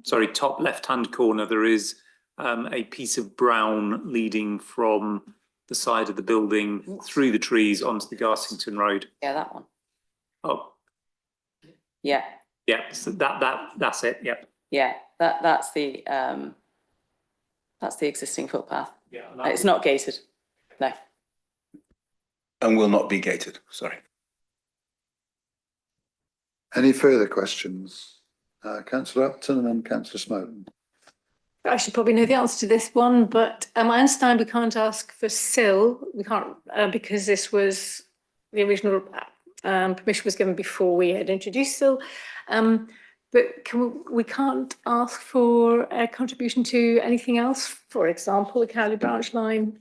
C: Sorry, top left-hand corner, there is a piece of brown leading from the side of the building through the trees onto the Garsington Road.
P: Yeah, that one.
C: Oh.
P: Yeah.
C: Yeah, so that's it, yep.
P: Yeah, that's the existing footpath.
C: Yeah.
P: It's not gated, no.
Q: And will not be gated, sorry.
A: Any further questions? Councillor Upton and then Councillor Smoten.
B: I should probably know the answer to this one, but I understand we can't ask for SIL. We can't because this was the original permission was given before we had introduced SIL. But we can't ask for a contribution to anything else. For example, the Cowley branch line.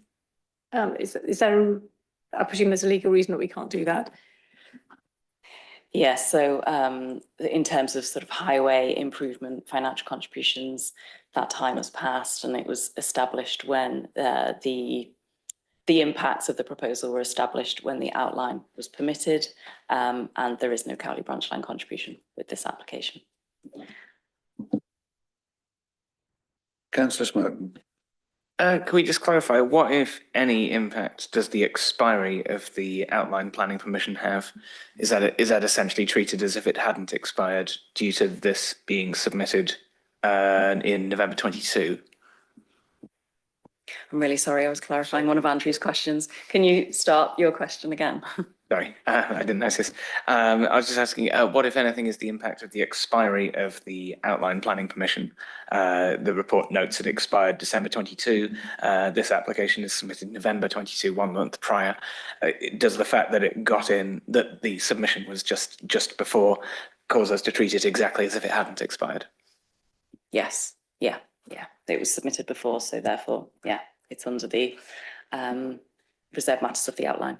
B: Is there? I presume there's a legal reason that we can't do that.
P: Yes, so in terms of sort of highway improvement, financial contributions, that time has passed, and it was established when the impacts of the proposal were established when the outline was permitted, and there is no Cowley branch line contribution with this application.
A: Councillor Smoten.
I: Can we just clarify, what, if any, impact does the expiry of the outline planning permission have? Is that essentially treated as if it hadn't expired due to this being submitted in November 22?
P: I'm really sorry, I was clarifying one of Andrew's questions. Can you start your question again?
I: Sorry, I didn't notice. I was just asking, what, if anything, is the impact of the expiry of the outline planning permission? The report notes it expired December 22. This application is submitted November 22, 1 month prior. Does the fact that it got in, that the submission was just before, cause us to treat it exactly as if it hadn't expired?
P: Yes, yeah. It was submitted before, so therefore, yeah, it's under the reserved matters of the outline.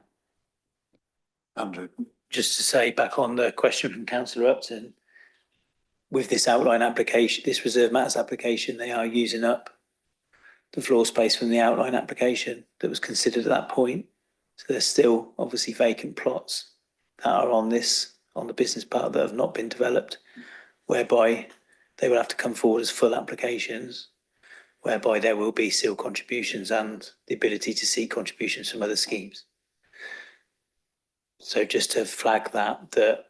A: Andrew.
J: Just to say, back on the question from Councillor Upton, with this outline application, this reserved matters application, they are using up the floor space from the outline application that was considered at that point. So there's still obviously vacant plots that are on the business park that have not been developed, whereby they will have to come forward as full applications, whereby there will be SIL contributions and the ability to seek contributions from other schemes. So just to flag that,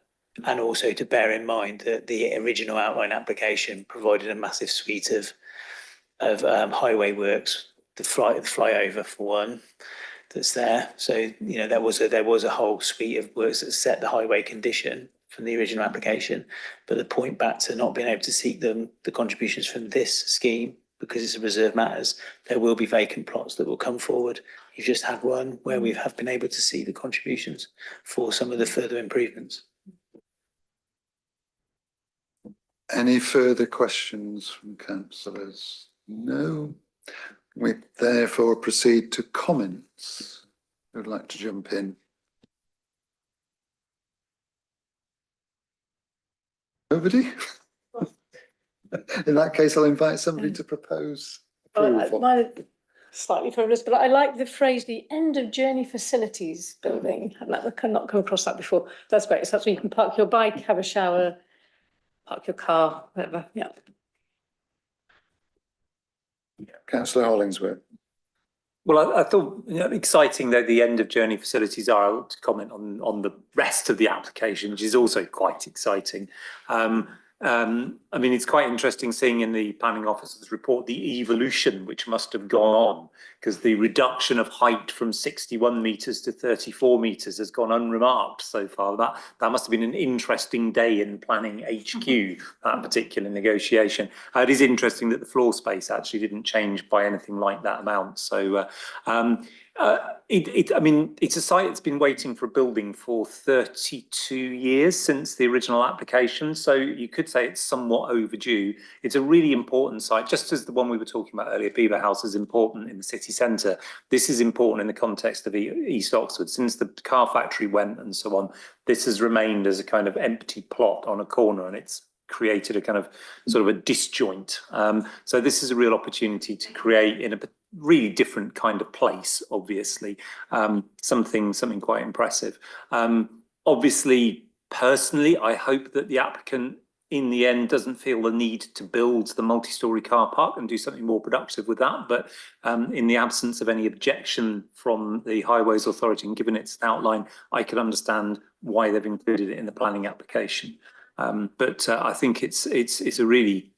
J: and also to bear in mind that the original outline application provided a massive suite of highway works, the flyover for one, that's there. So there was a whole suite of works that set the highway condition from the original application. But the point back to not being able to seek the contributions from this scheme because it's a reserve matters, there will be vacant plots that will come forward. You've just had one where we have been able to see the contributions for some of the further improvements.
A: Any further questions from councillors? No. We therefore proceed to comments. Who'd like to jump in? Nobody? In that case, I'll invite somebody to propose approval.
B: Mine are slightly frivolous, but I like the phrase, the end of journey facilities building. I've not come across that before. That's great. So that's where you can park your bike, have a shower, park your car, whatever. Yeah.
A: Councillor Hollingsworth.
C: Well, I thought exciting though the end of journey facilities are. I'll comment on the rest of the application, which is also quite exciting. I mean, it's quite interesting seeing in the planning officer's report the evolution which must have gone on, because the reduction of height from 61 metres to 34 metres has gone unremarked so far. That must have been an interesting day in planning HQ, that particular negotiation. It is interesting that the floor space actually didn't change by anything like that amount. So I mean, it's a site that's been waiting for a building for 32 years since the original application. So you could say it's somewhat overdue. It's a really important site, just as the one we were talking about earlier, Beaver House, is important in the city centre. This is important in the context of East Oxford. Since the car factory went and so on, this has remained as a kind of empty plot on a corner, and it's created a kind of sort of a disjoint. So this is a real opportunity to create in a really different kind of place, obviously, something quite impressive. Obviously, personally, I hope that the applicant in the end doesn't feel the need to build the multi-storey car park and do something more productive with that. But in the absence of any objection from the Highways Authority and given its outline, I could understand why they've included it in the planning application. But I think it's a really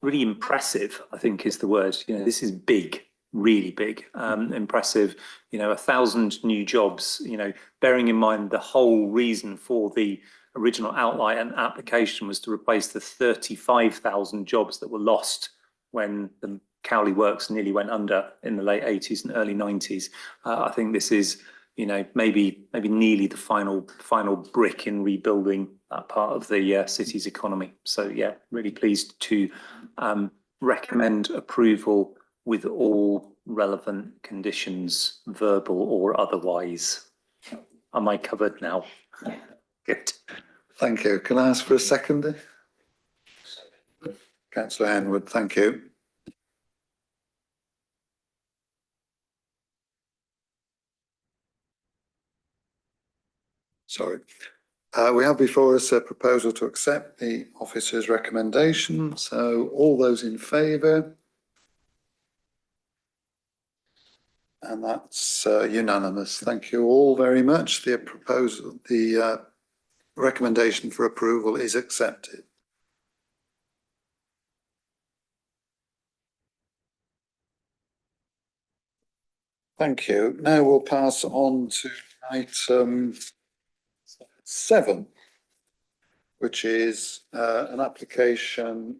C: impressive, I think is the word. You know, this is big, really big, impressive. You know, 1,000 new jobs. You know, bearing in mind the whole reason for the original outline and application was to replace the 35,000 jobs that were lost when the Cowley Works nearly went under in the late 80s and early 90s. I think this is, you know, maybe nearly the final brick in rebuilding that part of the city's economy. So yeah, really pleased to recommend approval with all relevant conditions, verbal or otherwise. Am I covered now? Good.
A: Thank you. Can I ask for a seconder? Councillor Henwood, thank you. Sorry. We have before us a proposal to accept the officer's recommendation. So all those in favour? And that's unanimous. Thank you all very much. The proposal, the recommendation for approval is accepted. Thank you. Now we'll pass on to item 7, which is an application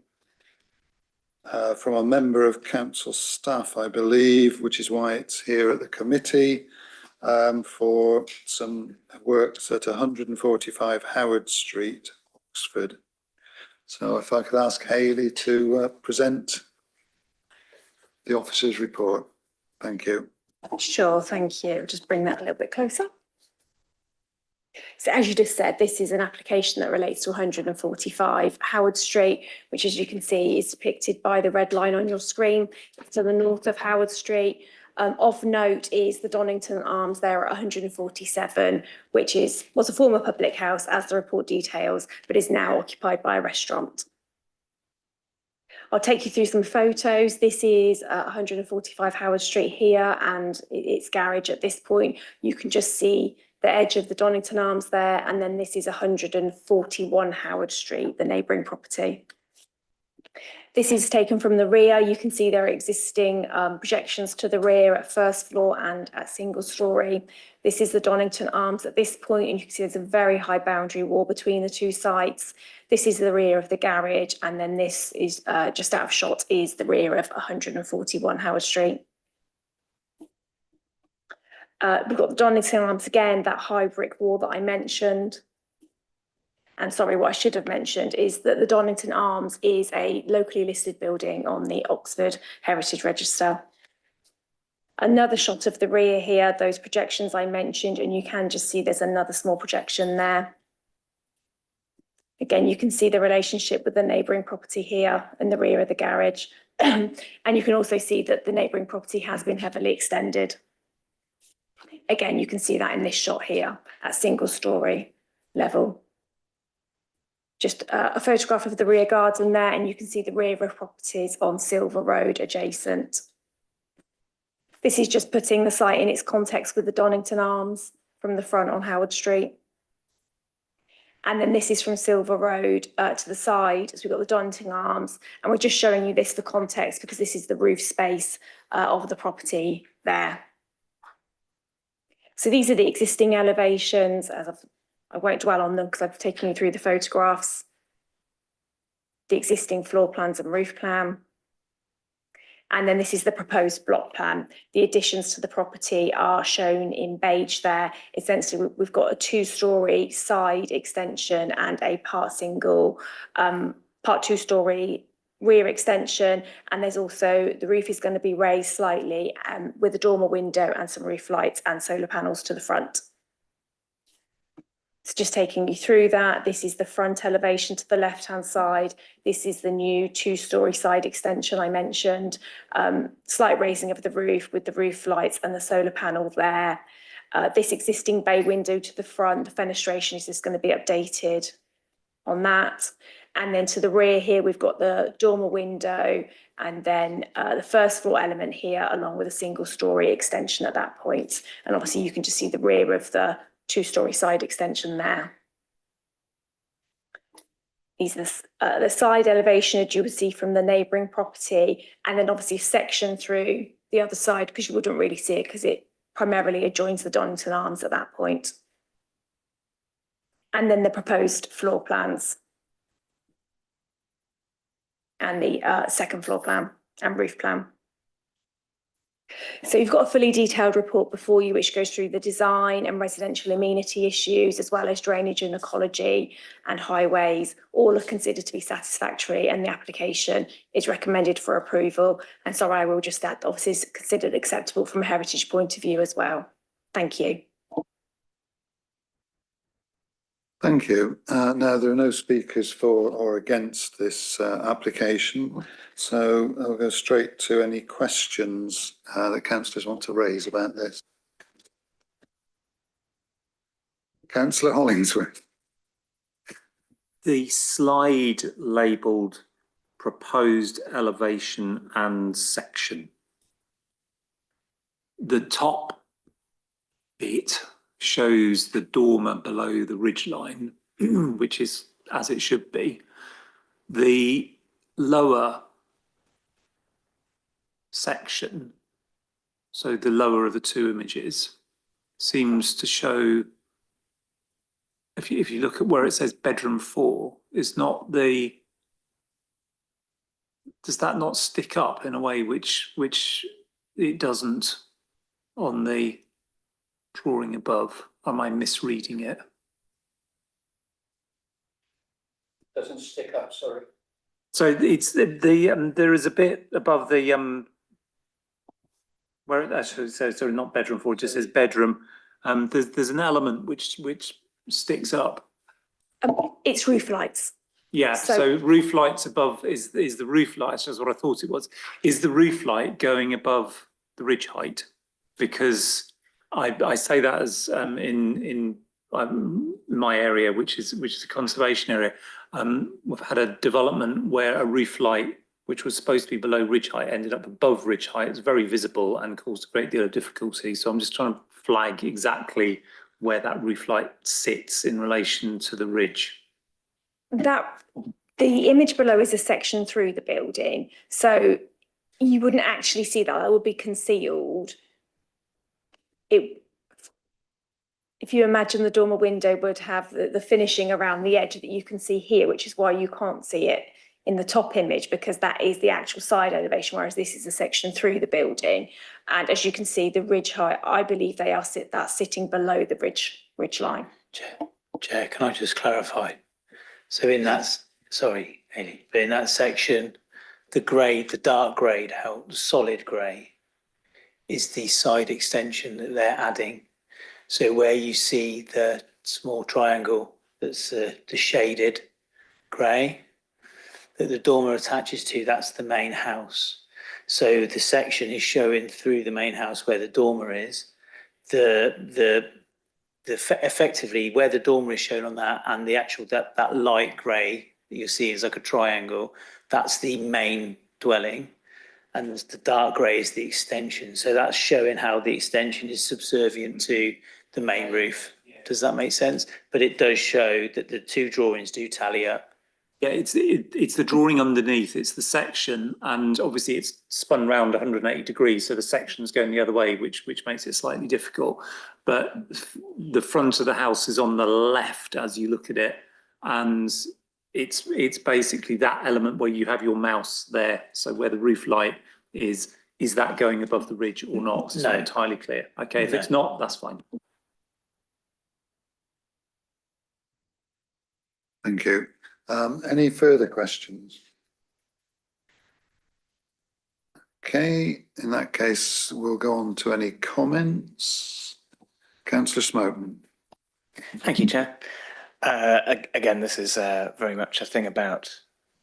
A: from a member of council staff, I believe, which is why it's here at the committee, for some works at 145 Howard Street, Oxford. So if I could ask Hayley to present the officer's report. Thank you.
R: Sure, thank you. Just bring that a little bit closer. So as you just said, this is an application that relates to 145 Howard Street, which, as you can see, is depicted by the red line on your screen. It's to the north of Howard Street. Of note is the Donington Arms there at 147, which was a former public house, as the report details, but is now occupied by a restaurant. I'll take you through some photos. This is 145 Howard Street here, and its garage at this point. You can just see the edge of the Donington Arms there, and then this is 141 Howard Street, the neighbouring property. This is taken from the rear. You can see there are existing projections to the rear at first floor and at single story. This is the Donington Arms at this point, and you can see there's a very high boundary wall between the two sites. This is the rear of the garage, and then this is just out of shot is the rear of 141 Howard Street. We've got the Donington Arms again, that high brick wall that I mentioned. And sorry, what I should have mentioned is that the Donington Arms is a locally listed building on the Oxford Heritage Register. Another shot of the rear here, those projections I mentioned, and you can just see there's another small projection there. Again, you can see the relationship with the neighbouring property here in the rear of the garage. And you can also see that the neighbouring property has been heavily extended. Again, you can see that in this shot here at single story level. Just a photograph of the rear garden there, and you can see the rear of properties on Silver Road adjacent. This is just putting the site in its context with the Donington Arms from the front on Howard Street. And then this is from Silver Road to the side, as we've got the Donington Arms, and we're just showing you this for context because this is the roof space of the property there. So these are the existing elevations, I won't dwell on them because I've taken you through the photographs, the existing floor plans and roof plan. And then this is the proposed block plan. The additions to the property are shown in beige there. Essentially, we've got a 2-story side extension and a part 2-story rear extension. And there's also, the roof is going to be raised slightly with a dormer window and some roof lights and solar panels to the front. So just taking you through that, this is the front elevation to the left-hand side. This is the new 2-story side extension I mentioned. Slight raising of the roof with the roof lights and the solar panel there. This existing bay window to the front, the fenestration is just going to be updated on that. And then to the rear here, we've got the dormer window and then the first floor element here, along with a single-story extension at that point. And obviously you can just see the rear of the 2-story side extension there. These are the side elevation as you would see from the neighbouring property, and then obviously a section through the other side because you wouldn't really see it because it primarily adjoins the Donington Arms at that point. And then the proposed floor plans and the second floor plan and roof plan. So you've got a fully detailed report before you which goes through the design and residential amenity issues as well as drainage and ecology and highways. All are considered to be satisfactory and the application is recommended for approval. And sorry, I will just add, obviously is considered acceptable from a heritage point of view as well. Thank you.
A: Thank you. Now, there are no speakers for or against this application, so I'll go straight to any questions that councillors want to raise about this. Councillor Hollingsworth.
C: The slide labelled proposed elevation and section. The top bit shows the dormer below the ridge line, which is as it should be. The lower section, so the lower of the two images, seems to show, if you look at where it says bedroom 4, is not the, does that not stick up in a way which it doesn't on the drawing above? Am I misreading it?
L: Doesn't stick up, sorry.
C: So it's there is a bit above the where it actually says, sorry, not bedroom 4, it just says bedroom. There's an element which sticks up.
R: It's roof lights.
C: Yeah, so roof lights above is the roof lights, that's what I thought it was. Is the roof light going above the ridge height? Because I say that as in my area, which is a conservation area. We've had a development where a roof light, which was supposed to be below ridge height, ended up above ridge height. It's very visible and caused a great deal of difficulty. So I'm just trying to flag exactly where that roof light sits in relation to the ridge.
R: That The image below is a section through the building, so you wouldn't actually see that. That would be concealed. If you imagine the dormer window would have the finishing around the edge that you can see here, which is why you can't see it in the top image, because that is the actual side elevation, whereas this is a section through the building. And as you can see, the ridge height, I believe they are sitting below the ridge line.
J: Chair, can I just clarify? So in that, sorry, Hayley, but in that section, the grade, the dark grade, how solid grey is the side extension that they're adding. So where you see the small triangle, that's the shaded grey that the dormer attaches to, that's the main house. So the section is showing through the main house where the dormer is. Effectively where the dormer is shown on that, and the actual that light grey that you see is like a triangle, that's the main dwelling, and the dark grey is the extension. So that's showing how the extension is subservient to the main roof. Does that make sense? But it does show that the two drawings do tally up.
C: Yeah, it's the drawing underneath, it's the section, and obviously it's spun round 180 degrees, so the section's going the other way, which makes it slightly difficult. But the front of the house is on the left as you look at it, and it's basically that element where you have your mouse there. So where the roof light is that going above the ridge or not? It's not entirely clear. Okay, if it's not, that's fine.
A: Thank you. Any further questions? Okay, in that case, we'll go on to any comments. Councillor Smoten.
I: Thank you, Chair. Again, this is very much a thing about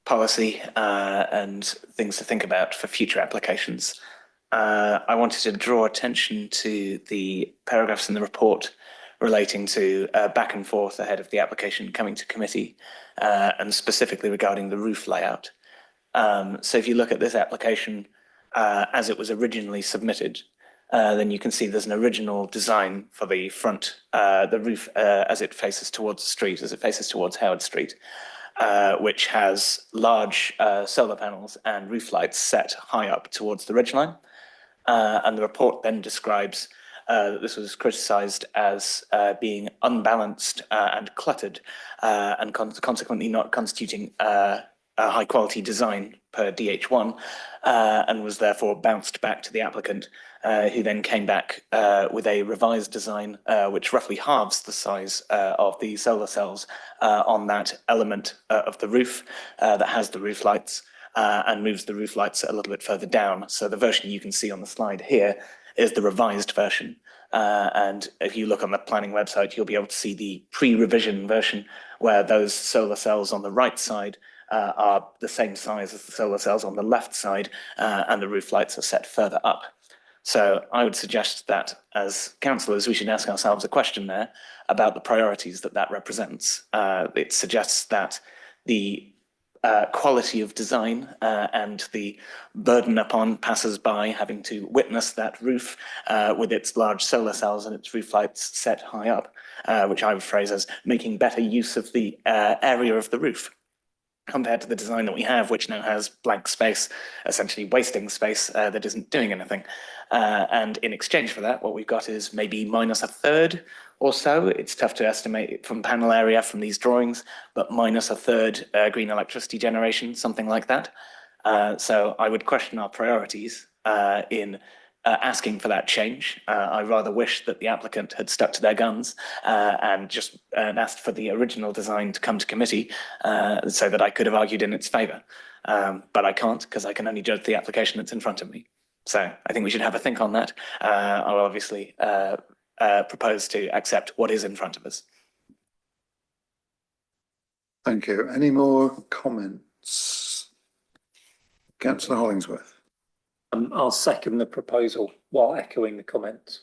I: policy and things to think about for future applications. I wanted to draw attention to the paragraphs in the report relating to back and forth ahead of the application coming to committee, and specifically regarding the roof layout. So if you look at this application as it was originally submitted, then you can see there's an original design for the front, the roof as it faces towards the street, as it faces towards Howard Street, which has large solar panels and roof lights set high up towards the ridgeline. And the report then describes that this was criticised as being unbalanced and cluttered, and consequently not constituting a high quality design per DH1, and was therefore bounced back to the applicant, who then came back with a revised design which roughly halves the size of the solar cells on that element of the roof that has the roof lights, and moves the roof lights a little bit further down. So the version you can see on the slide here is the revised version. And if you look on the planning website, you'll be able to see the pre-revision version where those solar cells on the right side are the same size as the solar cells on the left side, and the roof lights are set further up. So I would suggest that as councillors, we should ask ourselves a question there about the priorities that represents. It suggests that the quality of design and the burden upon passers-by having to witness that roof with its large solar cells and its roof lights set high up, which I would phrase as making better use of the area of the roof, compared to the design that we have, which now has blank space, essentially wasting space that isn't doing anything. And in exchange for that, what we've got is maybe minus a third or so. It's tough to estimate from panel area from these drawings, but minus a third green electricity generation, something like that. So I would question our priorities in asking for that change. I rather wish that the applicant had stuck to their guns and just asked for the original design to come to committee so that I could have argued in its favour. But I can't, because I can only judge the application that's in front of me. So I think we should have a think on that. I will obviously propose to accept what is in front of us.
A: Thank you. Any more comments? Councillor Hollingsworth.
C: I'll second the proposal while echoing the comments.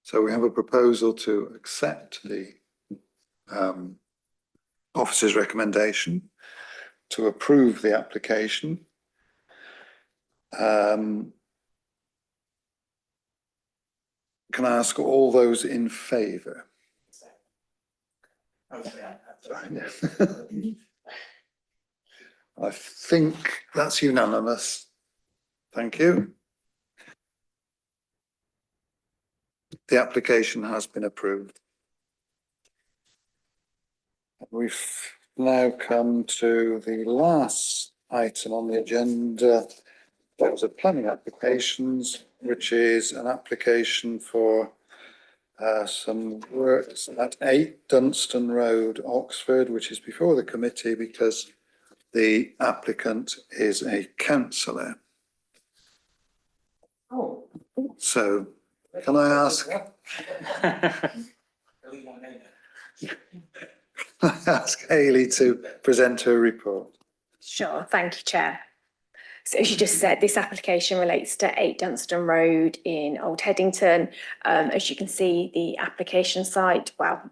A: So we have a proposal to accept the officer's recommendation to approve the application. Can I ask all those in favour? I think that's unanimous. Thank you. The application has been approved. We've now come to the last item on the agenda. Those are planning applications, which is an application for some works at 8 Dunstan Road, Oxford, which is before the committee because the applicant is a councillor.
C: Oh.
A: So can I ask? Ask Hayley to present her report.
R: Sure, thank you, Chair. So as you just said, this application relates to 8 Dunstan Road in Old Headington. As you can see, the application site, well,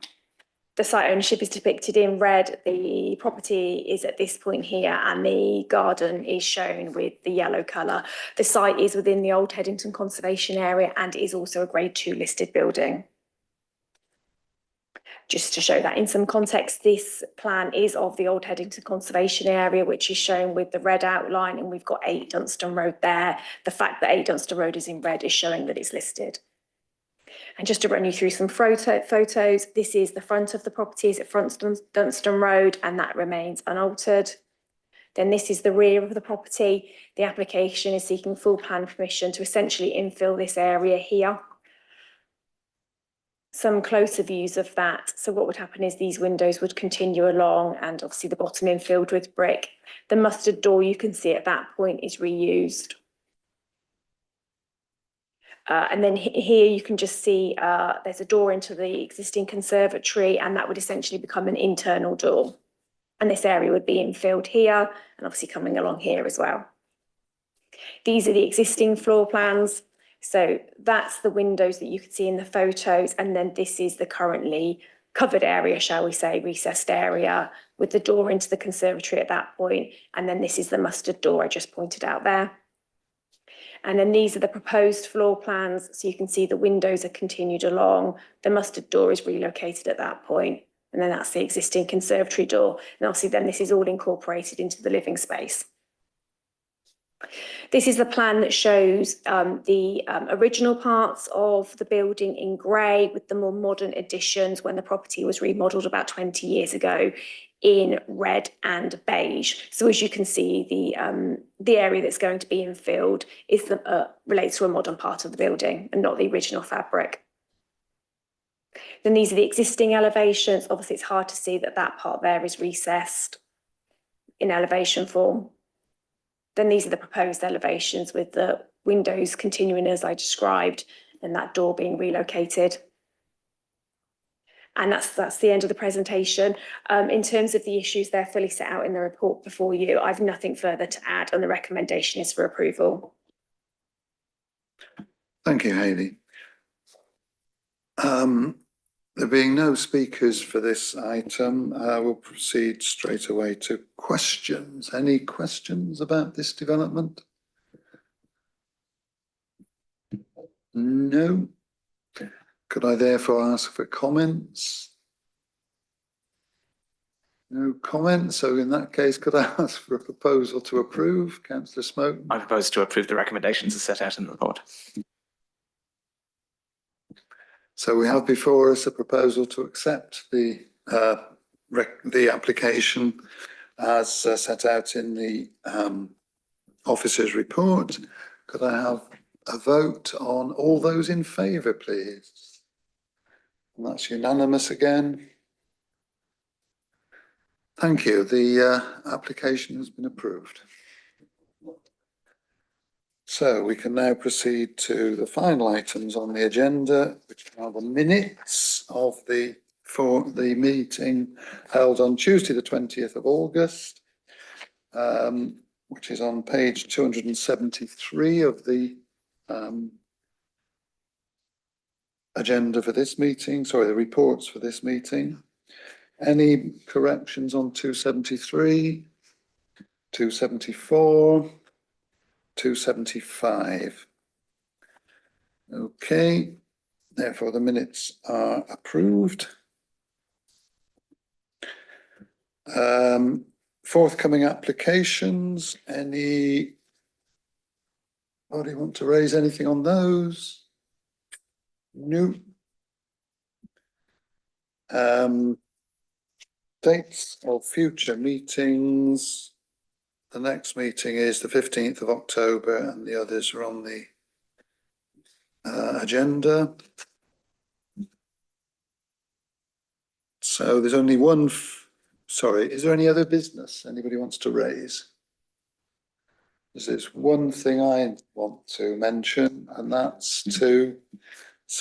R: the site ownership is depicted in red. The property is at this point here and the garden is shown with the yellow colour. The site is within the Old Headington Conservation Area and is also a Grade 2 listed building. Just to show that in some context, this plan is of the Old Headington Conservation Area, which is shown with the red outline, and we've got 8 Dunstan Road there. The fact that 8 Dunstan Road is in red is showing that it's listed. And just to run you through some photos, this is the front of the property, it's at front Dunstan Road, and that remains unaltered. Then this is the rear of the property. The application is seeking full plan permission to essentially infill this area here. Some closer views of that. So what would happen is these windows would continue along and obviously the bottom infilled with brick. The mustard door you can see at that point is reused. And then here you can just see there's a door into the existing conservatory and that would essentially become an internal door. And this area would be infilled here and obviously coming along here as well. These are the existing floor plans. So that's the windows that you can see in the photos. And then this is the currently covered area, shall we say, recessed area with the door into the conservatory at that point. And then this is the mustard door I just pointed out there. And then these are the proposed floor plans. So you can see the windows are continued along. The mustard door is relocated at that point. And then that's the existing conservatory door. And obviously then this is all incorporated into the living space. This is the plan that shows the original parts of the building in grey with the more modern additions when the property was remodelled about 20 years ago in red and beige. So as you can see, the area that's going to be infilled is relates to a modern part of the building and not the original fabric. Then these are the existing elevations. Obviously, it's hard to see that that part there is recessed in elevation form. Then these are the proposed elevations with the windows continuing as I described and that door being relocated. And that's the end of the presentation. In terms of the issues, they're fully set out in the report before you. I've nothing further to add and the recommendation is for approval.
A: Thank you, Hayley. There being no speakers for this item, we'll proceed straight away to questions. Any questions about this development? No. Could I therefore ask for comments? No comments. So in that case, could I ask for a proposal to approve? Councillor Smoke.
I: I propose to approve the recommendations as set out in the report.
A: So we have before us a proposal to accept the application as set out in the officer's report. Could I have a vote on all those in favour, please? And that's unanimous again. Thank you. The application has been approved. So we can now proceed to the final items on the agenda, which are the minutes of the meeting held on Tuesday, the 20th of August, which is on page 273 of the agenda for this meeting, sorry, the reports for this meeting. Any corrections on 273, 274? 275. Okay, therefore the minutes are approved. Forthcoming applications, anybody want to raise anything on those? No. Dates of future meetings. The next meeting is the 15th of October and the others are on the agenda. So there's only one, sorry, is there any other business anybody wants to raise? There's one thing I want to mention, and that's to